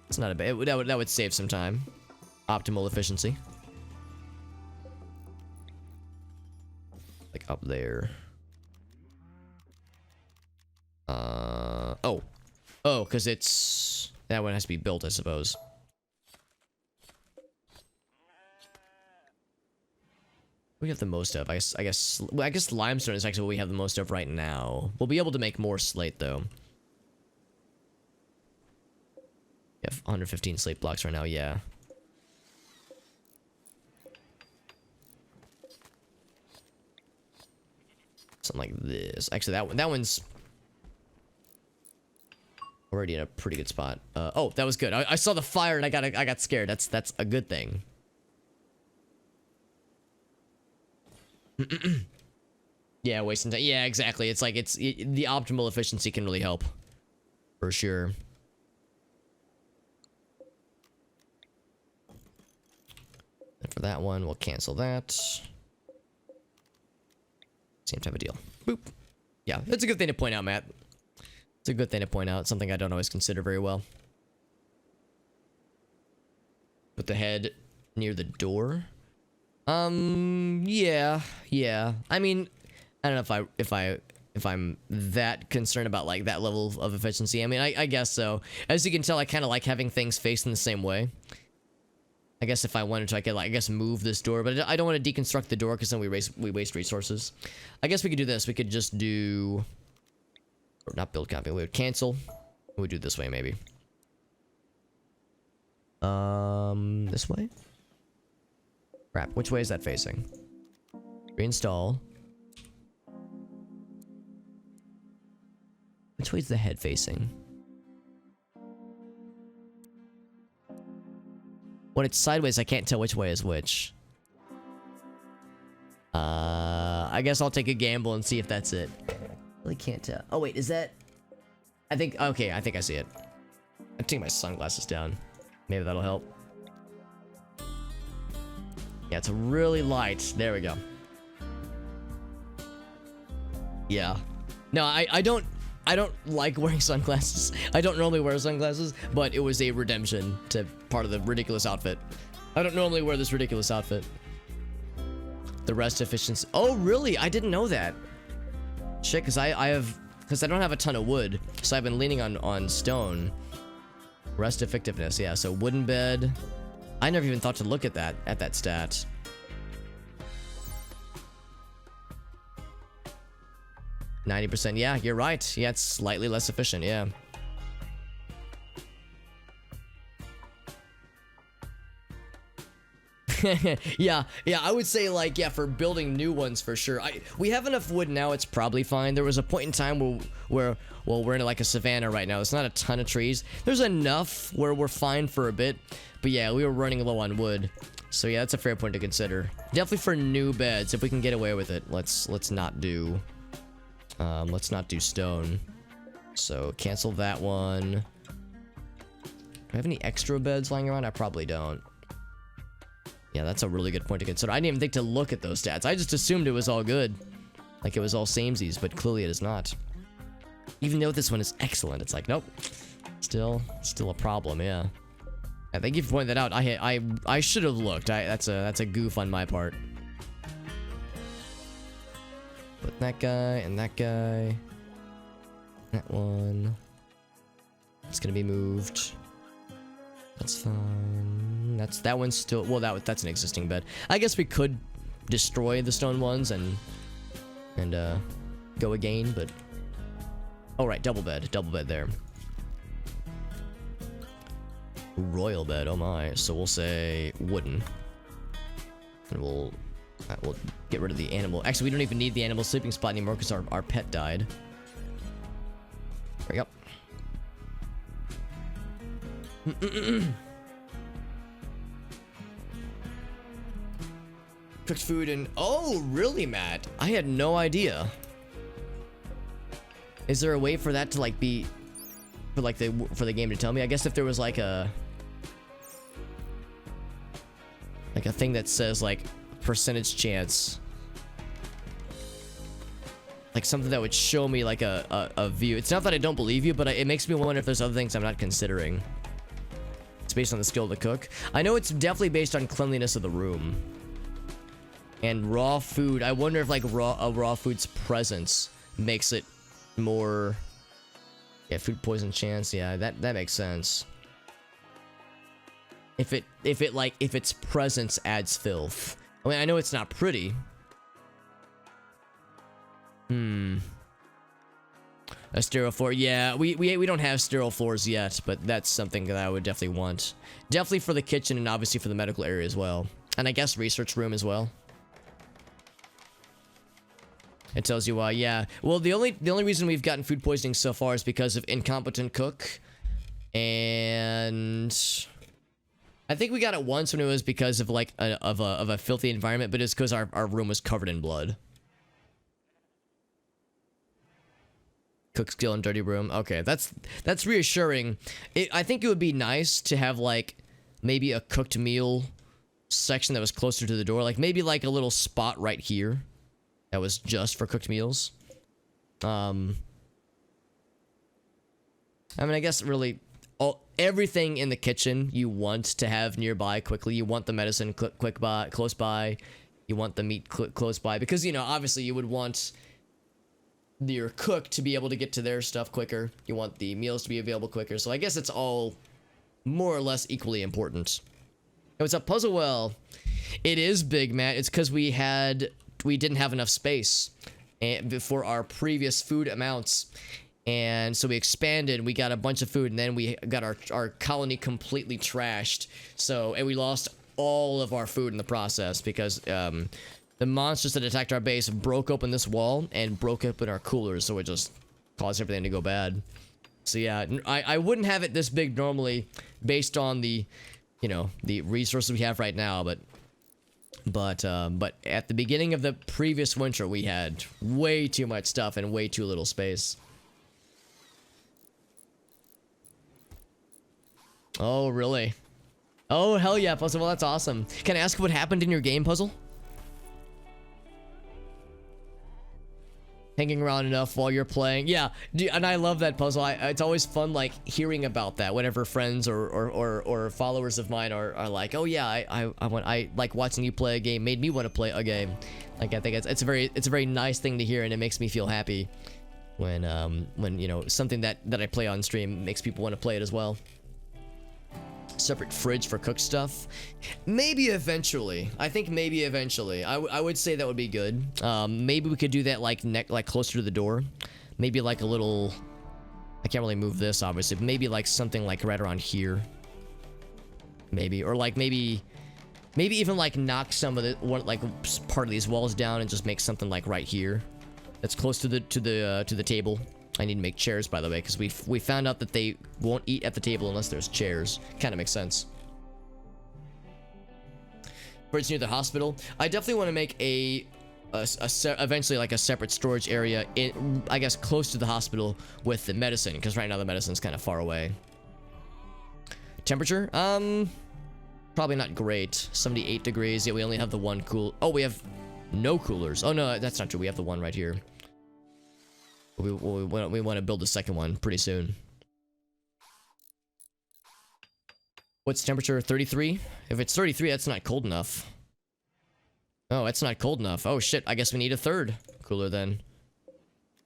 It's not a bad. That would save some time. Optimal efficiency. Like up there. Oh, because it's that one has to be built, I suppose. We have the most of. I guess limestone is actually what we have the most of right now. We'll be able to make more slate though. We have 115 slate blocks right now. Yeah. Something like this. Actually, that one's already in a pretty good spot. Oh, that was good. I saw the fire and I got scared. That's a good thing. Yeah, wasting time. Yeah, exactly. It's like the optimal efficiency can really help, for sure. And for that one, we'll cancel that. Same type of deal. Boop. Yeah, that's a good thing to point out, Matt. It's a good thing to point out. Something I don't always consider very well. Put the head near the door. Yeah. I mean, I don't know if I'm that concerned about like that level of efficiency. I mean, I guess so. As you can tell, I kind of like having things facing the same way. I guess if I wanted to, I could, like, I guess, move this door, but I don't want to deconstruct the door because then we waste resources. I guess we could do this. We could just do, or not build copy. We would cancel. We would do it this way, maybe. This way? Crap. Which way is that facing? Reinstall. Which way is the head facing? When it's sideways, I can't tell which way is which. I guess I'll take a gamble and see if that's it. Really can't tell. Oh wait, is that? I think, okay, I think I see it. I'm taking my sunglasses down. Maybe that'll help. Yeah, it's really light. There we go. Yeah. No, I don't like wearing sunglasses. I don't normally wear sunglasses, but it was a redemption to part of the ridiculous outfit. I don't normally wear this ridiculous outfit. The rest efficiency. Oh, really? I didn't know that. Shit, because I don't have a ton of wood, so I've been leaning on stone. Rest effectiveness, yeah. So wooden bed. I never even thought to look at that stat. %. Yeah, you're right. Yeah, it's slightly less efficient. Yeah. yeah, I would say, like, yeah, for building new ones for sure. We have enough wood now, it's probably fine. There was a point in time where we're in like a savanna right now. There's not a ton of trees. There's enough where we're fine for a bit, but yeah, we were running low on wood. So yeah, that's a fair point to consider. Definitely for new beds, if we can get away with it. Let's not do stone. So cancel that one. Do I have any extra beds lying around? I probably don't. Yeah, that's a really good point to consider. I didn't even think to look at those stats. I just assumed it was all good. Like it was all samesies, but clearly it is not. Even though this one is excellent, it's like, nope. Still a problem, yeah. Yeah, thank you for pointing that out. I should have looked. That's a goof on my part. Put that guy and that guy. That one. It's gonna be moved. That's fine. That one's still, well, that's an existing bed. I guess we could destroy the stone ones and go again, but oh right, double bed there. Royal bed, oh my. So we'll say wooden, and we'll get rid of the animal. Actually, we don't even need the animal sleeping spot anymore because our pet died. There we go. Cooked food and oh really, Matt? I had no idea. Is there a way for that to like be for like for the game to tell me. I guess if there was like a thing that says like percentage chance, like something that would show me like a view. It's not that I don't believe you, but it makes me wonder if there's other things I'm not considering. It's based on the skill of the cook. I know it's definitely based on cleanliness of the room. And raw food, I wonder if like raw food's presence makes it more... Yeah, food poison chance, yeah, that makes sense. If its presence adds filth. I mean, I know it's not pretty. A sterile floor, yeah, we don't have sterile floors yet, but that's something that I would definitely want. Definitely for the kitchen and obviously for the medical area as well. And I guess research room as well. It tells you why, yeah. Well, the only reason we've gotten food poisoning so far is because of incompetent cook. And I think we got it once when it was because of like a filthy environment, but it's because our room was covered in blood. Cook skill and dirty room. Okay, that's reassuring. I think it would be nice to have like maybe a cooked meal section that was closer to the door, like maybe like a little spot right here that was just for cooked meals. I mean, I guess really everything in the kitchen you want to have nearby quickly. You want the medicine close by. You want the meat close by, because, you know, obviously you would want your cook to be able to get to their stuff quicker. You want the meals to be available quicker. So I guess it's all more or less equally important. Hey, what's up, Puzzlewell? It is big, Matt. It's because we didn't have enough space for our previous food amounts. And so we expanded, we got a bunch of food, and then we got our colony completely trashed. And we lost all of our food in the process because the monsters that attacked our base broke open this wall and broke open our coolers, so it just caused everything to go bad. So yeah, I wouldn't have it this big normally based on the, you know, the resources we have right now, but at the beginning of the previous winter, we had way too much stuff and way too little space. Oh, really? Oh, hell yeah, Puzzle. Well, that's awesome. Can I ask what happened in your game, Puzzle? Hanging around enough while you're playing. Yeah, and I love that, Puzzle. It's always fun, like, hearing about that whenever friends or followers of mine are like, oh yeah, I like watching you play a game made me want to play a game. Like, I think it's a very nice thing to hear, and it makes me feel happy when you know, something that I play on stream makes people want to play it as well. Separate fridge for cooked stuff, maybe eventually. I think maybe eventually. I would say that would be good. Maybe we could do that like closer to the door. Maybe like a little, I can't really move this obviously, but maybe like something like right around here. Maybe, or like maybe even like knock some of the like part of these walls down and just make something like right here that's close to the table. I need to make chairs, by the way, because we found out that they won't eat at the table unless there's chairs. Kind of makes sense. Fridge near the hospital. I definitely want to make eventually like a separate storage area in, I guess, close to the hospital with the medicine, because right now the medicine's kind of far away. Temperature? Probably not great. 78 degrees. Yeah, we only have the one cool. Oh, we have no coolers. Oh no, that's not true. We have the one right here. We want to build a second one pretty soon. What's temperature? 33? If it's 33, that's not cold enough. Oh, that's not cold enough. Oh shit, I guess we need a third cooler then.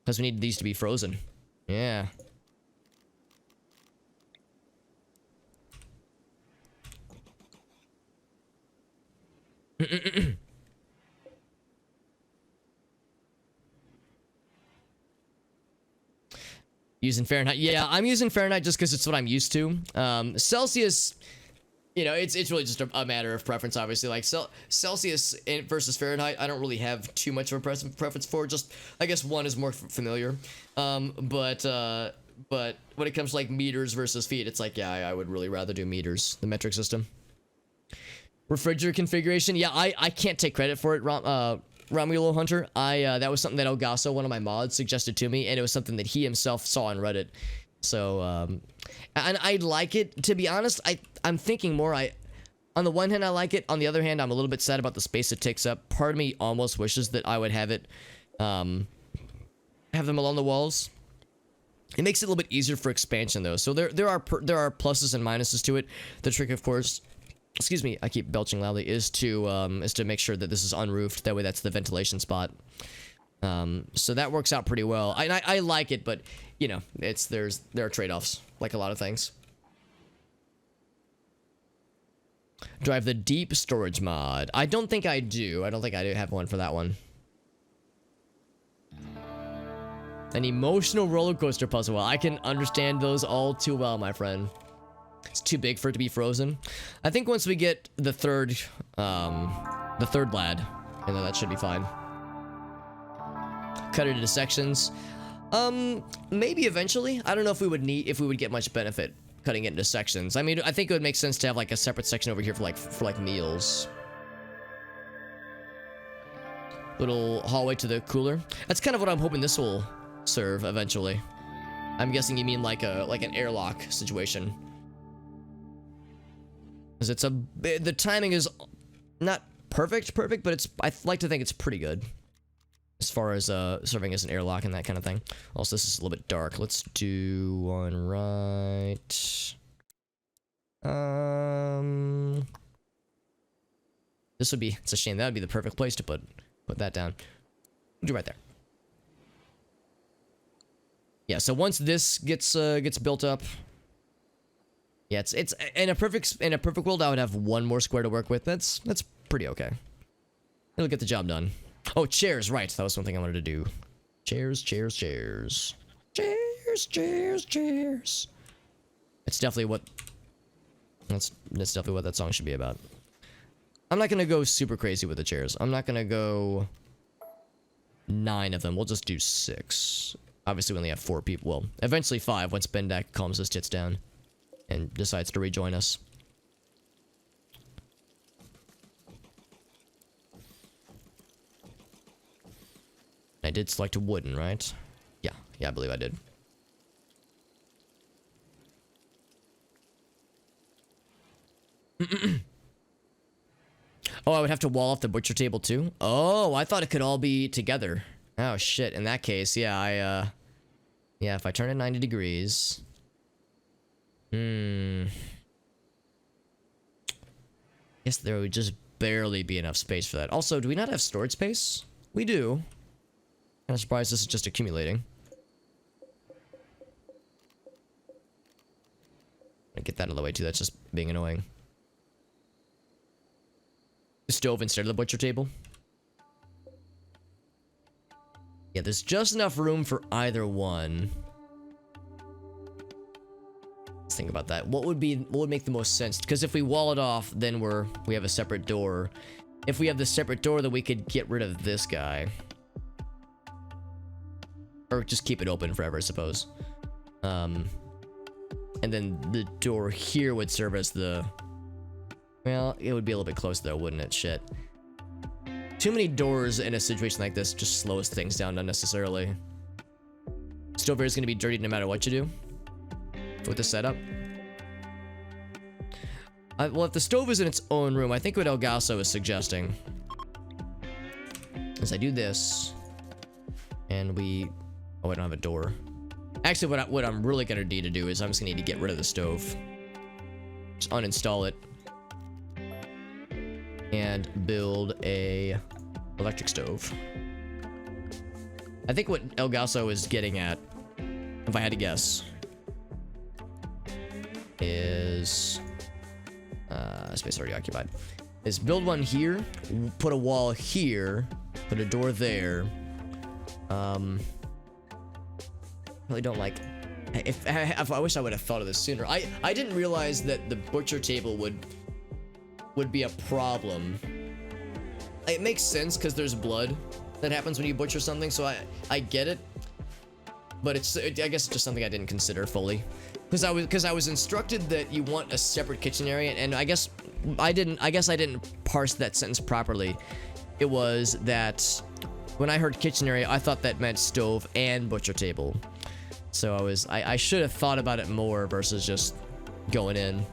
Because we need these to be frozen. Yeah. Using Fahrenheit. Yeah, I'm using Fahrenheit just because it's what I'm used to. Celsius, you know, it's really just a matter of preference, obviously. Like, Celsius versus Fahrenheit, I don't really have too much of a preference for. Just, I guess one is more familiar. But when it comes to, like, meters versus feet, it's like, yeah, I would really rather do meters, the metric system. Refrigerator configuration. Yeah, I can't take credit for it, Romulo Hunter. That was something that Elgaso, one of my mods, suggested to me, and it was something that he himself saw on Reddit. So, and I like it. To be honest, I'm thinking more. On the one hand, I like it. On the other hand, I'm a little bit sad about the space it takes up. Part of me almost wishes that I would have it, have them along the walls. It makes it a little bit easier for expansion, though. So there are pluses and minuses to it. The trick, of course, excuse me, I keep belching loudly, is to make sure that this is unroofed. That way, that's the ventilation spot. So that works out pretty well. I like it, but you know, there are trade-offs, like a lot of things. Drive the deep storage mod. I don't think I do. I don't think I do have one for that one. An emotional roller coaster puzzle. Well, I can understand those all too well, my friend. It's too big for it to be frozen. I think once we get the third lad, and then that should be fine. Cut it into sections. Maybe eventually. I don't know if we would get much benefit cutting it into sections. I mean, I think it would make sense to have like a separate section over here for like meals. Little hallway to the cooler. That's kind of what I'm hoping this will serve eventually. I'm guessing you mean like an airlock situation. Because the timing is not perfect, but I like to think it's pretty good. As far as serving as an airlock and that kind of thing. Also, this is a little bit dark. Let's do one right. This would be, it's a shame. That would be the perfect place to put that down. Do right there. Yeah, so once this gets built up, yeah, it's in a perfect world I would have one more square to work with. That's pretty okay. It'll get the job done. Oh, chairs, right. That was one thing I wanted to do. Chairs. Chairs. It's definitely what that's definitely what that song should be about. I'm not gonna go super crazy with the chairs. I'm not gonna go 9 of them. We'll just do 6. Obviously, we only have 4 people. Well, eventually 5 once Bendak calms his tits down and decides to rejoin us. I did select a wooden, right? Yeah, I believe I did. Oh, I would have to wall off the butcher table too? Oh, I thought it could all be together. Oh shit, in that case, yeah, yeah, if I turn it 90 degrees. Guess there would just barely be enough space for that. Also, do we not have storage space? We do. Kind of surprised this is just accumulating. I get that out of the way too, that's just being annoying. The stove instead of the butcher table. Yeah, there's just enough room for either one. Let's think about that. What would make the most sense? Because if we wall it off, then we have a separate door. If we have the separate door, then we could get rid of this guy. Or just keep it open forever, I suppose. And then the door here would serve as the... Well, it would be a little bit close though, wouldn't it? Shit. Too many doors in a situation like this just slows things down unnecessarily. Stove here is going to be dirty no matter what you do. With the setup. Well, if the stove is in its own room, I think what El Gaso is suggesting is I do this, and we... Oh, I don't have a door. Actually, what I'm really gonna need to do is I'm just gonna need to get rid of the stove. Just uninstall it. And build a electric stove. I think what El Gaso is getting at, if I had to guess, is... space already occupied. Is build one here, put a wall here, put a door there. Really don't like... If I wish I would have thought of this sooner. I didn't realize that the butcher table would be a problem. It makes sense because there's blood that happens when you butcher something, so I get it. But I guess it's just something I didn't consider fully. Because I was instructed that you want a separate kitchen area, and I guess I didn't parse that sentence properly. It was that when I heard kitchen area, I thought that meant stove and butcher table. So I should have thought about it more versus just going in.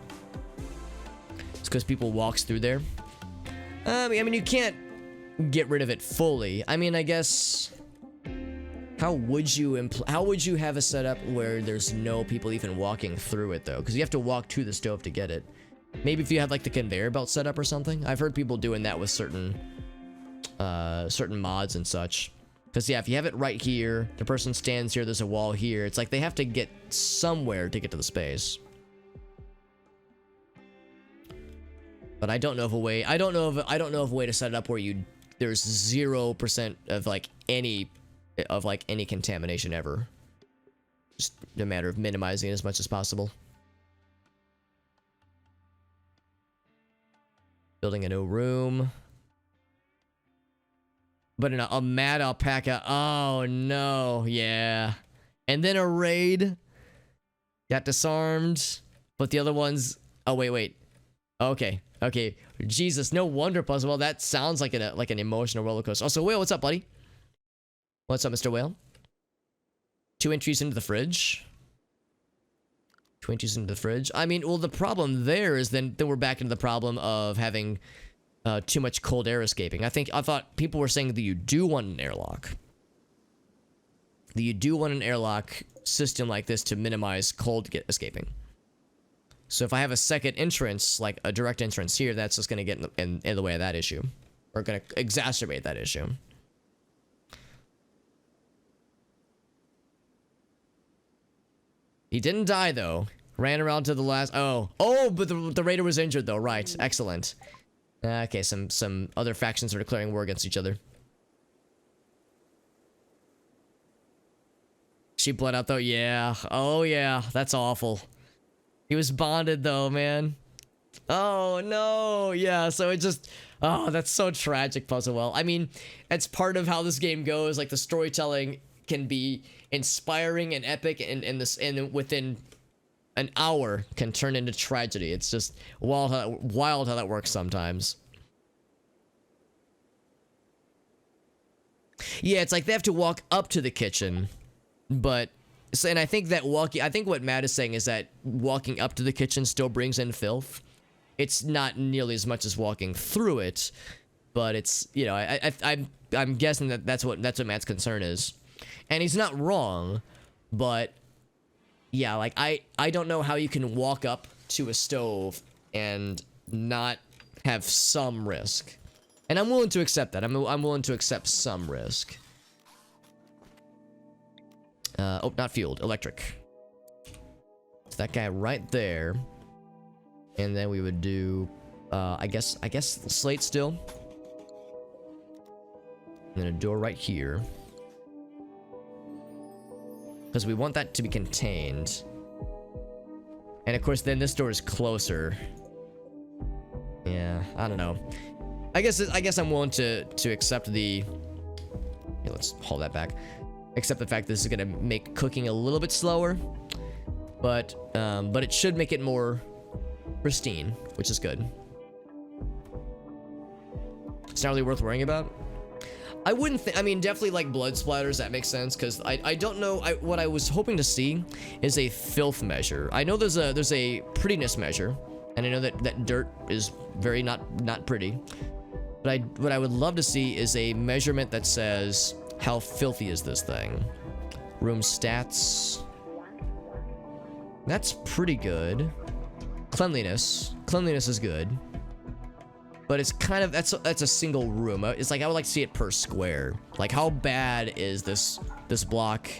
It's because people walks through there. I mean, you can't get rid of it fully. I mean, I guess, how would you have a setup where there's no people even walking through it though? Because you have to walk to the stove to get it. Maybe if you have like the conveyor belt setup or something. I've heard people doing that with certain mods and such. Because yeah, if you have it right here, the person stands here, there's a wall here. It's like they have to get somewhere to get to the space. But I don't know of a way. I don't know of a way to set it up where there's 0% of like any contamination ever. Just a matter of minimizing it as much as possible. Building a new room. But in a mad alpaca. Oh no, yeah. And then a raid. Got disarmed. But the other ones. Oh wait. Okay. Jesus, no wonder, Puzzle. Well, that sounds like an emotional roller coaster. Also, Whale, what's up, buddy? What's up, Mr. Whale? 2 entries into the fridge. 2 entries into the fridge. I mean, well, the problem there is then we're back into the problem of having too much cold air escaping. I thought people were saying that you do want an airlock. That you do want an airlock system like this to minimize cold escaping. So if I have a second entrance, like a direct entrance here, that's just going to get in the way of that issue. Or going to exacerbate that issue. He didn't die, though. Ran around to the last... Oh, but the raider was injured, though. Right. Excellent. Okay, some other factions are declaring war against each other. She bled out, though? Yeah. Oh, yeah. That's awful. He was bonded, though, man. Oh, no. Yeah, so it just... Oh, that's so tragic, Puzzle Well. I mean, it's part of how this game goes. Like, the storytelling can be inspiring and epic, and within an hour can turn into tragedy. It's just wild how that works sometimes. Yeah, it's like they have to walk up to the kitchen, but... So, and I think what Matt is saying is that walking up to the kitchen still brings in filth. It's not nearly as much as walking through it, but it's, you know, I'm guessing that's what Matt's concern is. And he's not wrong, but yeah, like I don't know how you can walk up to a stove and not have some risk. And I'm willing to accept that. I'm willing to accept some risk. Oh, not fueled, electric. It's that guy right there. And then we would do, I guess slate still. And then a door right here. Because we want that to be contained. And of course, then this door is closer. Yeah, I don't know. I guess I'm willing to accept the... Here, let's haul that back. Accept the fact that this is gonna make cooking a little bit slower, but it should make it more pristine, which is good. It's not really worth worrying about. I wouldn't think. I mean, definitely like blood splatters. That makes sense because I don't know. What I was hoping to see is a filth measure. I know there's a prettiness measure, and I know that dirt is very not pretty. But what I would love to see is a measurement that says, how filthy is this thing? Room stats. That's pretty good. Cleanliness. Cleanliness is good. But it's kind of, that's a single room. It's like, I would like to see it per square. Like, how bad is this block?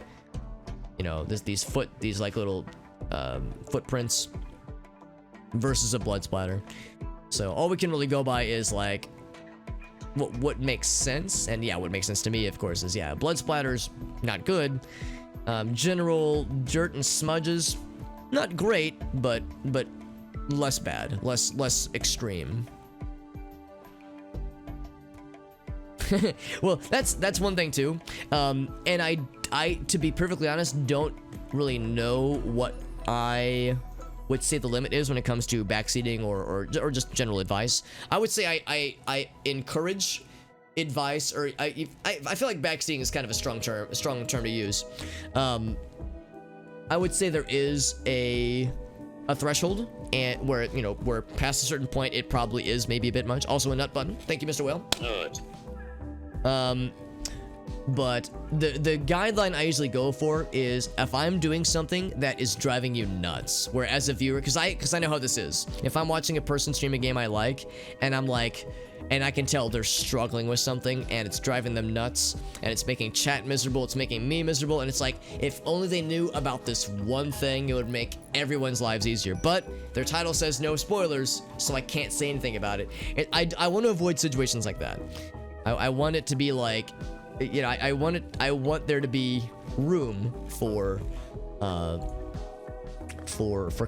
You know, these like little footprints versus a blood splatter. So all we can really go by is like, what makes sense. And yeah, what makes sense to me, of course, is yeah, blood splatters, not good. General dirt and smudges, not great, but less bad, less extreme. Well, that's one thing too. And I to be perfectly honest, don't really know what I would say the limit is when it comes to backseating or just general advice. I would say I encourage advice, or I feel like backseating is kind of a strong term to use. I would say there is a threshold, and where, you know, where past a certain point it probably is maybe a bit much. Also a nut button. Thank you, Mr. Whale. But the guideline I usually go for is if I'm doing something that is driving you nuts, where as a viewer, because I know how this is. If I'm watching a person stream a game I like, and I'm like, and I can tell they're struggling with something, and it's driving them nuts, and it's making chat miserable, it's making me miserable, and it's like, if only they knew about this one thing, it would make everyone's lives easier. But their title says no spoilers, so I can't say anything about it. I want to avoid situations like that. I want it to be like, you know, I want there to be room for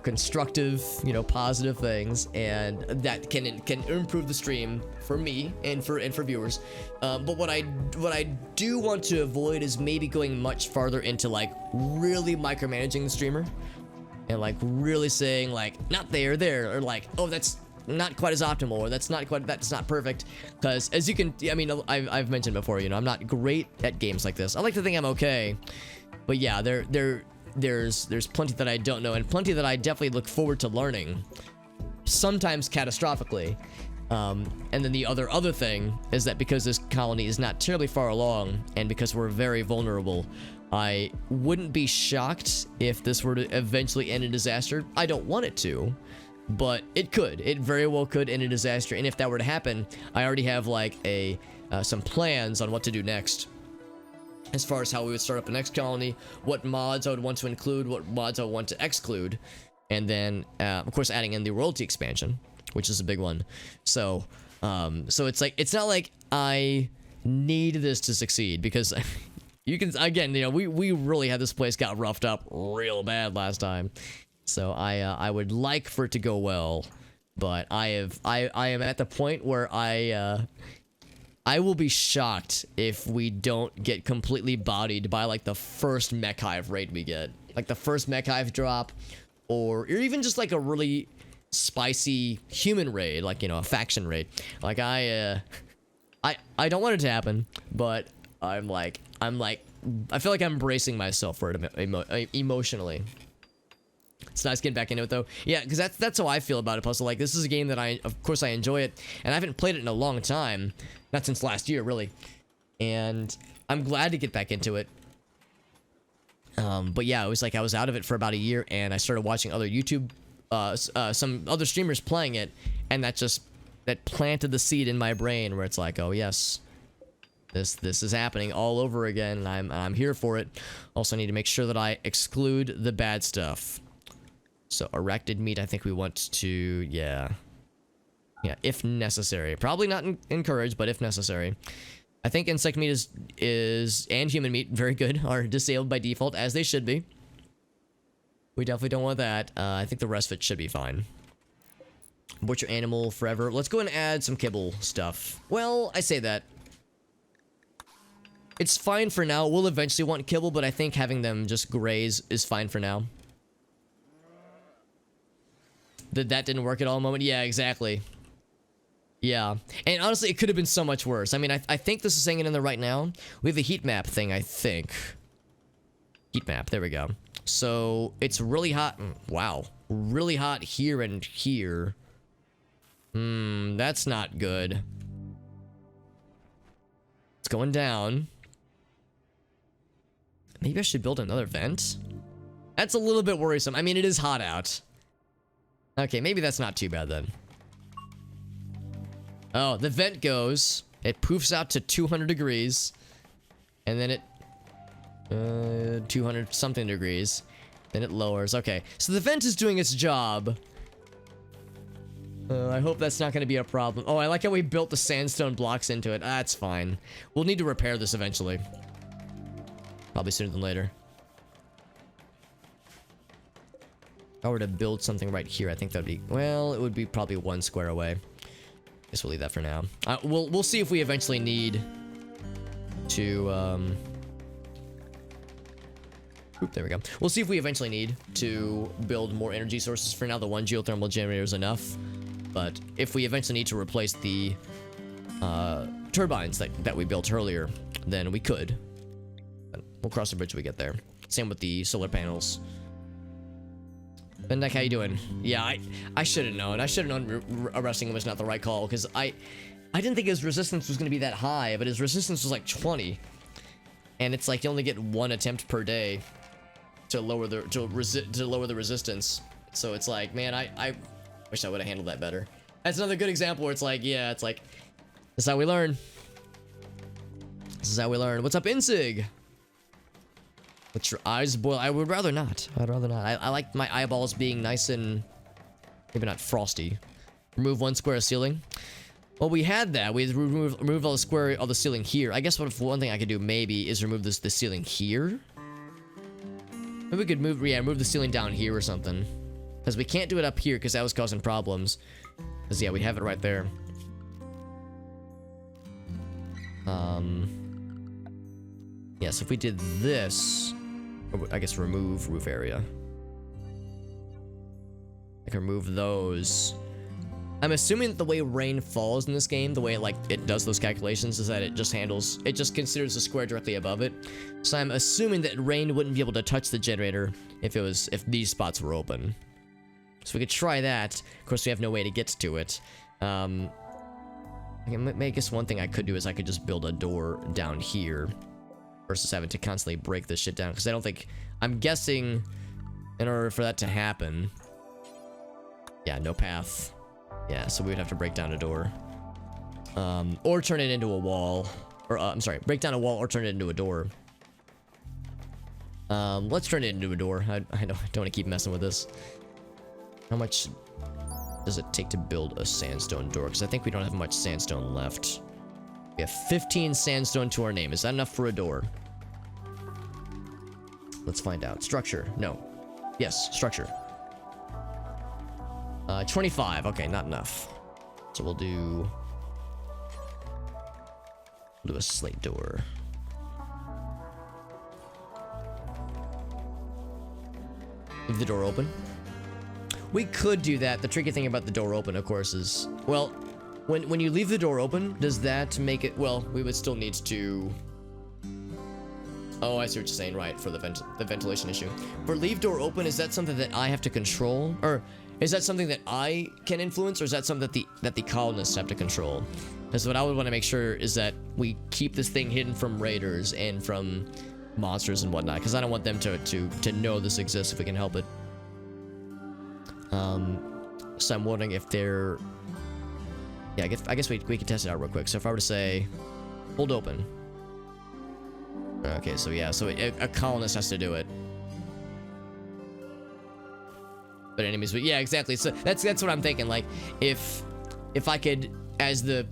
constructive, you know, positive things, and that can improve the stream for me and for viewers. But what I do want to avoid is maybe going much farther into like really micromanaging the streamer, and like really saying like not there, or like, oh, that's not quite as optimal, or that's not perfect. Because as you can, I mean, I've mentioned before, you know, I'm not great at games like this. I like to think I'm okay, but yeah, there's plenty that I don't know, and plenty that I definitely look forward to learning, sometimes catastrophically. And then the other thing is that because this colony is not terribly far along, and because we're very vulnerable, I wouldn't be shocked if this were to eventually end in disaster. I don't want it to, but it could. It very well could end in disaster, and if that were to happen, I already have like some plans on what to do next. As far as how we would start up the next colony, what mods I would want to include, what mods I would want to exclude, and then, of course, adding in the royalty expansion, which is a big one. So it's like, it's not like I need this to succeed, because you can, again, you know, we really had this place got roughed up real bad last time. So I would like for it to go well, but I am at the point where I will be shocked if we don't get completely bodied by like the first mech hive raid we get, like the first mech hive drop, or even just like a really spicy human raid, like, you know, a faction raid. Like I don't want it to happen, but I feel like I'm bracing myself for it emotionally. It's nice getting back into it though. Yeah, because that's how I feel about it. Plus, like, this is a game that of course I enjoy it, and I haven't played it in a long time, not since last year really, and I'm glad to get back into it. But yeah, it was like I was out of it for about a year, and I started watching other YouTube, some other streamers playing it, and that planted the seed in my brain where it's like, oh yes, this is happening all over again, and I'm here for it. Also, I need to make sure that I exclude the bad stuff. So erected meat, I think we want to, yeah, if necessary. Probably not encouraged, but if necessary. I think insect meat is and human meat, very good, are disabled by default, as they should be. We definitely don't want that. I think the rest of it should be fine. Butcher animal forever. Let's go and add some kibble stuff. Well, I say that. It's fine for now. We'll eventually want kibble, but I think having them just graze is fine for now. That didn't work at all moment. Yeah, exactly. Yeah. And honestly, it could have been so much worse. I mean, I think this is saying it in there right now. We have the heat map thing, I think. Heat map. There we go. So, it's really hot. Wow. Really hot here and here. That's not good. It's going down. Maybe I should build another vent? That's a little bit worrisome. I mean, it is hot out. Okay, maybe that's not too bad then. Oh, the vent goes. It poofs out to 200 degrees. And then it... 200 something degrees. Then it lowers. Okay, so the vent is doing its job. I hope that's not going to be a problem. Oh, I like how we built the sandstone blocks into it. That's fine. We'll need to repair this eventually. Probably sooner than later. If I were to build something right here, I think that'd be... Well, it would be probably 1 square away. Guess we'll leave that for now. We'll see if we eventually need to... Oop, there we go. We'll see if we eventually need to build more energy sources. For now, the 1 geothermal generator is enough. But if we eventually need to replace the turbines that we built earlier, then we could. But we'll cross the bridge when we get there. Same with the solar panels. Bendak, how you doing? Yeah, I should have known. I should have known arresting him was not the right call, because I didn't think his resistance was going to be that high, but his resistance was like 20. And it's like you only get 1 attempt per day to lower the resistance. So it's like, man, I wish I would have handled that better. That's another good example where it's like, yeah, it's like, this is how we learn. This is how we learn. What's up, Insig? Let your eyes boil. I would rather not. I'd rather not. I like my eyeballs being nice and maybe not frosty. Remove 1 square of ceiling. Well, we had that. We removed all the ceiling here. I guess one thing I could do maybe is remove the ceiling here. Maybe we could move the ceiling down here or something. Because we can't do it up here because that was causing problems. Because yeah, we have it right there. Yes, if we did this, I guess remove roof area. I can remove those. I'm assuming that the way rain falls in this game, the way it does those calculations, is that it just considers the square directly above it. So I'm assuming that rain wouldn't be able to touch the generator if these spots were open. So we could try that. Of course, we have no way to get to it. I guess one thing I could do is I could just build a door down here versus having to constantly break this shit down, because I'm guessing in order for that to happen, yeah, no path. Yeah, so we would have to break down a door. Or turn it into a wall. Or, I'm sorry, break down a wall or turn it into a door. Let's turn it into a door. I don't want to keep messing with this. How much does it take to build a sandstone door? Because I think we don't have much sandstone left. We have 15 sandstone to our name. Is that enough for a door? Let's find out. Structure. No. Yes, structure. 25. Okay, not enough. So we'll do a slate door. Leave the door open. We could do that. The tricky thing about the door open, of course, is, well, when you leave the door open, does that make it, well, we would still need to, oh, I see what you're saying, right, for the ventilation issue. For leave door open, is that something that I have to control? Or is that something that I can influence, or is that something that the colonists have to control? Because what I would want to make sure is that we keep this thing hidden from raiders and from monsters and whatnot, because I don't want them to know this exists if we can help it. So I'm wondering if they're, yeah, I guess we can test it out real quick. So if I were to say, hold open. Okay, so yeah, so a colonist has to do it. But enemies, but yeah, exactly. So that's what I'm thinking. Like, if I could, as the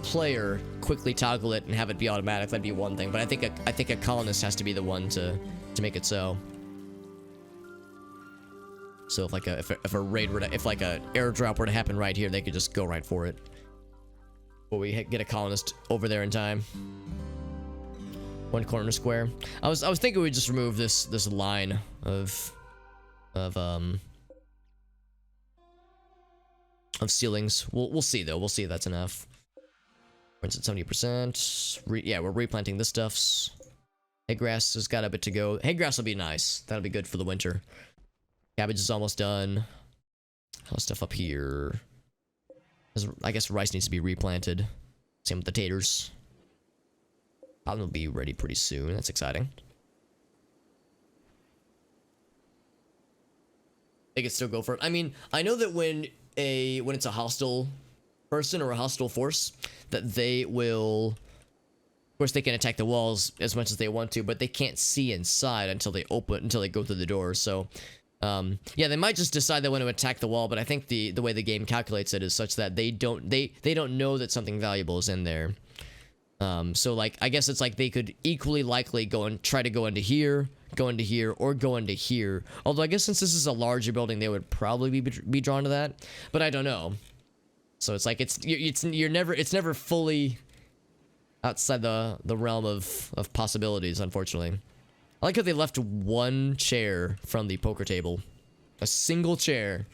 player, quickly toggle it and have it be automatic, that'd be one thing. But I think a colonist has to be the one to make it so. So if a raid were to, if like a airdrop were to happen right here, they could just go right for it. Or we get a colonist over there in time. 1 corner square. I was thinking we'd just remove this line of ceilings. We'll see though. We'll see if that's enough. We're at 70%. Yeah, we're replanting this stuffs. Hay grass has got a bit to go. Hay grass will be nice. That'll be good for the winter. Cabbage is almost done. How's stuff up here? I guess rice needs to be replanted. Same with the taters. Cotton will be ready pretty soon. That's exciting. They could still go for it. I mean, I know that when it's a hostile person or a hostile force, that they will, of course, they can attack the walls as much as they want to, but they can't see inside until they go through the door. So yeah, they might just decide they want to attack the wall, but I think the way the game calculates it is such that they don't know that something valuable is in there. So like, I guess it's like they could equally likely try to go into here, or go into here. Although I guess since this is a larger building, they would probably be drawn to that, but I don't know. So it's like it's never fully outside the realm of possibilities, unfortunately. I like how they left 1 chair from the poker table. A single chair.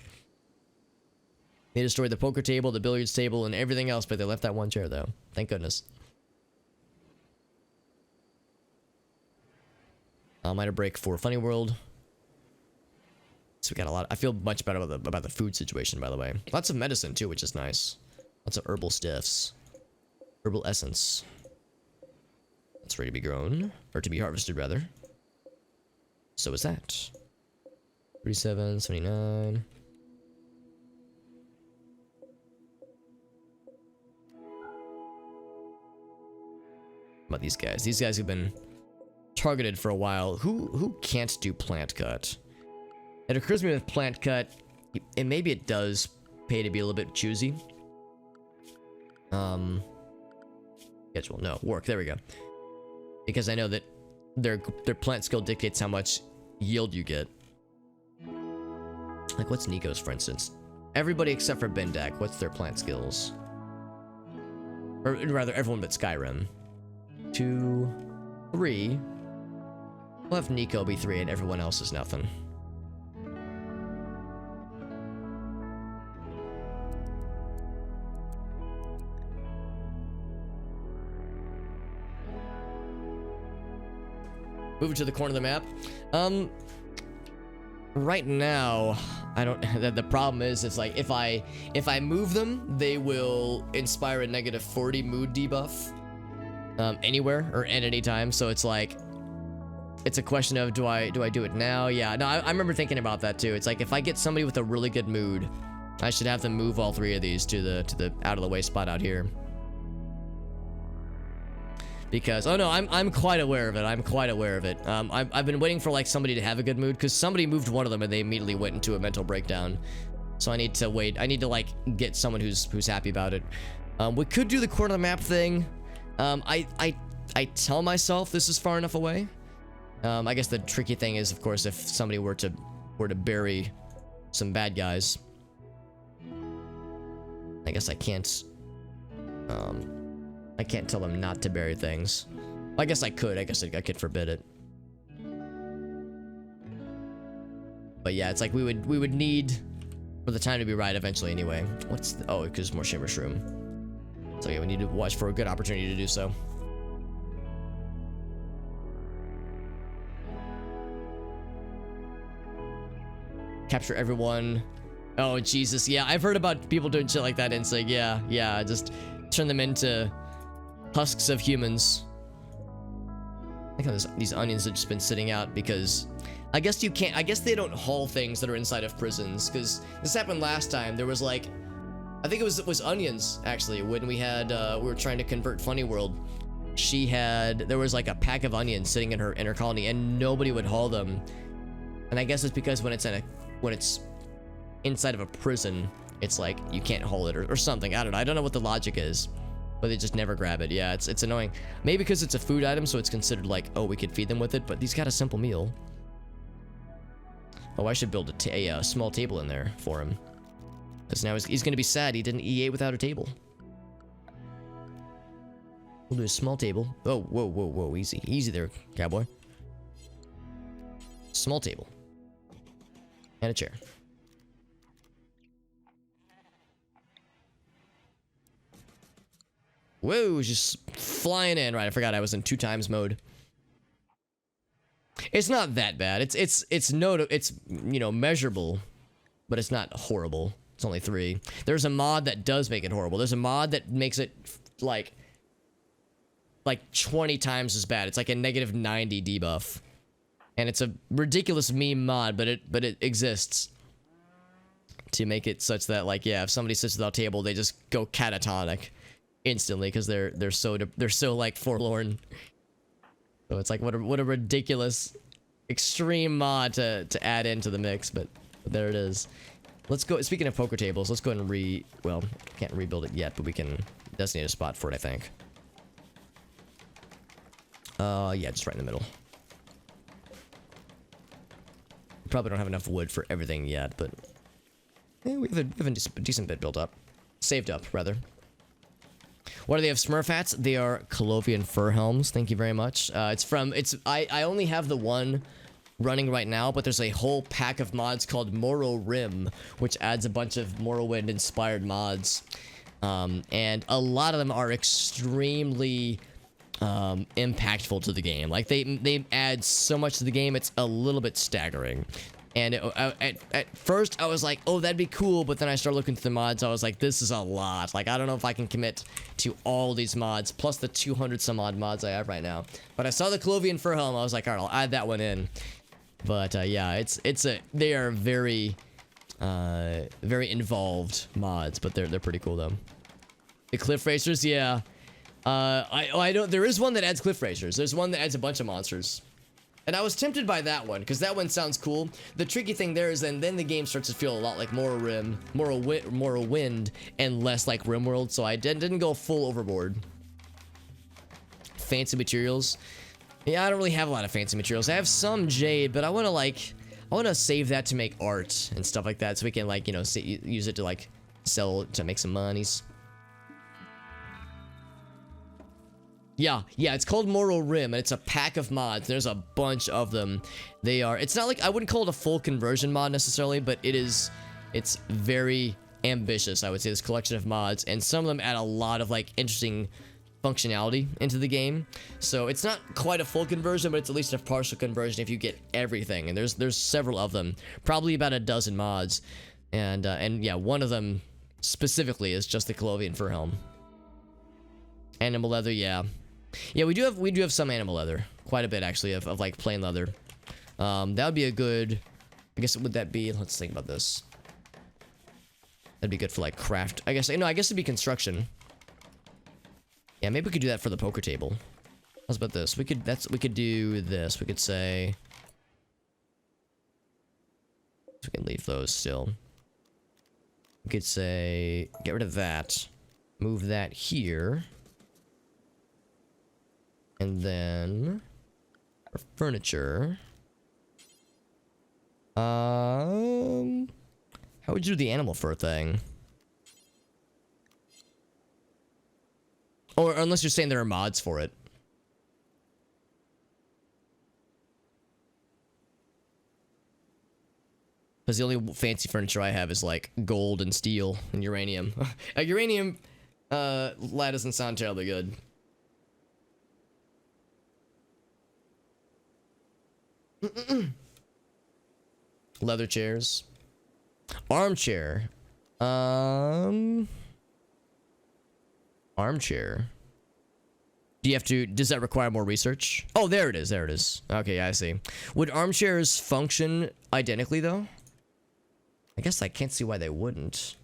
They destroyed the poker table, the billiards table, and everything else, but they left that 1 chair, though. Thank goodness. Miner break for Funny World. So we got a lot. I feel much better about the food situation, by the way. Lots of medicine too, which is nice. Lots of herbal stiffs. Herbal essence. That's ready to be grown. Or to be harvested, rather. So is that. 37, 79. About these guys. These guys have been targeted for a while. Who can't do plant cut? It occurs to me with plant cut, and maybe it does pay to be a little bit choosy. Schedule, no, work, there we go. Because I know that their plant skill dictates how much yield you get. Like, what's Nico's, for instance? Everybody except for Bendak, what's their plant skills? Or rather, everyone but Skyrim. 2, 3. We'll have Nico be 3 and everyone else is nothing. Moving to the corner of the map. Right now, I don't. The problem is, it's like if I move them, they will inspire a -40 mood debuff anywhere or at any time. So it's like, it's a question of do I do it now? Yeah, no, I remember thinking about that too. It's like if I get somebody with a really good mood, I should have them move all 3 of these to the out of the way spot out here. Because, oh no, I'm quite aware of it. I'm quite aware of it. I've been waiting for like somebody to have a good mood because somebody moved one of them and they immediately went into a mental breakdown. So I need to wait. I need to like get someone who's happy about it. We could do the corner of the map thing. I tell myself this is far enough away. I guess the tricky thing is, of course, if somebody were to bury some bad guys. I guess I can't tell them not to bury things. I guess I could. I guess I could forbid it. But yeah, it's like we would need for the time to be right eventually anyway. What's the, oh, because more shimmer shroom. So yeah, we need to watch for a good opportunity to do so. Capture everyone. Oh Jesus, yeah, I've heard about people doing shit like that and saying, yeah, just turn them into husks of humans. I think how these onions have just been sitting out because I guess you can't. I guess they don't haul things that are inside of prisons because this happened last time. There was like, I think it was onions actually when we had we were trying to convert Funny World. There was like a pack of onions sitting in her colony and nobody would haul them. And I guess it's because when it's inside of a prison, it's like you can't haul it or something. I don't know. I don't know what the logic is. But they just never grab it. Yeah, it's annoying. Maybe because it's a food item, so it's considered like, oh, we could feed them with it, but he's got a simple meal. Oh, I should build a small table in there for him. Because now he's going to be sad he didn't eat without a table. We'll do a small table. Oh, whoa. Easy. Easy there, cowboy. Small table. And a chair. Whoa, just flying in. Right, I forgot I was in 2 times mode. It's not that bad. It's you know, measurable, but it's not horrible. It's only 3. There's a mod that does make it horrible. There's a mod that makes it like 20 times as bad. It's like a -90 debuff. And it's a ridiculous meme mod, but it exists to make it such that, like, yeah, if somebody sits without table, they just go catatonic instantly because they're so like forlorn. So it's like what a ridiculous extreme mod to add into the mix, but there it is. Let's go. Speaking of poker tables, let's go ahead and well, can't rebuild it yet, but we can designate a spot for it, I think. Yeah, just right in the middle. Probably don't have enough wood for everything yet, but we have a decent bit built up. Saved up, rather. What do they have? Smurf hats? They are Colovian fur helms. Thank you very much. I only have the one running right now, but there's a whole pack of mods called Morrowind, which adds a bunch of Morrowind inspired mods. And a lot of them are extremely impactful to the game. Like they add so much to the game, it's a little bit staggering. And at first, I was like, oh, that'd be cool. But then I started looking through the mods. I was like, this is a lot. Like, I don't know if I can commit to all these mods, plus the 200 some odd mods I have right now. But I saw the Clovian Fur Helm. I was like, all right, I'll add that one in. But yeah, they are very involved mods, but they're pretty cool though. The Cliff Racers, yeah. I don't. There is one that adds Cliff Racers. There's one that adds a bunch of monsters. And I was tempted by that one, because that one sounds cool. The tricky thing there is then the game starts to feel a lot like Morrowind, and less like RimWorld, so I didn't go full overboard. Fancy materials. Yeah, I don't really have a lot of fancy materials. I have some jade, but I want to save that to make art and stuff like that, so we can, like, you know, use it to, like, sell, to make some monies. Yeah, it's called Morrowind, and it's a pack of mods. There's a bunch of them. It's not like, I wouldn't call it a full conversion mod necessarily, but it's very ambitious, I would say, this collection of mods, and some of them add a lot of, like, interesting functionality into the game. So it's not quite a full conversion, but it's at least a partial conversion if you get everything, and there's several of them, probably about a dozen mods, and yeah, one of them specifically is just the Clovian Fur Helm. Animal leather, yeah, we do have some animal leather, quite a bit actually, of like plain leather. That would be a good, I guess, would that be, let's think about this, that'd be good for like craft, I guess. No, I guess it'd be construction. Yeah, maybe we could do that for the poker table. How's about this? We could do this. We could say, we can leave those still. We could say, get rid of that, move that here, and then for furniture, how would you do the animal fur thing? Or unless you're saying there are mods for it. Because the only fancy furniture I have is like gold and steel and uranium. Uranium, that doesn't sound terribly good. Leather chairs. Armchair. Armchair. Does that require more research? Oh, there it is, Okay, yeah, I see. Would armchairs function identically, though? I guess I can't see why they wouldn't.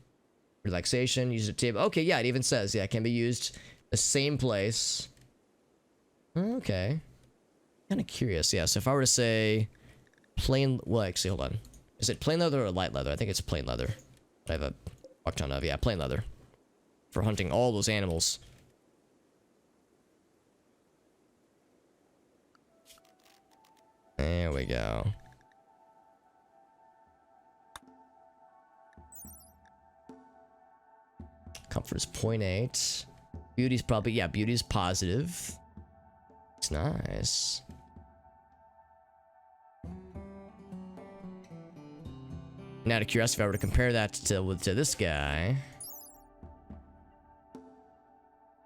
Relaxation, use a table. Okay, yeah, it even says, yeah, it can be used the same place. Okay. Kind of curious, yeah, so if I were to say plain, well, actually, hold on. Is it plain leather or light leather? I think it's plain leather. I have a fuck ton of, yeah, plain leather. For hunting all those animals. There we go. Comfort is 0.8. Beauty's probably, yeah, beauty's positive. It's nice. Now, out of curiosity, if I were to compare that to this guy.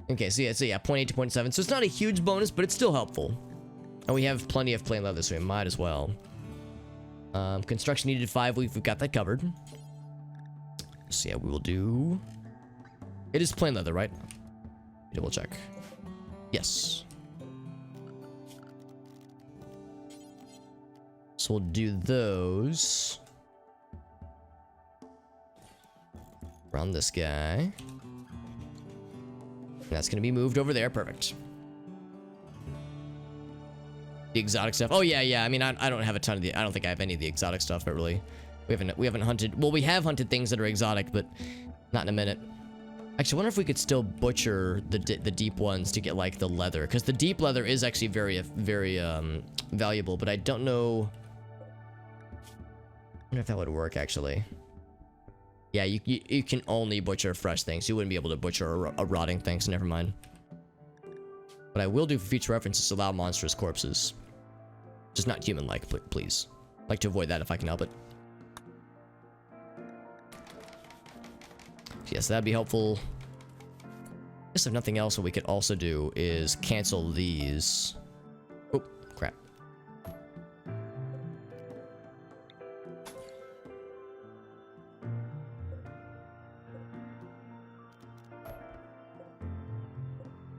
Okay, so yeah, 0.8 to 0.7. So it's not a huge bonus, but it's still helpful. And we have plenty of plain leather, so we might as well. Construction needed 5. We've got that covered. So yeah, we will do... It is plain leather, right? Double check. Yes. So we'll do those. Around this guy. And that's gonna be moved over there. Perfect. The exotic stuff. Oh yeah. I mean, I don't have a ton of the. I don't think I have any of the exotic stuff, but really, we haven't hunted. Well, we have hunted things that are exotic, but not in a minute. Actually, I wonder if we could still butcher the deep ones to get like the leather, because the deep leather is actually very valuable. But I don't know. I wonder if that would work actually. Yeah, you can only butcher fresh things. You wouldn't be able to butcher a rotting thing, so never mind. But I will do for future references allow monstrous corpses. Just not human-like, please. I'd like to avoid that if I can help it. Yes, that'd be helpful. I guess if nothing else, what we could also do is cancel these. Oh, crap.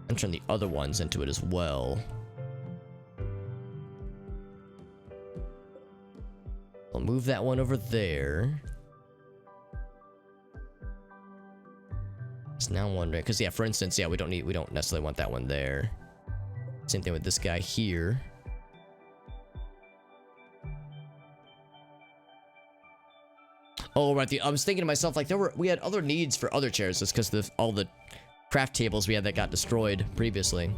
And turn the other ones into it as well. I'll move that one over there. So now I'm wondering, because yeah, for instance, yeah, we don't necessarily want that one there. Same thing with this guy here. Oh, right. I was thinking to myself, like, we had other needs for other chairs just because all the craft tables we had that got destroyed previously.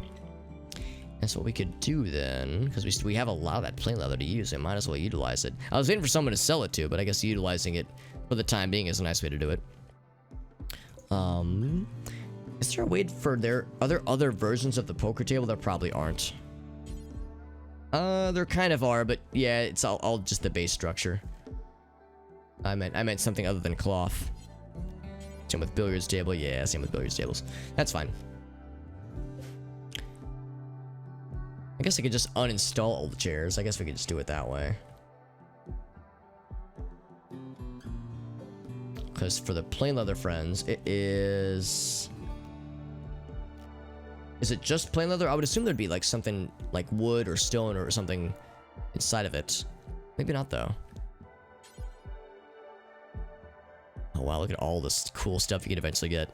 That's what we could do then, because we have a lot of that plain leather to use. And might as well utilize it. I was waiting for someone to sell it to, but I guess utilizing it for the time being is a nice way to do it. Is there a way for other versions of the poker table? There probably aren't. There kind of are, but yeah, it's all just the base structure. I meant something other than cloth. Same with billiards table. Yeah, same with billiards tables. That's fine. I guess I could just uninstall all the chairs. I guess we could just do it that way. Because for the plain leather friends, it is... Is it just plain leather? I would assume there'd be like something like wood or stone or something inside of it. Maybe not though. Oh wow, look at all this cool stuff you can eventually get.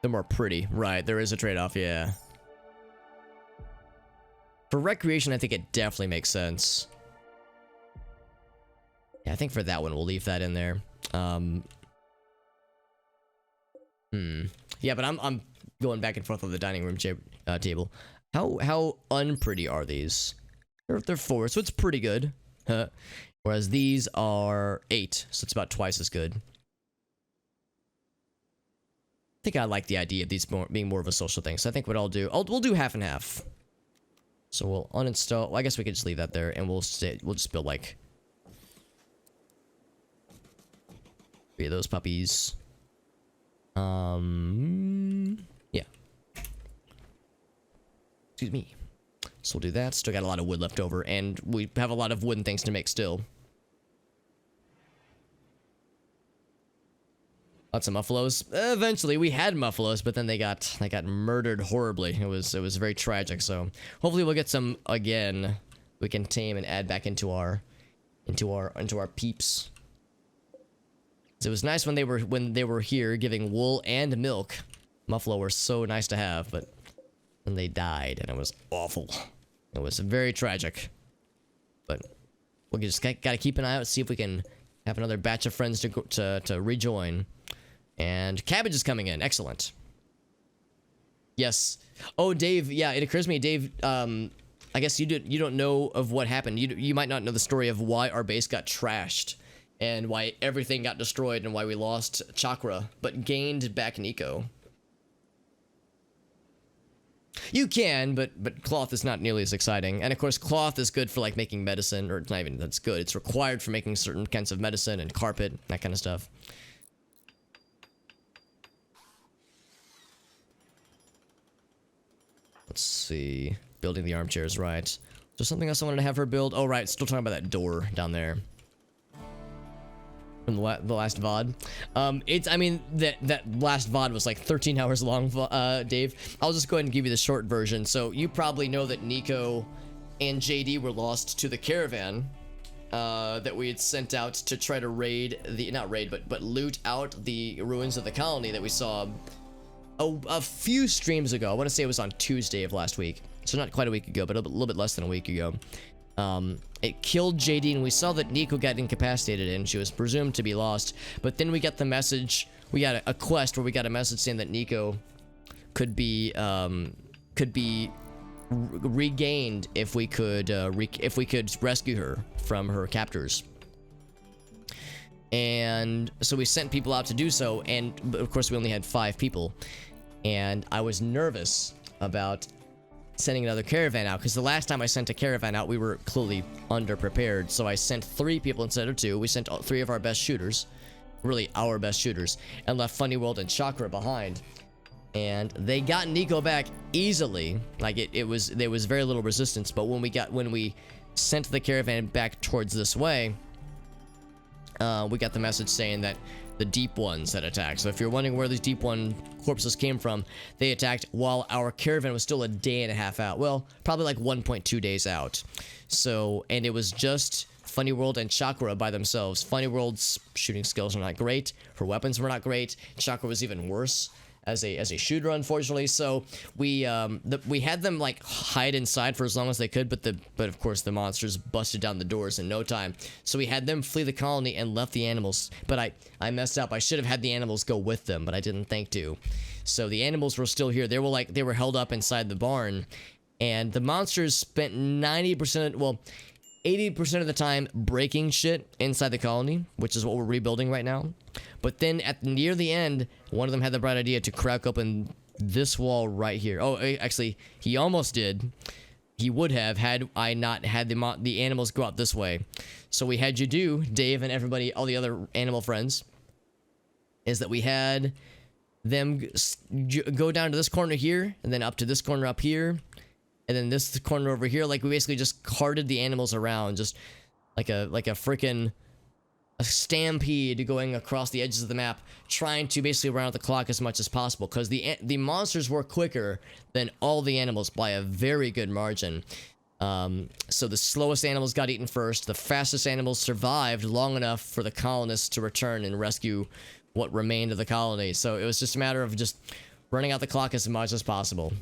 They're more pretty. Right, there is a trade-off, yeah. For recreation, I think it definitely makes sense. Yeah, I think for that one, we'll leave that in there. Yeah, but I'm going back and forth on the dining room table. How unpretty are these? They're 4, so it's pretty good. Whereas these are 8, so it's about twice as good. I think I like the idea of these being more of a social thing. So I think what I'll do, we'll do half and half. So we'll uninstall. Well, I guess we could just leave that there, and we'll just build like 3 of those puppies. Yeah. Excuse me. So we'll do that. Still got a lot of wood left over, and we have a lot of wooden things to make still. Lots of muffalos. Eventually, we had muffalos, but then they got murdered horribly. It was very tragic. So hopefully, we'll get some again. We can tame and add back into our peeps. It was nice when they were here giving wool and milk. Muffalo were so nice to have, but then they died, and it was awful. It was very tragic. But we just gotta keep an eye out, see if we can have another batch of friends to rejoin. And cabbage is coming in. Excellent. Yes. Oh, Dave. Yeah, it occurs to me, Dave. I guess you don't know of what happened. You might not know the story of why our base got trashed and why everything got destroyed and why we lost chakra but gained back Nico. You can, but cloth is not nearly as exciting. And of course, cloth is good for like making medicine, or it's not even that's good. It's required for making certain kinds of medicine and carpet, that kind of stuff. Let's see. Building the armchairs, right. Is there something else I wanted to have her build? Oh, right. Still talking about that door down there. From the last VOD. I mean, that last VOD was like 13 hours long, Dave. I'll just go ahead and give you the short version. So you probably know that Nico and JD were lost to the caravan that we had sent out to try to but loot out the ruins of the colony that we saw a few streams ago. I want to say it was on Tuesday of last week. So not quite a week ago, but a little bit less than a week ago. It killed JD, and we saw that Nico got incapacitated and she was presumed to be lost. But then we got the message, we got a quest where we got a message saying that Nico could be regained if we could rescue her from her captors. And so we sent people out to do so, and of course we only had 5 people. And I was nervous about sending another caravan out, because the last time I sent a caravan out, we were clearly underprepared. So I sent 3 people instead of 2. We sent 3 of our best shooters, really our best shooters, and left Funny World and Chakra behind. And they got Nico back easily. Like there was very little resistance. But when we sent the caravan back towards this way, we got the message saying that the deep ones that attacked. So if you're wondering where these deep one corpses came from, they attacked while our caravan was still a day and a half out. Well, probably like 1.2 days out. So, and it was just Funny World and Chakra by themselves. Funny World's shooting skills are not great. Her weapons were not great. Chakra was even worse as a shooter, unfortunately. So we had them like hide inside for as long as they could, but of course the monsters busted down the doors in no time. So we had them flee the colony and left the animals. But I messed up. I should have had the animals go with them, but I didn't think to. So the animals were still here. They were held up inside the barn, and the monsters spent 90%, well, 80% of the time breaking shit inside the colony, which is what we're rebuilding right now. But then near the end, one of them had the bright idea to crack open this wall right here. Oh, actually, he almost did. He would have had I not had the animals go out this way. So we had you do, Dave and everybody, all the other animal friends, is that we had them go down to this corner here, and then up to this corner up here, and then this corner over here. Like, we basically just carted the animals around, just like a freaking stampede going across the edges of the map, trying to basically run out the clock as much as possible, because the monsters were quicker than all the animals by a very good margin. So the slowest animals got eaten first. The fastest animals survived long enough for the colonists to return and rescue what remained of the colony. So it was just a matter of just running out the clock as much as possible.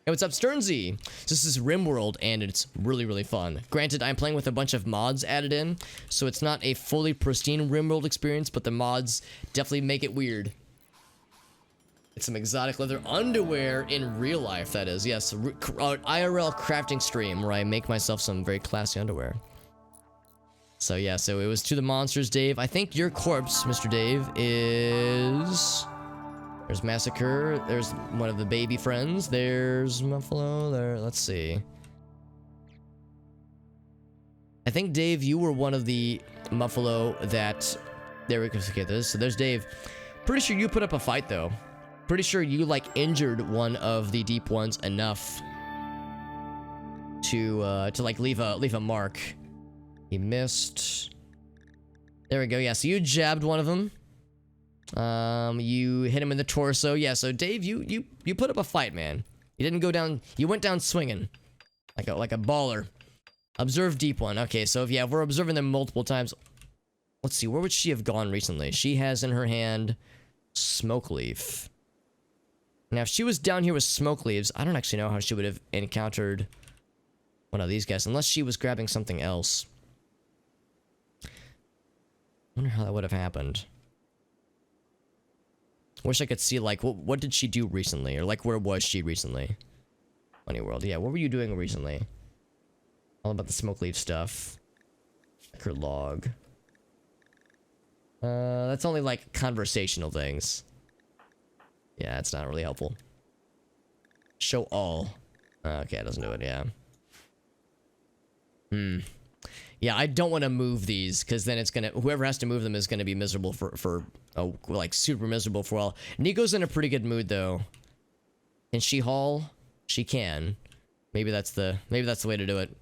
Hey, what's up, Sternsy? This is RimWorld, and it's really, really fun. Granted, I'm playing with a bunch of mods added in, so it's not a fully pristine RimWorld experience, but the mods definitely make it weird. It's some exotic leather underwear in real life, that is. Yes, IRL crafting stream where I make myself some very classy underwear. So yeah, so it was to the monsters, Dave. I think your corpse, Mr. Dave, is... There's Massacre, there's one of the baby friends, there's Muffalo, there, let's see. I think, Dave, you were one of the Muffalo that... There we go, okay, so there's Dave. Pretty sure you put up a fight, though. Pretty sure you, like, injured one of the deep ones enough to like, leave a mark. He missed. There we go, yeah, so you jabbed one of them. You hit him in the torso. Yeah, so Dave, you put up a fight, man. You didn't go down, you went down swinging. Like a baller. Observe deep one. Okay, so if we're observing them multiple times. Let's see, where would she have gone recently? She has in her hand smoke leaf. Now, if she was down here with smoke leaves, I don't actually know how she would have encountered one of these guys, unless she was grabbing something else. I wonder how that would have happened. Wish I could see, like, what did she do recently? Or, like, where was she recently? Funny World. Yeah, what were you doing recently? All about the smoke leaf stuff. Check her log. That's only, like, conversational things. Yeah, it's not really helpful. Show all. Okay, it doesn't do it, yeah. Yeah, I don't want to move these, because then it's gonna... Whoever has to move them is gonna be miserable for like, super miserable for a while. Nico's in a pretty good mood, though. Can she haul? She can. Maybe that's the way to do it.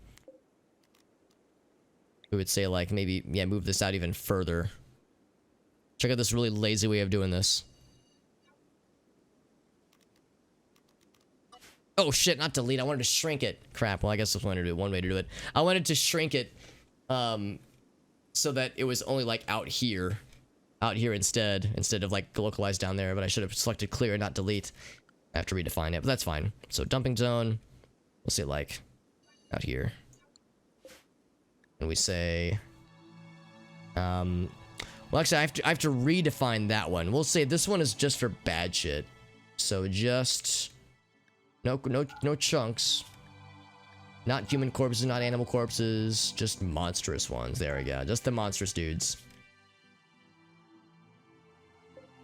We would say, like, maybe, yeah, move this out even further. Check out this really lazy way of doing this. Oh, shit, not delete. I wanted to shrink it. Crap, well, I guess that's one way to do it. I wanted to shrink it, so that it was only, like, out here instead of, like, localized down there, but I should have selected clear, not delete. I have to redefine it, but that's fine. So, dumping zone, we'll say, like, out here. And we say, well, actually, I have to redefine that one. We'll say this one is just for bad shit. So, just... No chunks. Not human corpses, not animal corpses, just monstrous ones. There we go. Just the monstrous dudes.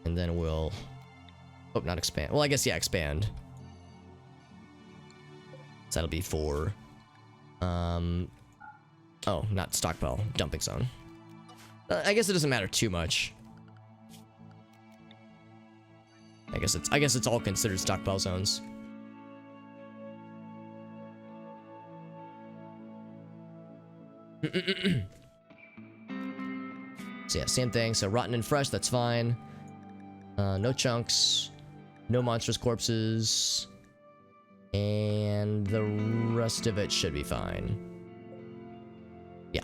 And then we'll... Oh, not expand. Well, I guess, yeah, expand. So that'll be 4. Oh, not stockpile. Dumping zone. I guess it doesn't matter too much. I guess it's all considered stockpile zones. So yeah, same thing. So rotten and fresh, that's fine. No chunks. No monstrous corpses. And the rest of it should be fine. Yeah.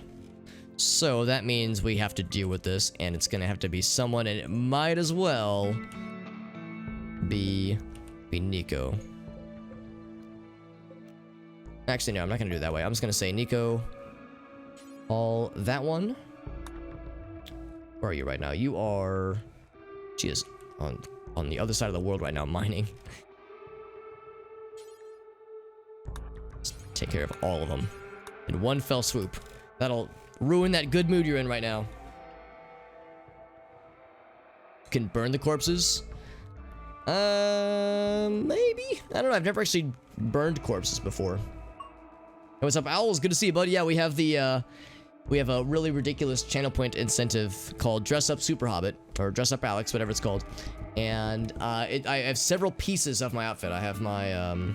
So that means we have to deal with this, and it's gonna have to be someone, and it might as well be Nico. Actually, no, I'm not gonna do it that way. I'm just gonna say Nico. All that one. Where are you right now? You are... She is on the other side of the world right now, mining. Let's take care of all of them in one fell swoop. That'll ruin that good mood you're in right now. Can burn the corpses? Maybe? I don't know. I've never actually burned corpses before. Hey, what's up, Owls? Good to see you, buddy. Yeah, we have the, we have a really ridiculous channel point incentive called Dress Up Super Hobbit, or Dress Up Alex, whatever it's called. And, I have several pieces of my outfit. I have my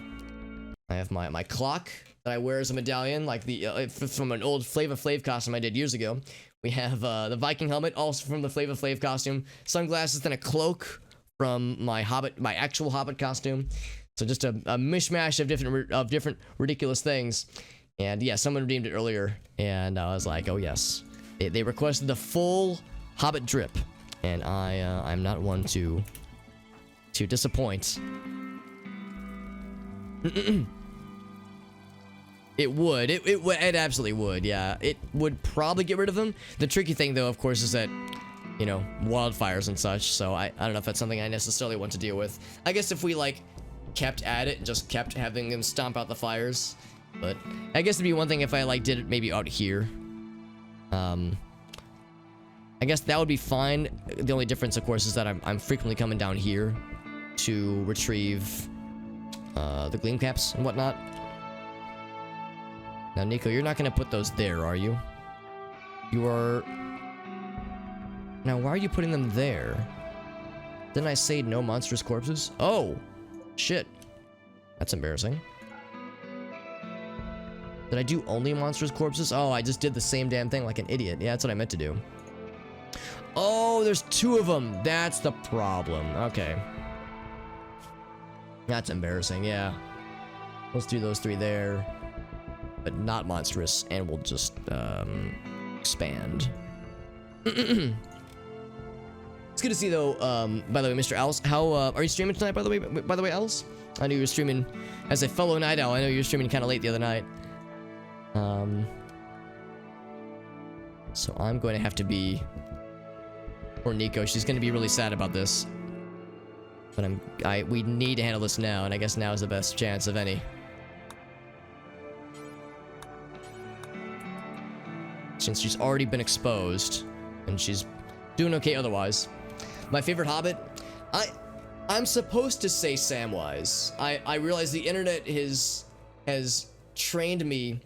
clock that I wear as a medallion, like the, from an old Flava Flav costume I did years ago. We have, the Viking helmet, also from the Flava Flav costume. Sunglasses, then a cloak from my actual Hobbit costume. So just a mishmash of different ridiculous things. And yeah, someone redeemed it earlier, and I was like, oh yes. They requested the full Hobbit drip, and I'm not one to disappoint. It would. It absolutely would, yeah. It would probably get rid of them. The tricky thing, though, of course, is that, you know, wildfires and such, so I don't know if that's something I necessarily want to deal with. I guess if we, like, kept at it and just kept having them stomp out the fires. But I guess it'd be one thing if I, like, did it maybe out here. I guess that would be fine. The only difference, of course, is that I'm frequently coming down here to retrieve the gleam caps and whatnot. Now, Nico, you're not gonna put those there, are you? You are... Now, why are you putting them there? Didn't I say no monstrous corpses? Oh! Shit. That's embarrassing. Did I do only monstrous corpses? Oh, I just did the same damn thing like an idiot. Yeah, that's what I meant to do. Oh, there's two of them. That's the problem. Okay. That's embarrassing, yeah. Let's do those three there. But not monstrous, and we'll just, expand. It's good to see, though, by the way, Mr. Owls, how, are you streaming tonight, by the way, Owls? I knew you were streaming, as a fellow night owl, I know you were streaming kind of late the other night. So I'm going to have to be... Poor Nico, she's going to be really sad about this. But we need to handle this now, and I guess now is the best chance of any. Since she's already been exposed, and she's doing okay otherwise. My favorite Hobbit? I'm supposed to say Samwise. I realize the internet has trained me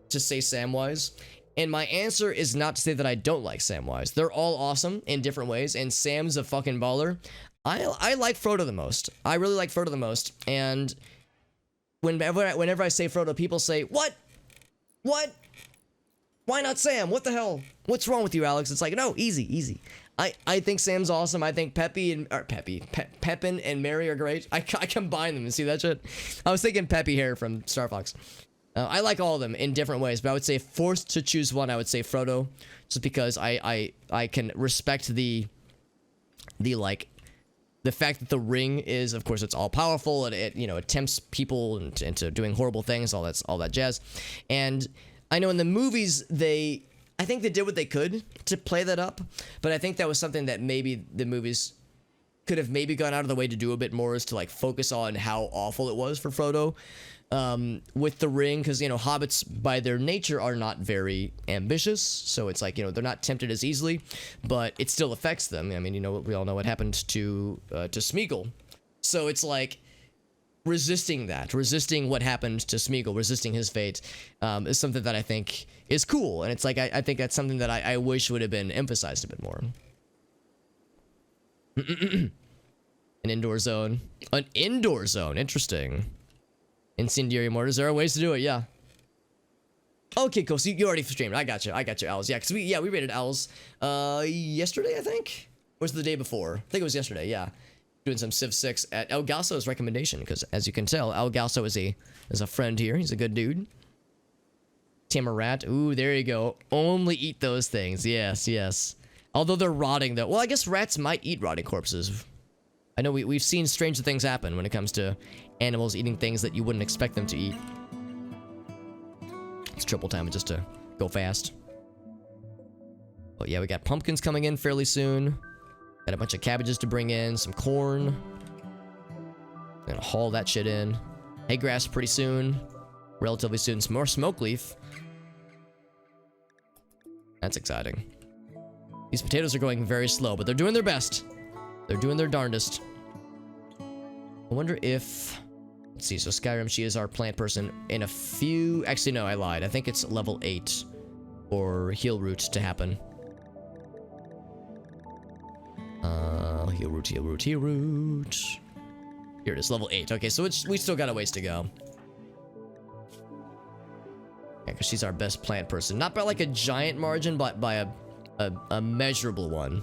to say Samwise, and my answer is not to say that I don't like Samwise. They're all awesome in different ways, and Sam's a fucking baller. I like Frodo the most. I really like Frodo the most, and whenever I say Frodo, people say, What? Why not Sam? What the hell? What's wrong with you, Alex? It's like, no, easy. I think Sam's awesome. I think Pepin and Mary are great. I combine them and see that shit. I was thinking Peppy here from Star Fox. I like all of them in different ways, but I would say forced to choose one, I would say Frodo, just because I can respect the fact that the ring is, of course, it's all powerful, and it, you know, it tempts people into doing horrible things, all that jazz. And I know in the movies I think they did what they could to play that up, but I think that was something that maybe the movies could have maybe gone out of the way to do a bit more, is to like focus on how awful it was for Frodo with the ring, because, you know, hobbits by their nature are not very ambitious, so it's like, you know, they're not tempted as easily, but it still affects them. I mean, you know, we all know what happened to Smeagol, so it's like resisting what happened to Smeagol, resisting his fate, is something that I think is cool, and it's like I think that's something that I wish would have been emphasized a bit more. An indoor zone. Interesting. Incendiary mortars. There are ways to do it, yeah. Okay, cool. So you already streamed. I got you. I got you, owls. Yeah, because we rated owls yesterday, I think? Or was it the day before? I think it was yesterday, yeah. Doing some Civ 6 at El Galso's recommendation, because as you can tell, El Galso is a friend here. He's a good dude. Tamarat. Ooh, there you go. Only eat those things. Yes, yes. Although they're rotting, though. Well, I guess rats might eat rotting corpses. I know we've seen stranger things happen when it comes to animals eating things that you wouldn't expect them to eat. It's triple time just to go fast. Oh yeah, we got pumpkins coming in fairly soon. Got a bunch of cabbages to bring in, some corn. Gonna haul that shit in. Hay grass pretty soon. Relatively soon. Some more smoke leaf. That's exciting. These potatoes are going very slow, but they're doing their best. They're doing their darndest. I wonder if... Let's see, so Skyrim, she is our plant person. In a few... Actually, no, I lied. I think it's level 8 for heal root to happen. Heal root, heal root, heal root. Here it is, level 8. Okay, so we still got a ways to go. Yeah, because she's our best plant person. Not by like a giant margin, but by a measurable one.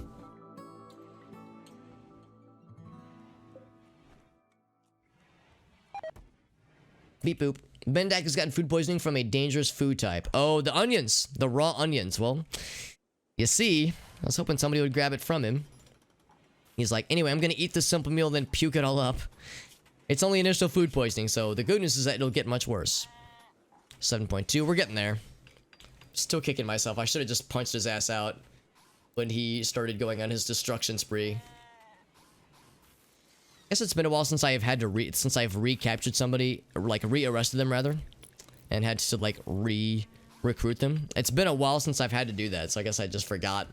Beep boop. Bendak has gotten food poisoning from a dangerous food type. Oh, the onions. The raw onions. Well, you see, I was hoping somebody would grab it from him. He's like, anyway, I'm gonna eat this simple meal, then puke it all up. It's only initial food poisoning, so the good news is that it'll get much worse. 7.2, we're getting there. Still kicking myself. I should have just punched his ass out when he started going on his destruction spree. I guess it's been a while since I have had to since I've recaptured somebody, or like re-arrested them rather, and had to like recruit them. It's been a while since I've had to do that, so I guess I just forgot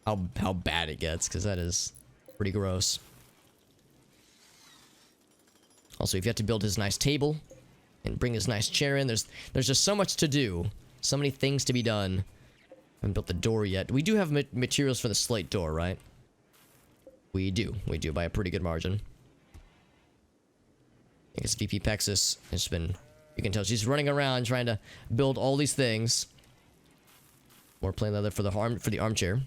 how bad it gets, because that is pretty gross. Also, if you have to build his nice table and bring his nice chair in, there's just so much to do, so many things to be done. I haven't built the door yet. We do have materials for the slate door, right? We do by a pretty good margin. I guess VP Pexis has been, you can tell she's running around trying to build all these things. More plain leather for the armchair.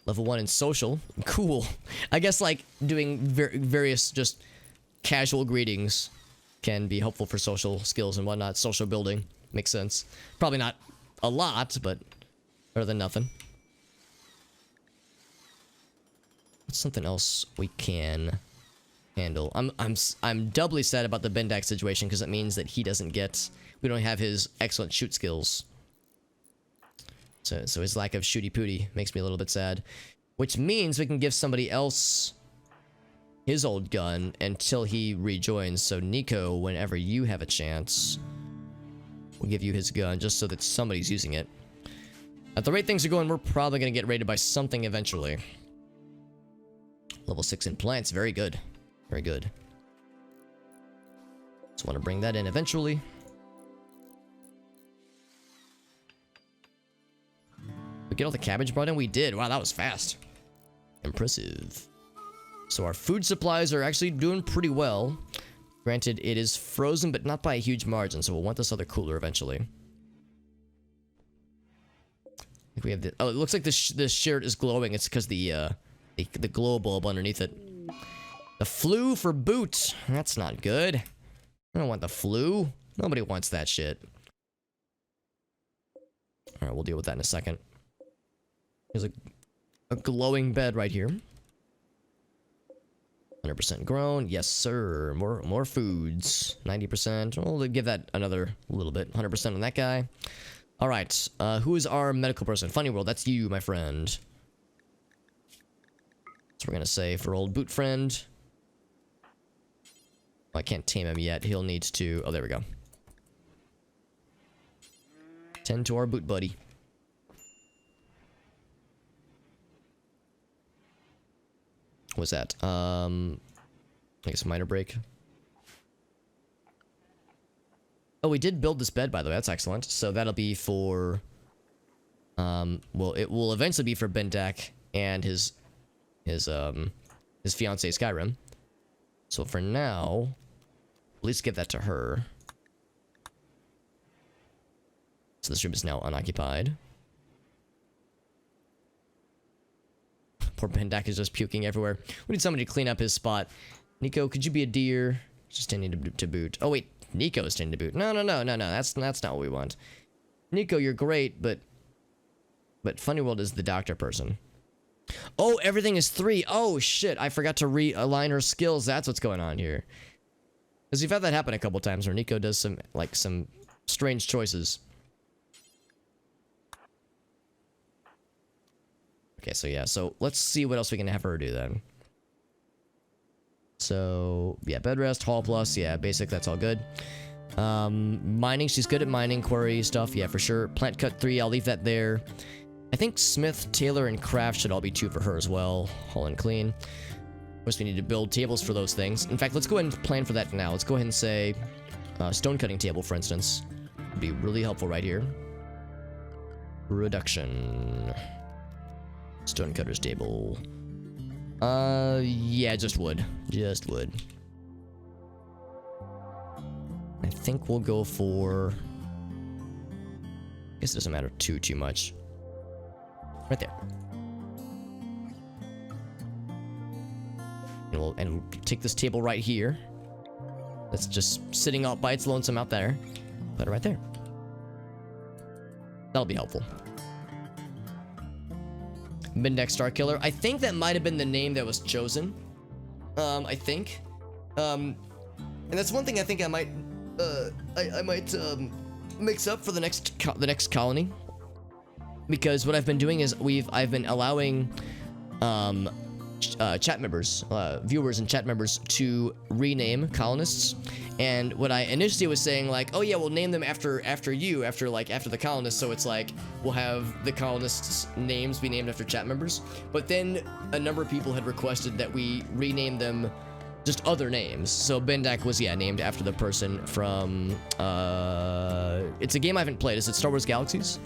Level 1 in social. Cool. I guess like doing various just casual greetings can be helpful for social skills and whatnot. Social building. Makes sense. Probably not a lot, but better than nothing. What's something else we can handle? I'm doubly sad about the Bendak situation because it means that he doesn't get... We don't have his excellent shoot skills. So his lack of shooty pooty makes me a little bit sad. Which means we can give somebody else his old gun until he rejoins. So Nico, whenever you have a chance, we'll give you his gun just so that somebody's using it. At the rate things are going, we're probably going to get raided by something eventually. Level 6 in plants. Very good. Very good. Just want to bring that in eventually. We get all the cabbage brought in? We did. Wow, that was fast. Impressive. So our food supplies are actually doing pretty well. Granted, it is frozen, but not by a huge margin, so we'll want this other cooler eventually. I think we have the... Oh, it looks like this shirt is glowing. It's because the glow bulb underneath it. The flu for boot. That's not good. I don't want the flu. Nobody wants that shit. Alright, we'll deal with that in a second. There's a glowing bed right here. 100% grown. Yes, sir. More foods. 90%. We'll give that another little bit. 100% on that guy. Alright. Who is our medical person? Funny World, that's you, my friend. So we're gonna say for old boot friend. Oh, I can't tame him yet. He'll need to... Oh, there we go. Tend to our boot buddy. What's that? I guess minor break. Oh, we did build this bed, by the way. That's excellent. So that'll be for... well, it will eventually be for Bendak and his fiancée Skyrim. So for now, at least give that to her. So this room is now unoccupied. Poor Bendak is just puking everywhere. We need somebody to clean up his spot. Nico, could you be a deer? Just tending to boot. Oh wait, Nico's tending to boot. No. That's not what we want. Nico, you're great, but Funny World is the doctor person. Oh, everything is 3. Oh shit, I forgot to realign her skills. That's what's going on here. Because we've had that happen a couple times where Nico does some strange choices. Okay, so yeah, so let's see what else we can have her do then. So, yeah, bed rest, hall plus, yeah, basic, that's all good. Mining, she's good at mining, quarry stuff, yeah, for sure. Plant cut 3, I'll leave that there. I think Smith, Taylor, and Craft should all be 2 for her as well. Hall and clean. Of course, we need to build tables for those things. In fact, let's go ahead and plan for that now. Let's go ahead and say stone cutting table, for instance. Would be really helpful right here. Reduction. Stone cutter's table. Yeah, just wood. Just wood. I think we'll go for... I guess it doesn't matter too much. Right there. And we'll take this table right here. That's just sitting out by its lonesome out there. Put it right there. That'll be helpful. Midneck Star Killer. I think that might have been the name that was chosen. I think. And that's one thing I think I might mix up for the next colony. Because what I've been doing is I've been allowing chat members, viewers and chat members to rename colonists. And what I initially was saying, like, oh yeah, we'll name them after the colonists. So it's like we'll have the colonists' names be named after chat members. But then a number of people had requested that we rename them just other names. So Bendak was named after the person from it's a game I haven't played. Is it Star Wars Galaxies?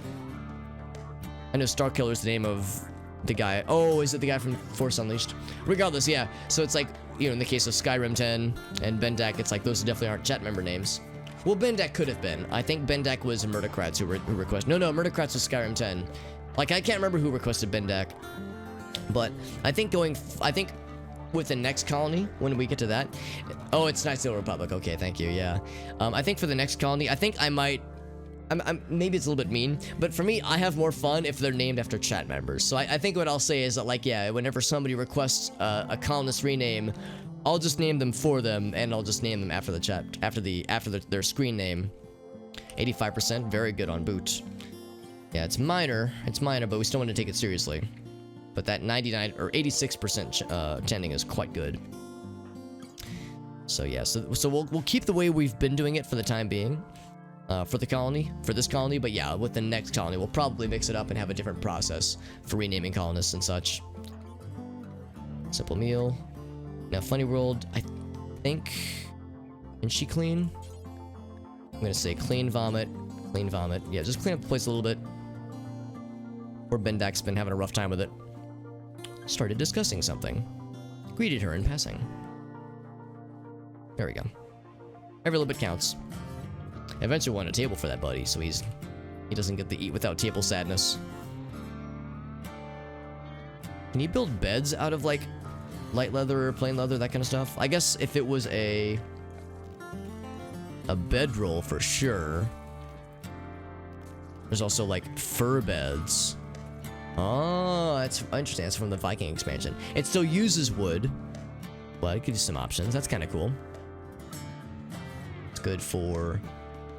I know Star Killer is the name of the guy. Oh, is it the guy from Force Unleashed? Regardless, yeah. So it's like, you know, in the case of Skyrim 10 and Bendak, it's like those definitely aren't chat member names. Well, Bendak could have been. I think Bendak was Murdercrats who requested. No, Murdercrats was Skyrim 10. Like, I can't remember who requested Bendak. But I think with the next colony, when we get to that. Oh, it's Night Steel Republic. Okay, thank you. Yeah. I think for the next colony, I think I might. Maybe it's a little bit mean, but for me, I have more fun if they're named after chat members. So I think what I'll say is that, like, yeah, whenever somebody requests a colonist rename, I'll just name them for them, and I'll just name them after the chat, after their screen name. 85%, very good on boot. Yeah, it's minor, but we still want to take it seriously. But that 99 or 86% tending is quite good. So yeah, so we'll keep the way we've been doing it for the time being. For this colony, but yeah, with the next colony, we'll probably mix it up and have a different process for renaming colonists and such. Simple meal. Now, Funny World, I think, can she clean? I'm gonna say clean vomit. Yeah, just clean up the place a little bit. Poor Bendak's been having a rough time with it. Started discussing something. Greeted her in passing. There we go. Every little bit counts. Eventually want a table for that buddy, so he doesn't get the eat without table sadness. Can you build beds out of, like, light leather or plain leather, that kind of stuff? I guess if it was a bedroll for sure. There's also, like, fur beds. Oh, that's interesting. That's from the Viking expansion. It still uses wood, but it gives you some options. That's kind of cool. It's good for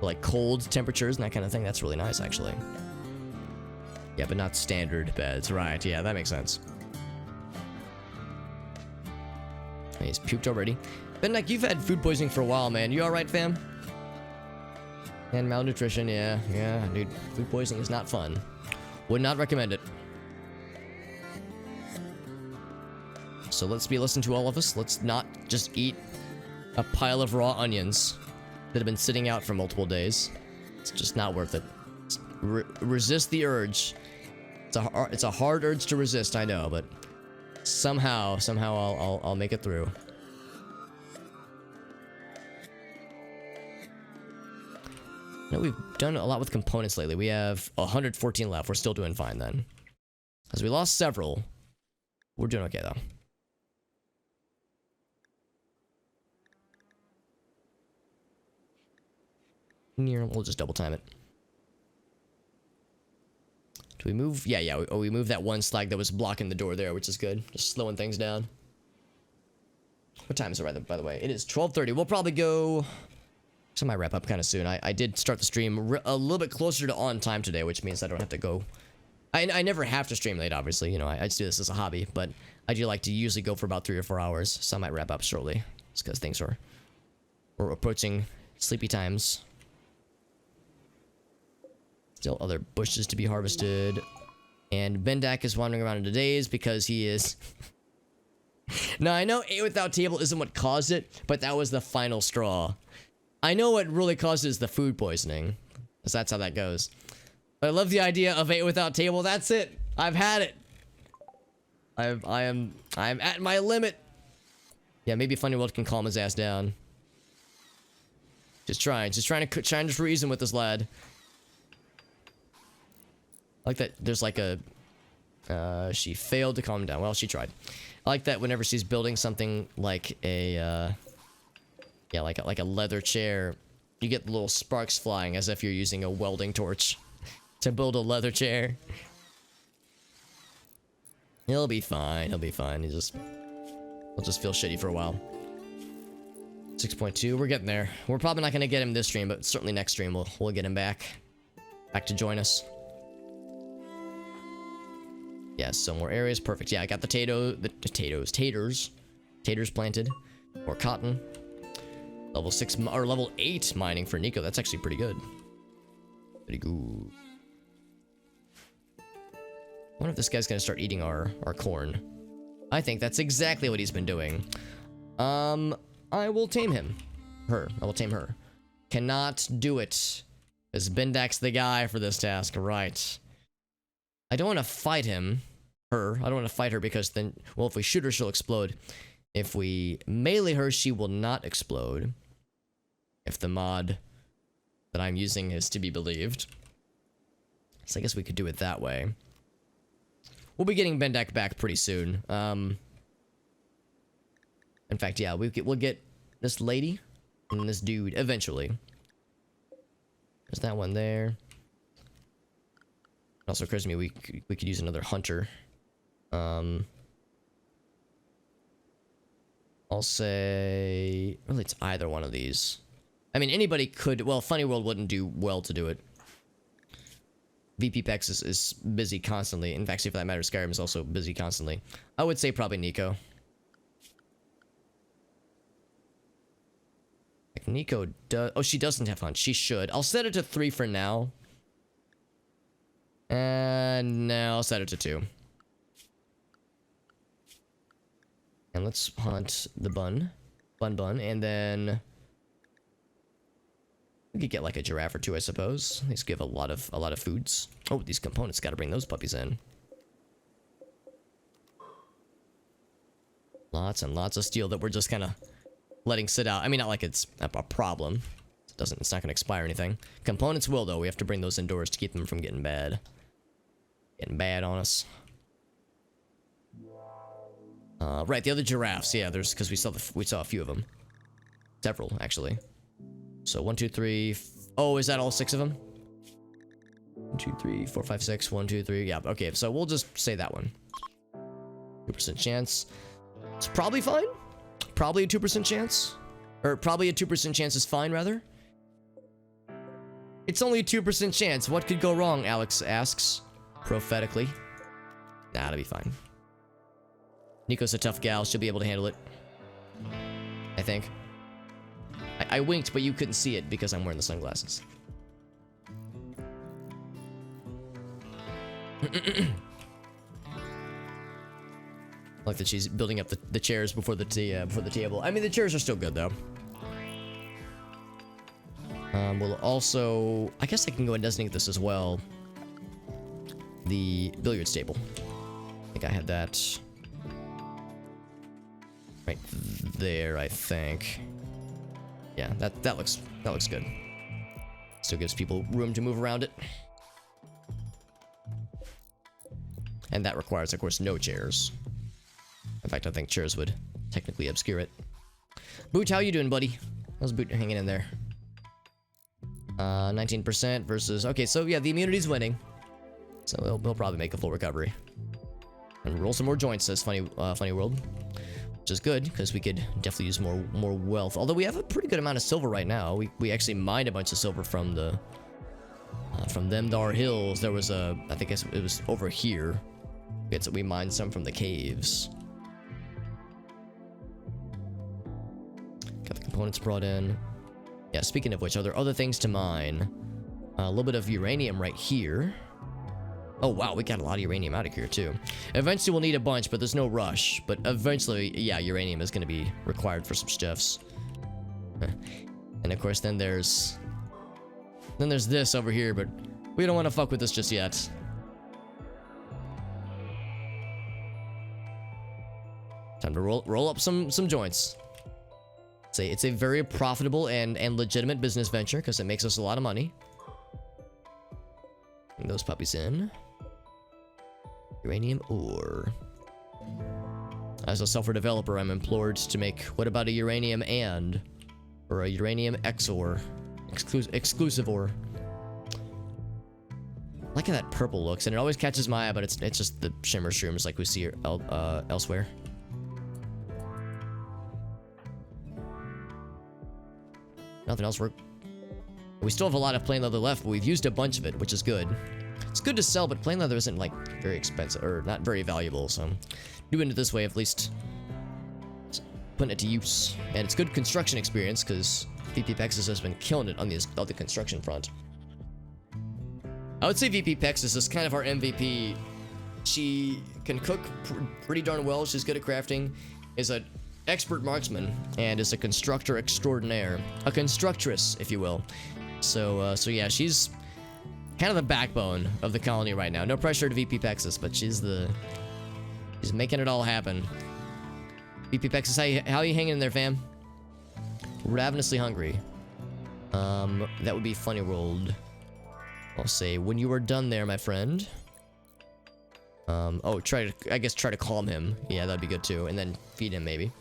like cold temperatures and that kind of thing. That's really nice, actually. Yeah, but not standard beds. Right, yeah, that makes sense. He's puked already. Bendak, you've had food poisoning for a while, man. You alright, fam? And malnutrition, yeah, dude. Food poisoning is not fun. Would not recommend it. So let's listen to all of us. Let's not just eat a pile of raw onions that have been sitting out for multiple days. It's just not worth it. Resist the urge. It's a hard urge to resist, I know, but somehow I'll make it through. we've done a lot with components lately. We have 114 left. We're still doing fine then. As we lost several, we're doing okay though. We'll just double time it. Do we move? Yeah. We moved that one slag that was blocking the door there, which is good. Just slowing things down. What time is it, by the way? It is 12:30. We'll probably go... So I might wrap up kind of soon. I did start the stream a little bit closer to on time today, which means I don't have to go... I never have to stream late, obviously. You know, I just do this as a hobby. But I do like to usually go for about 3 or 4 hours. So I might wrap up shortly. Just because things are... We're approaching sleepy times. Still other bushes to be harvested. And Bendak is wandering around in a daze because he is... Now, I know 8 without table isn't what caused it, but that was the final straw. I know what really causes the food poisoning, because that's how that goes. But I love the idea of 8 without table. That's it. I've had it. I'm at my limit. Yeah, maybe Funny World can calm his ass down. Just trying to reason with this lad. I like that there's like a... she failed to calm him down. Well, she tried. I like that whenever she's building something like a... yeah, like a leather chair, you get little sparks flying as if you're using a welding torch to build a leather chair. He'll be fine. He'll be fine. He'll just feel shitty for a while. 6.2. We're getting there. We're probably not gonna get him this stream, but certainly next stream we'll get him back to join us. Yeah, some more areas. Perfect. Yeah, I got the taters planted, or cotton. Level 6 or level 8 mining for Nico. That's actually pretty good. Pretty good. I wonder if this guy's gonna start eating our corn. I think that's exactly what he's been doing. I will tame him. I will tame her. Cannot do it. Because Bendak's the guy for this task. Right. I don't want to fight him. I don't want to fight her because then... Well, if we shoot her, she'll explode. If we melee her, she will not explode. If the mod that I'm using is to be believed. So I guess we could do it that way. We'll be getting Bendak back pretty soon. In fact, yeah, we'll get this lady and this dude eventually. There's that one there. It also occurs to me we could use another hunter. I'll say... Really, it's either one of these. I mean, anybody could... Well, Funny World wouldn't do well to do it. VP Pex is busy constantly. In fact, for that matter, Skyrim is also busy constantly. I would say probably Nico. Like Nico does... Oh, she doesn't have hunt. She should. I'll set it to 3 for now. And now I'll set it to 2. And let's hunt the bun, and then we could get like a giraffe or 2, I suppose. These give a lot of foods. Oh, these components, gotta bring those puppies in. Lots and lots of steel that we're just kind of letting sit out. I mean, not like it's a problem. It's not gonna expire or anything. Components will though. We have to bring those indoors to keep them from getting bad on us. Right, the other giraffes. Yeah, there's because we saw a few of them. Several, actually. So 1, 2, 3. Oh, is that all 6 of them? 1, 2, 3, 4, 5, 6. 1, 2, 3. Yeah. Okay, so we'll just say that one. 2% chance. It's probably fine. Probably a 2% chance, or probably a 2% chance is fine. Rather. It's only a 2% chance. What could go wrong? Alex asks, prophetically. Nah, it'll be fine. Nico's a tough gal. She'll be able to handle it. I think. I winked, but you couldn't see it because I'm wearing the sunglasses. Like that she's building up the chairs before the table. I mean, the chairs are still good, though. We'll also... I guess I can go and designate this as well. The billiards table. I think I had that... right there, I think. Yeah, that looks good. Still gives people room to move around it. And that requires, of course, no chairs. In fact, I think chairs would technically obscure it. Boot, how you doing, buddy? How's Boot hanging in there? 19% versus... Okay, so yeah, the immunity's winning. So they'll probably make a full recovery. And roll some more joints, says Funny World. Which is good, because we could definitely use more wealth. Although we have a pretty good amount of silver right now. We actually mined a bunch of silver from the... from them Dar Hills. There was a... I think it was over here. We mined some from the caves. Got the components brought in. Yeah, speaking of which, are there other things to mine? A little bit of uranium right here. Oh, wow, we got a lot of uranium out of here, too. Eventually, we'll need a bunch, but there's no rush. But eventually, yeah, uranium is going to be required for some stuffs. And, of course, then there's this over here, but we don't want to fuck with this just yet. Time to roll up some joints. It's a very profitable and legitimate business venture because it makes us a lot of money. Bring those puppies in. Uranium ore. As a software developer, I'm implored to make what about a uranium or a uranium XOR, exclusive ore. I like how that purple looks, and it always catches my eye, but it's just the shimmer shrooms like we see elsewhere. Nothing else. We still have a lot of plain leather left, but we've used a bunch of it, which is good. It's good to sell, but plain leather isn't like very expensive or not very valuable, so doing it this way, at least putting it to use. And it's good construction experience because VP Pexis has been killing it on the construction front. I would say VP Pexis is kind of our MVP. She can cook pretty darn well. She's good at crafting. Is an expert marksman and is a constructor extraordinaire, a constructress, if you will. So yeah, she's kind of the backbone of the colony right now. No pressure to VP Pexis, but she's making it all happen. VP Pexis, how are you hanging in there, fam? Ravenously hungry. That would be Funny World. I'll say when you are done there, my friend. Oh, try to calm him. Yeah, that'd be good too. And then feed him maybe.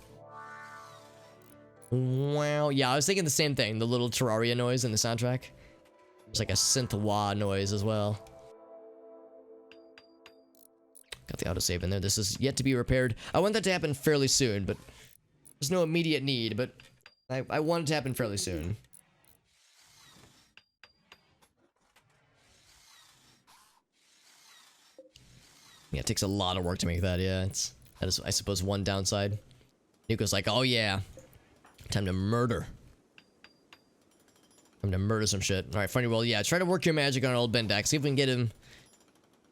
Well, yeah, I was thinking the same thing. The little Terraria noise in the soundtrack. There's like a synth wah noise as well. Got the autosave in there. This is yet to be repaired. I want that to happen fairly soon, but there's no immediate need, but I want it to happen fairly soon. Yeah, it takes a lot of work to make that, yeah. That is, I suppose, one downside. Nico's like, oh yeah. Time to murder. Time to murder some shit. Alright, Funny World, yeah, try to work your magic on old Bendak. See if we can get him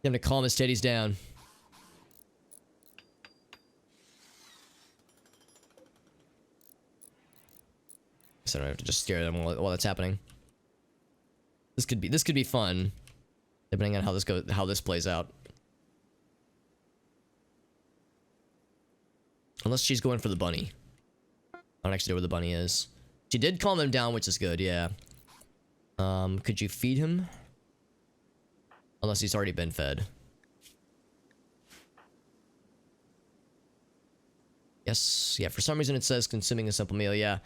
to calm his titties down. So I don't have to just scare them while that's happening. This could be fun. Depending on how this plays out. Unless she's going for the bunny. I don't actually know where the bunny is. She did calm him down, which is good, yeah. Could you feed him? Unless he's already been fed. Yes, yeah, for some reason it says consuming a simple meal, yeah.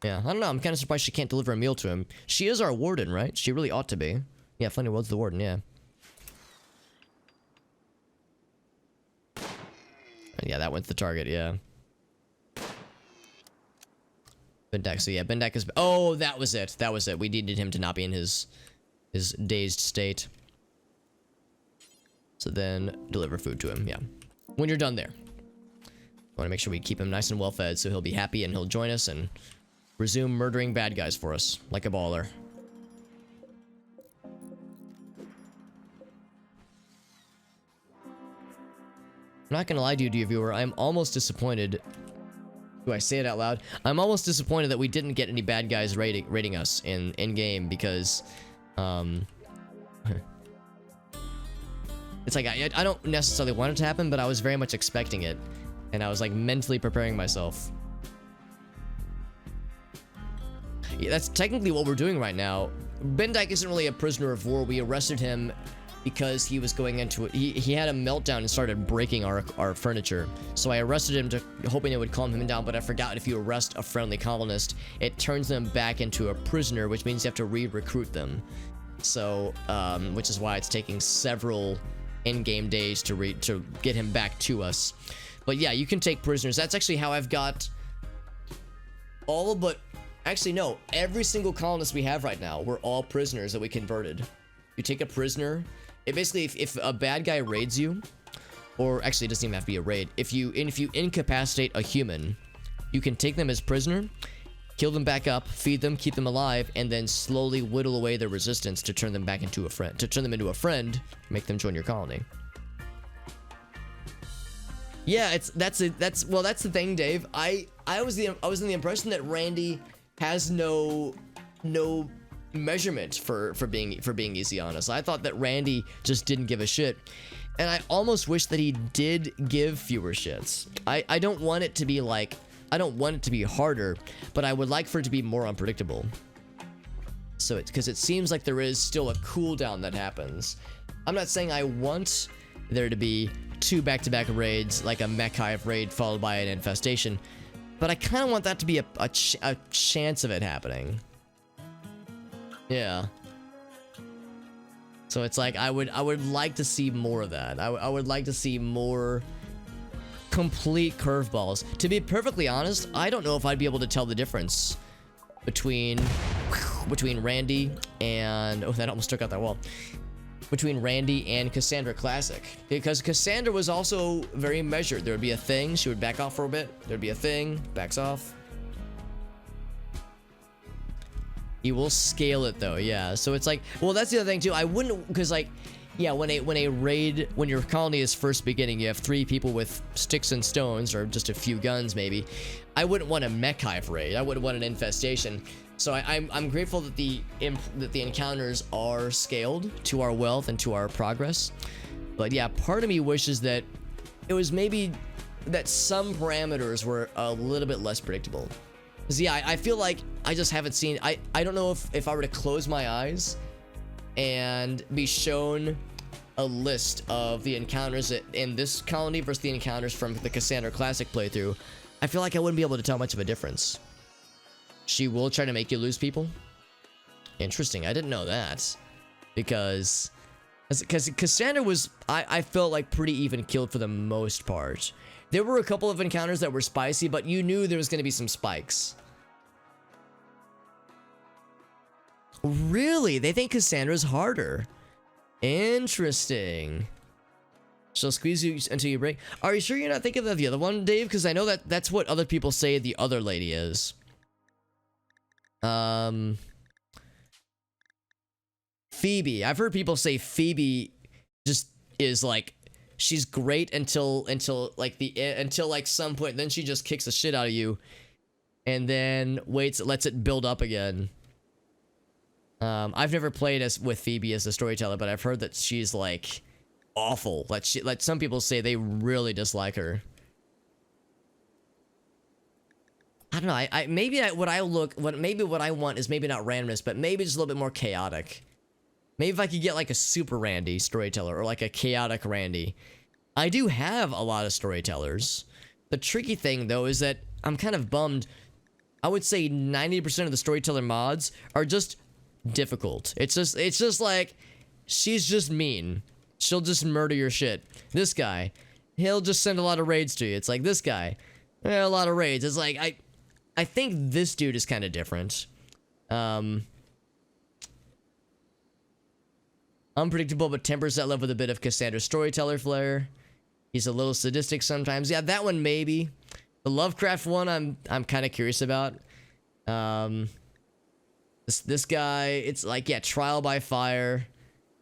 Yeah, I don't know, I'm kind of surprised she can't deliver a meal to him. She is our warden, right? She really ought to be. Yeah, Funny World's the warden, yeah. And yeah, that went to the target, yeah. Bendak, so yeah, Bendak is... Oh, that was it. That was it. We needed him to not be in his dazed state. So then, deliver food to him, yeah. When you're done there. I want to make sure we keep him nice and well fed so he'll be happy and he'll join us and resume murdering bad guys for us, like a baller. I'm not gonna lie to you, dear viewer, I'm almost disappointed. Do I say it out loud? I'm almost disappointed that we didn't get any bad guys raiding us in game because, it's like, I don't necessarily want it to happen, but I was very much expecting it. And I was like mentally preparing myself. Yeah, that's technically what we're doing right now. Ben Dyke isn't really a prisoner of war. We arrested him because he was going into it. He had a meltdown and started breaking our furniture. So I arrested him hoping it would calm him down, but I forgot if you arrest a friendly colonist, it turns them back into a prisoner, which means you have to re-recruit them. So, which is why it's taking several in-game days to get him back to us. But yeah, you can take prisoners. That's actually how I've got all but... Actually, no. Every single colonist we have right now, we're all prisoners that we converted. You take a prisoner. It basically, if a bad guy raids you, or actually it doesn't even have to be a raid. If you incapacitate a human, you can take them as prisoner, kill them back up, feed them, keep them alive, and then slowly whittle away their resistance to turn them back into a friend. To turn them into a friend, make them join your colony. Yeah, that's the thing, Dave. I was in the impression that Randy has no measurement for being easy on us. I thought that Randy just didn't give a shit, and I almost wish that he did give fewer shits. I don't want it to be like, I don't want it to be harder, but I would like for it to be more unpredictable. So it's because it seems like there is still a cooldown that happens. I'm not saying I want there to be 2 back-to-back raids, like a mech hive raid followed by an infestation, but I kind of want that to be a chance of it happening. Yeah. So it's like I would like to see more of that. I would like to see more complete curveballs. To be perfectly honest, I don't know if I'd be able to tell the difference between Randy and that almost took out that wall. Between Randy and Cassandra Classic, because Cassandra was also very measured. There would be a thing, she would back off for a bit. There'd be a thing, backs off. You will scale it though, yeah. So it's like, well, that's the other thing too. I wouldn't, because like, yeah, when your colony is first beginning, you have 3 people with sticks and stones, or just a few guns maybe. I wouldn't want a mech hive raid. I wouldn't want an infestation. So I'm grateful that the encounters are scaled to our wealth and to our progress. But yeah, part of me wishes that it was maybe that some parameters were a little bit less predictable. Because yeah, I feel like I just haven't seen... I don't know if I were to close my eyes and be shown a list of the encounters in this colony versus the encounters from the Cassandra Classic playthrough, I feel like I wouldn't be able to tell much of a difference. She will try to make you lose people? Interesting, I didn't know that. Because Cassandra was, I felt like pretty even killed for the most part. There were a couple of encounters that were spicy, but you knew there was going to be some spikes. Really? They think Cassandra's harder. Interesting. She'll squeeze you until you break. Are you sure you're not thinking of the other one, Dave? Because I know that's what other people say the other lady is. Phoebe. I've heard people say Phoebe just is like, she's great until like some point, then she just kicks the shit out of you and then lets it build up again. I've never played with Phoebe as a storyteller, but I've heard that she's like awful. Like some people say they really dislike her. I don't know. Maybe what I want is maybe not randomness, but maybe just a little bit more chaotic. Maybe if I could get like a super Randy storyteller or like a chaotic Randy. I do have a lot of storytellers. The tricky thing though is that I'm kind of bummed. I would say 90% of the storyteller mods are just difficult. It's just like, she's just mean. She'll just murder your shit. This guy, he'll just send a lot of raids to you. It's like this guy, a lot of raids. It's like I think this dude is kind of different. Unpredictable, but tempers that love with a bit of Cassandra's storyteller flair. He's a little sadistic sometimes. Yeah, that one maybe. The Lovecraft one, I'm kind of curious about. This guy, it's like, yeah, trial by fire.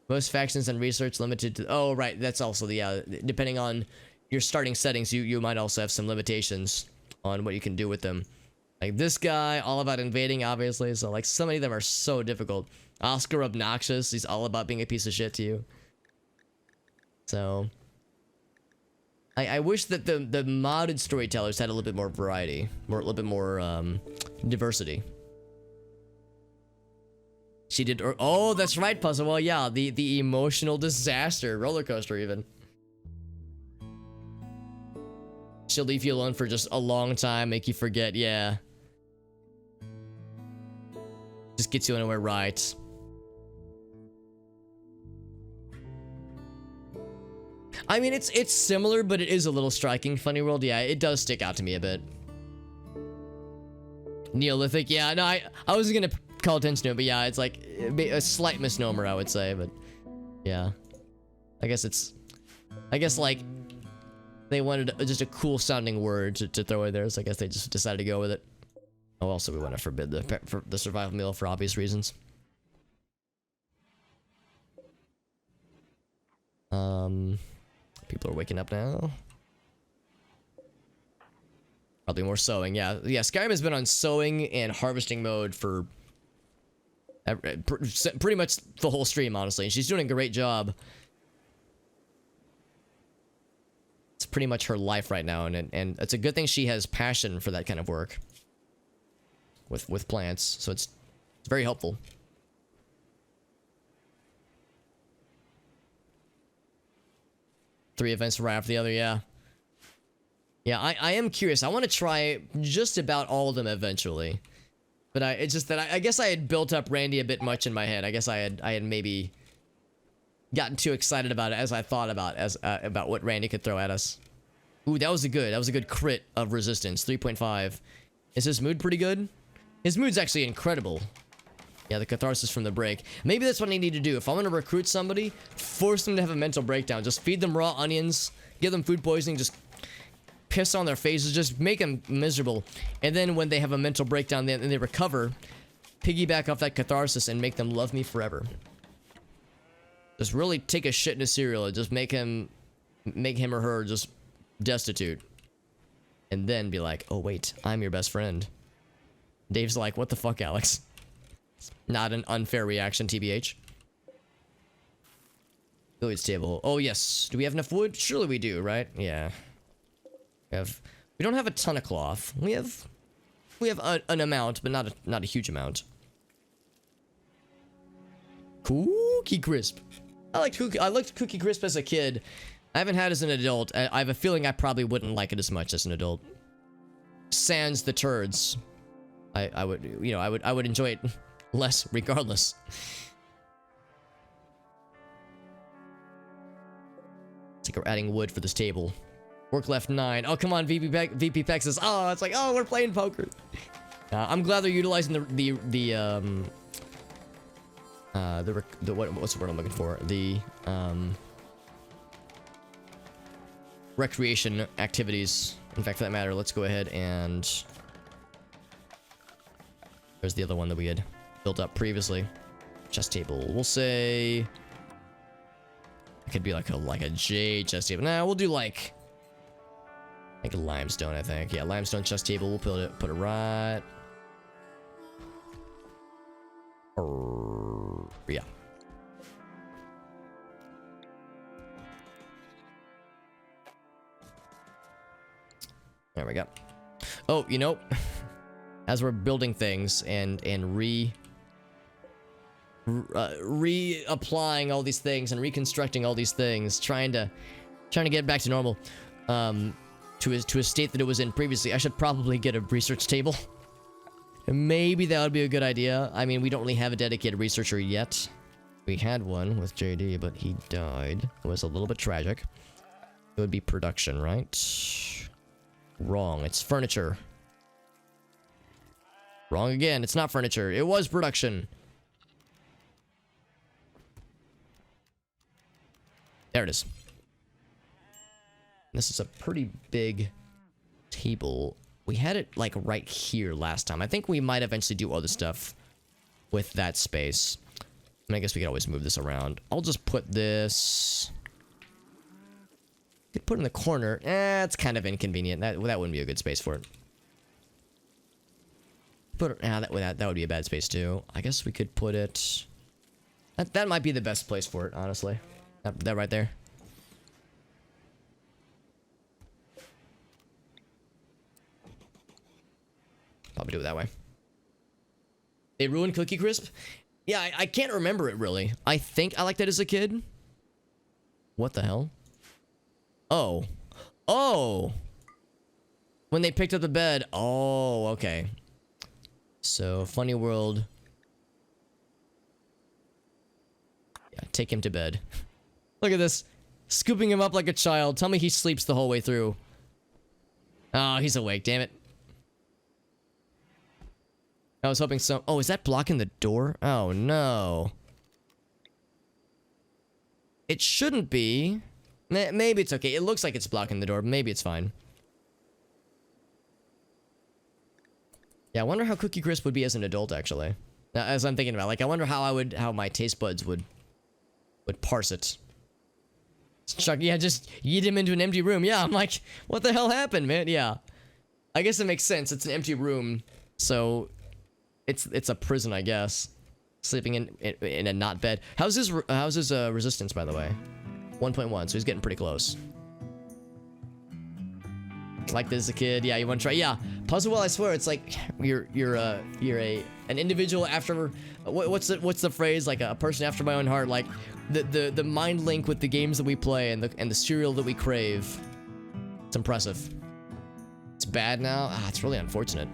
Most factions and research limited to... Oh, right, that's also the... depending on your starting settings, you might also have some limitations on what you can do with them. Like this guy, all about invading, obviously. So, like, so many of them are so difficult. Oscar Obnoxious, he's all about being a piece of shit to you. So... I wish that the modded storytellers had a little bit more variety, a little bit more diversity. She did. Oh, that's right, Puzzle. Well, yeah, the emotional disaster roller coaster even. She'll leave you alone for just a long time, make you forget. Yeah. Just gets you anywhere right. I mean, it's similar, but it is a little striking. Funny World, yeah, it does stick out to me a bit. Neolithic, yeah, no, I wasn't gonna call attention to it, but yeah, it's like a slight misnomer, I would say, but yeah. I guess like they wanted just a cool sounding word to throw in there, so I guess they just decided to go with it. Oh, also we want to forbid the survival meal for obvious reasons. People are waking up now. Probably more sowing, yeah. Yeah, Skyrim has been on sowing and harvesting mode for pretty much the whole stream, honestly. And she's doing a great job. It's pretty much her life right now, and it's a good thing she has passion for that kind of work. With plants, so it's very helpful. Three events right after the other, yeah. Yeah, I am curious. I want to try just about all of them eventually. But it's just that I guess I had built up Randy a bit much in my head. I guess I had maybe gotten too excited about it as I thought about what Randy could throw at us. Ooh, that was a good crit of resistance, 3.5. Is his mood pretty good? His mood's actually incredible. Yeah, the catharsis from the break. Maybe that's what I need to do. If I want to recruit somebody, force them to have a mental breakdown. Just feed them raw onions, give them food poisoning, just piss on their faces, just make them miserable. And then when they have a mental breakdown and they recover, piggyback off that catharsis and make them love me forever. Just really take a shit in a cereal and just make him or her just destitute. And then be like, oh wait, I'm your best friend. Dave's like, what the fuck, Alex? Not an unfair reaction, TBH. Village table. Oh, yes. Do we have enough wood? Surely we do, right? Yeah. We don't have a ton of cloth. We have an amount, but not a huge amount. Cookie Crisp. I liked Cookie Crisp as a kid. I haven't had it as an adult. I have a feeling I probably wouldn't like it as much as an adult. Sans the turds. I would enjoy it less regardless. It's like we're adding wood for this table. Work left 9. Oh, come on, VP Pexas. Oh, it's like, oh, we're playing poker. I'm glad they're utilizing what's the word I'm looking for? The recreation activities. In fact, for that matter, let's go ahead and there's the other one that we had built up previously. Chest table. We'll say it could be like a J chest table. Nah, we'll do like a limestone, I think. Yeah, limestone chest table. We'll put it right. Yeah. There we go. Oh, you know, as we're building things and reapplying all these things and reconstructing all these things, trying to get back to normal, to a state that it was in previously, I should probably get a research table. Maybe that would be a good idea. I mean, we don't really have a dedicated researcher yet. We had one with JD, but he died. It was a little bit tragic. It would be production, right? Wrong. It's furniture. Wrong again. It's not furniture. It was production. There it is. This is a pretty big table. We had it like right here last time. I think we might eventually do other stuff with that space. I guess we could always move this around. I'll just put this. Could put it in the corner. It's kind of inconvenient. That wouldn't be a good space for it. Put it. That would be a bad space too. I guess we could put it. That might be the best place for it, honestly. That right there. do it that way. They ruined Cookie Crisp? Yeah, I can't remember it really. I think I liked it as a kid. What the hell? Oh. Oh! When they picked up the bed. Oh, okay. So, Funny World. Yeah, take him to bed. Look at this. Scooping him up like a child. Tell me he sleeps the whole way through. Oh, he's awake, damn it. I was hoping so. Oh, is that blocking the door? Oh, no. It shouldn't be. Maybe it's okay. It looks like it's blocking the door. Maybe it's fine. Yeah, I wonder how Cookie Crisp would be as an adult, actually. Now, as I'm thinking about, like, I wonder how my taste buds would parse it. Chuck, yeah, just yeet him into an empty room. Yeah, I'm like, what the hell happened, man? Yeah. I guess it makes sense. It's an empty room, so it's a prison, I guess. Sleeping in a not bed. How's his resistance, by the way? 1.1, so he's getting pretty close. Like this as a kid, yeah. You want to try? Yeah, Puzzle Well. I swear, it's like you're an individual after what's the phrase? Like a person after my own heart. Like the mind link with the games that we play and the cereal that we crave. It's impressive. It's bad now. Ah, it's really unfortunate.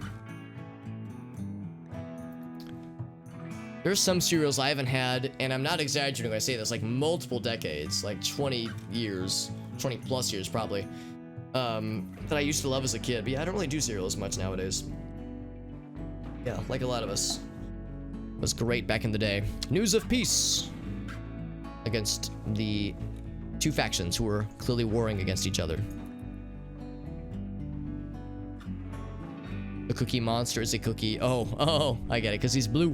There's some cereals I haven't had, and I'm not exaggerating when I say this, like multiple decades, like 20 years, 20 plus years probably, that I used to love as a kid. But yeah, I don't really do cereal as much nowadays. Yeah, like a lot of us. It was great back in the day. News of peace against the two factions who were clearly warring against each other. The Cookie Monster is a cookie. Oh, I get it, because he's blue.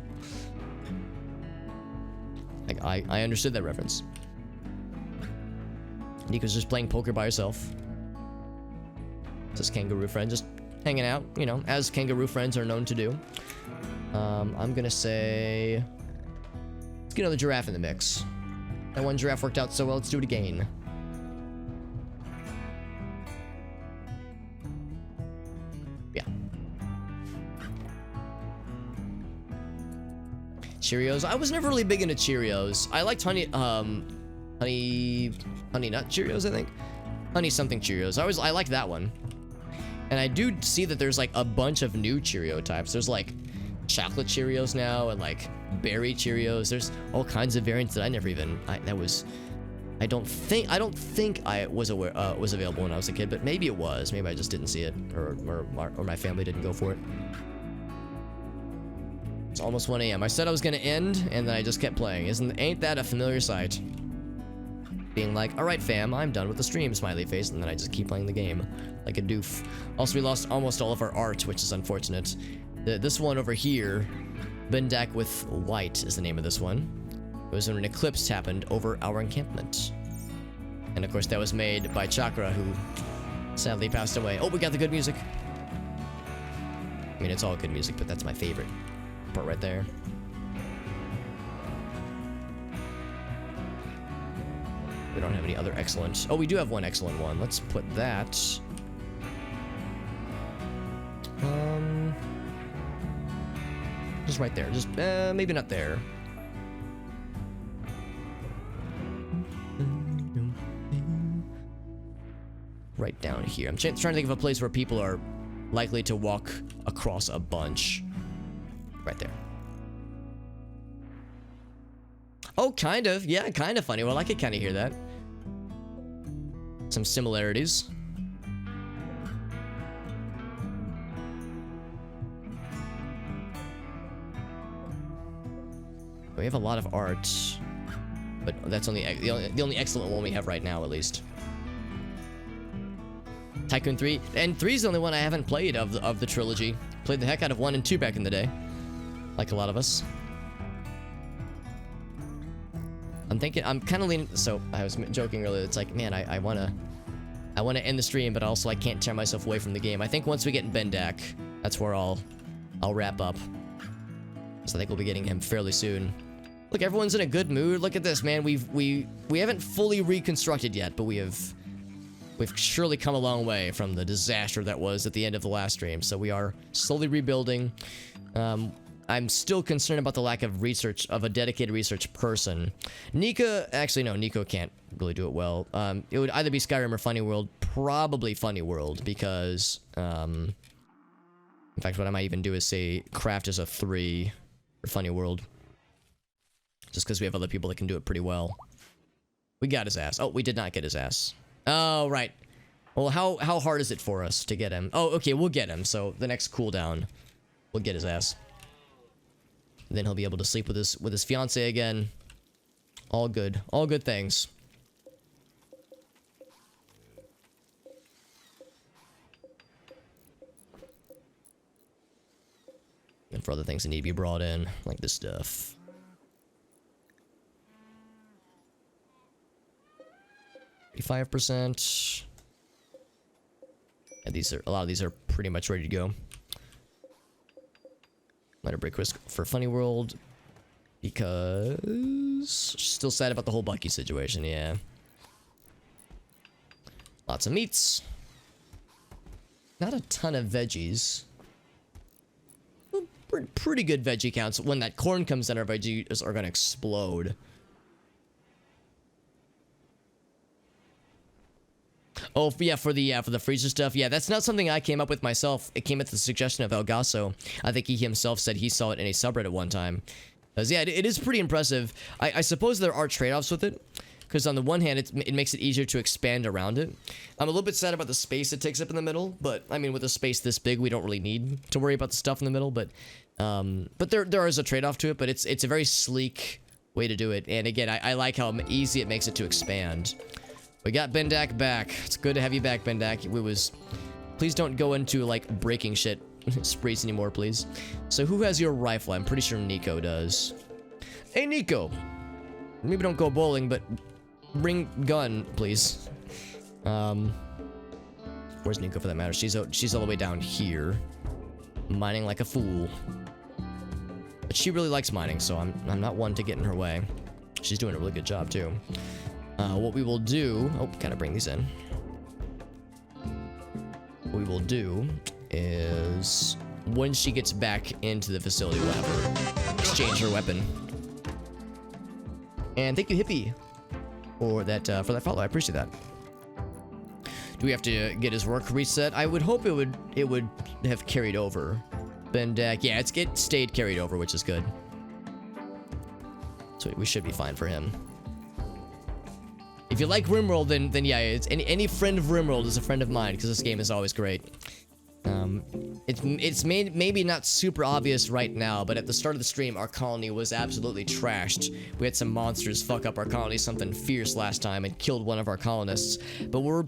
I understood that reference. Nico's just playing poker by herself. This kangaroo friend just hanging out, you know, as kangaroo friends are known to do. I'm gonna say, let's get another giraffe in the mix. That one giraffe worked out so well, let's do it again. Yeah. Cheerios. I was never really big into Cheerios. I liked honey nut Cheerios, I think. Honey something Cheerios. I like that one. And I do see that there's like a bunch of new Cheerio types. There's like chocolate Cheerios now and like berry Cheerios. There's all kinds of variants that I never even I don't think I was aware was available when I was a kid, but maybe it was. Maybe I just didn't see it, or my family didn't go for it. It's almost 1 a.m. I said I was gonna end, and then I just kept playing. Ain't that a familiar sight? Being like, all right, fam, I'm done with the stream, smiley face, and then I just keep playing the game like a doof. Also, we lost almost all of our art, which is unfortunate. This one over here, Bendak with White is the name of this one. It was when an eclipse happened over our encampment. And of course, that was made by Chakra, who sadly passed away. Oh, we got the good music. I mean, it's all good music, but that's my favorite part right there. We don't have any other excellent. Oh, we do have one excellent one. Let's put that. Just right there. Just maybe not there. Right down here. I'm trying to think of a place where people are likely to walk across a bunch. Right there. Oh, kind of. Yeah, kind of funny. Well, I could kind of hear that. Some similarities. We have a lot of art, but that's the only excellent one we have right now, at least. Tycoon 3, and 3 is the only one I haven't played of the trilogy. Played the heck out of 1 and 2 back in the day, like a lot of us. I'm kind of leaning. So I was joking earlier. It's like, man, I wanna end the stream, but also I can't tear myself away from the game. I think once we get in Bendak, that's where I'll wrap up. So I think we'll be getting him fairly soon. Look, everyone's in a good mood. Look at this, man. We haven't fully reconstructed yet, but we have we've surely come a long way from the disaster that was at the end of the last stream. So we are slowly rebuilding. I'm still concerned about the lack of research, of a dedicated research person. Nika, actually no, Nico can't really do it well. It would either be Skyrim or Funny World. Probably Funny World, because, in fact, what I might even do is say craft as a 3 for Funny World. Just because we have other people that can do it pretty well. We got his ass. Oh, we did not get his ass. Oh, right. Well, how hard is it for us to get him? Oh, okay, we'll get him. So the next cooldown, we'll get his ass. And then he'll be able to sleep with his fiance again. All good things. And for other things that need to be brought in, like this stuff. 85%. And a lot of these are pretty much ready to go. Minor break risk for Funny World, because still sad about the whole Bucky situation. Yeah, lots of meats, not a ton of veggies. Well, pretty good veggie counts. When that corn comes in, our veggies are gonna explode. Oh, yeah, for the freezer stuff. Yeah, that's not something I came up with myself. It came at the suggestion of Elgaso. I think he himself said he saw it in a subreddit one time. Because, yeah, it is pretty impressive. I suppose there are trade-offs with it. Because on the one hand, it makes it easier to expand around it. I'm a little bit sad about the space it takes up in the middle. But, I mean, with a space this big, we don't really need to worry about the stuff in the middle. But there is a trade-off to it. But it's a very sleek way to do it. And, again, I like how easy it makes it to expand. We got Bendak back. It's good to have you back, Bendak. Please don't go into, like, breaking shit sprees anymore, please. So who has your rifle? I'm pretty sure Nico does. Hey, Nico. Maybe don't go bowling, but bring gun, please. Where's Nico for that matter? She's all the way down here, mining like a fool. But she really likes mining, so I'm not one to get in her way. She's doing a really good job, too. What we will do... Oh, gotta bring these in. What we will do is... when she gets back into the facility, we'll have her exchange her weapon. And thank you, Hippie, for that follow. I appreciate that. Do we have to get his work reset? I would hope it would have carried over. Bendak, yeah, it stayed carried over, which is good. So we should be fine for him. If you like RimWorld, then yeah, it's any friend of RimWorld is a friend of mine, because this game is always great. It's maybe not super obvious right now, but at the start of the stream, our colony was absolutely trashed. We had some monsters fuck up our colony something fierce last time and killed one of our colonists. But we're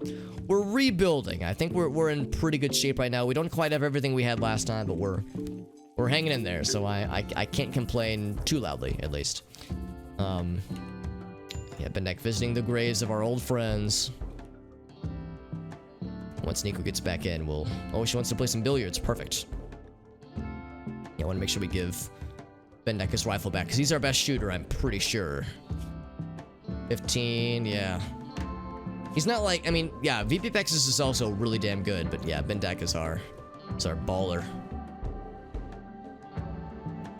rebuilding. I think we're in pretty good shape right now. We don't quite have everything we had last time, but we're hanging in there. So I can't complain too loudly, at least. Yeah, Bendak visiting the graves of our old friends. Once Nico gets back in, we'll... Oh, she wants to play some billiards. Perfect. Yeah, I want to make sure we give Bendak his rifle back, because he's our best shooter, I'm pretty sure. 15, yeah. He's not like... I mean, yeah, VP Pexis is also really damn good, but yeah, Bendak is our baller.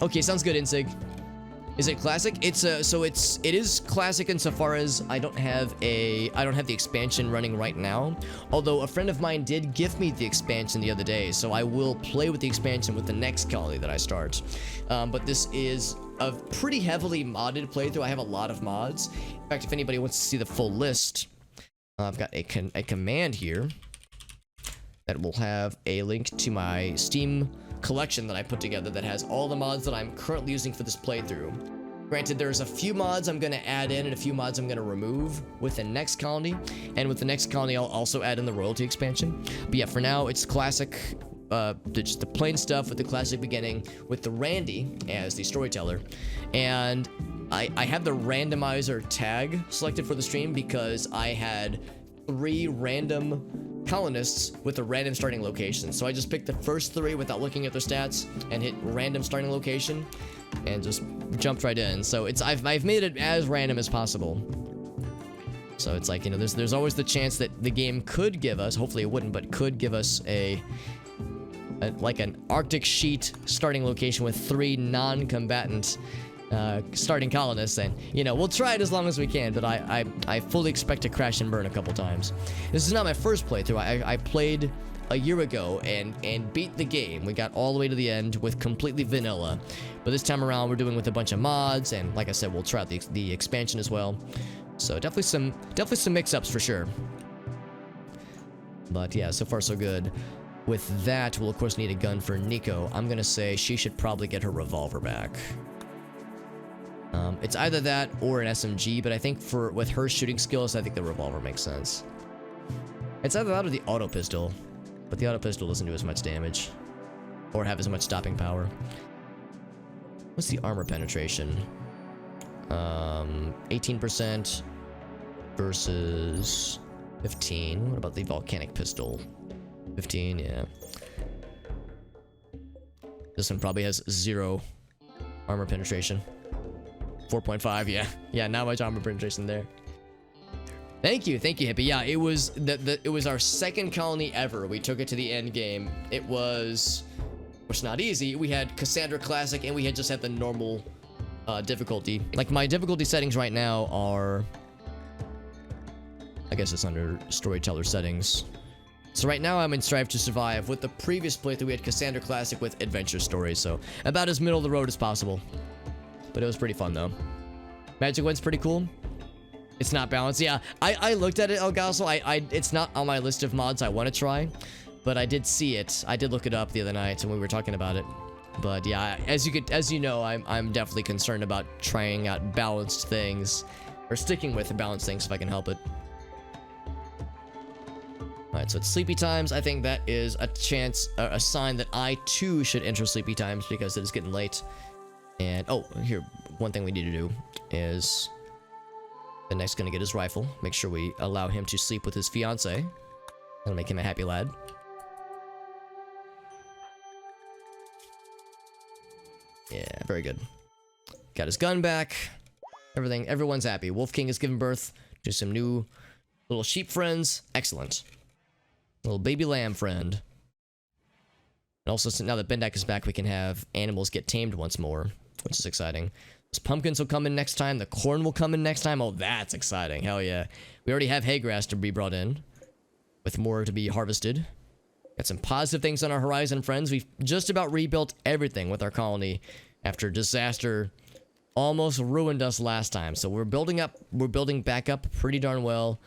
Okay, sounds good, Insig. Is it classic? It is classic insofar as I don't have the expansion running right now. Although a friend of mine did give me the expansion the other day, so I will play with the expansion with the next colony that I start. But this is a pretty heavily modded playthrough. I have a lot of mods. In fact, if anybody wants to see the full list, I've got a command here that will have a link to my Steam collection that I put together that has all the mods that I'm currently using for this playthrough. Granted, there's a few mods I'm going to add in and a few mods I'm going to remove with the next colony, and with the next colony I'll also add in the royalty expansion. But yeah, for now it's classic, just the plain stuff with the classic beginning with the Randy as the storyteller, and I have the randomizer tag selected for the stream because I had 3 random colonists with a random starting location. So I just picked the first 3 without looking at their stats and hit random starting location and just jumped right in. So I've made it as random as possible. So it's like, you know, there's always the chance that the game could give us, hopefully it wouldn't, but could give us like an Arctic sheet starting location with 3 non-combatant starting colonists, and you know, we'll try it as long as we can, but I fully expect to crash and burn a couple times. This is not my first playthrough. I played a year ago and beat the game. We got all the way to the end with completely vanilla, but this time around we're doing with a bunch of mods, and like I said, we'll try out the expansion as well. So definitely some mix-ups for sure. But yeah, so far so good. With that, we'll of course need a gun for Nico. I'm gonna say she should probably get her revolver back. It's either that or an SMG, but I think with her shooting skills, I think the revolver makes sense. It's either that or the auto pistol, but the auto pistol doesn't do as much damage or have as much stopping power. What's the armor penetration? 18% versus 15. What about the volcanic pistol? 15, yeah. This one probably has 0 armor penetration. 4.5, yeah. Yeah, not much armor penetration there. Thank you, Hippie. Yeah, it was it was our second colony ever. We took it to the end game. It was not easy. We had Cassandra Classic and we had just had the normal difficulty. Like my difficulty settings right now are, I guess it's under storyteller settings. So right now I'm in Strive to Survive. With the previous playthrough we had Cassandra Classic with Adventure Story, so about as middle of the road as possible. But it was pretty fun though. Magic Wind's pretty cool. It's not balanced. Yeah, I looked at it, El Gaso. It's not on my list of mods I want to try, but I did see it. I did look it up the other night and we were talking about it. But yeah, as you know, I'm definitely concerned about trying out balanced things, or sticking with balanced things if I can help it. Alright, so it's sleepy times. I think that is a sign that I too should enter sleepy times because it is getting late. And oh, here, one thing we need to do is the next gonna get his rifle. Make sure we allow him to sleep with his fiance. That'll make him a happy lad. Yeah, very good. Got his gun back. Everyone's happy. Wolf King has given birth to some new little sheep friends. Excellent. Little baby lamb friend. And also, now that Bendak is back, we can have animals get tamed once more, which is exciting. Those pumpkins will come in next time. The corn will come in next time. Oh, that's exciting. Hell yeah. We already have hay grass to be brought in, with more to be harvested. Got some positive things on our horizon, friends. We've just about rebuilt everything with our colony after disaster almost ruined us last time. So we're building back up pretty darn well.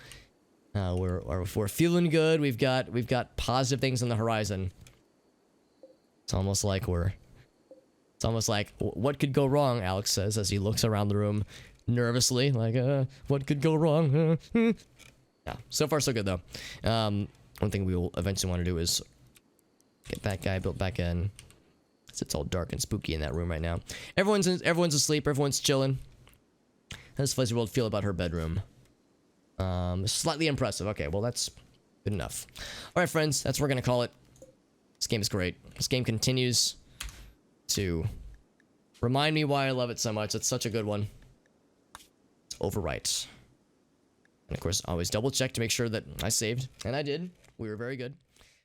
We're feeling good. We've got positive things on the horizon. It's almost like what could go wrong, Alex says as he looks around the room nervously, like, what could go wrong? Yeah, so far so good though. One thing we will eventually want to do is get that guy built back in. It's all dark and spooky in that room right now. Everyone's asleep. Everyone's chilling. How does Fuzzy World feel about her bedroom? Slightly impressive. Okay, well that's good enough. All right, friends, that's what we're gonna call it. This game is great. This game continues to remind me why I love it so much. It's such a good one. It's overwrite. And of course, always double check to make sure that I saved, and I did. We were very good.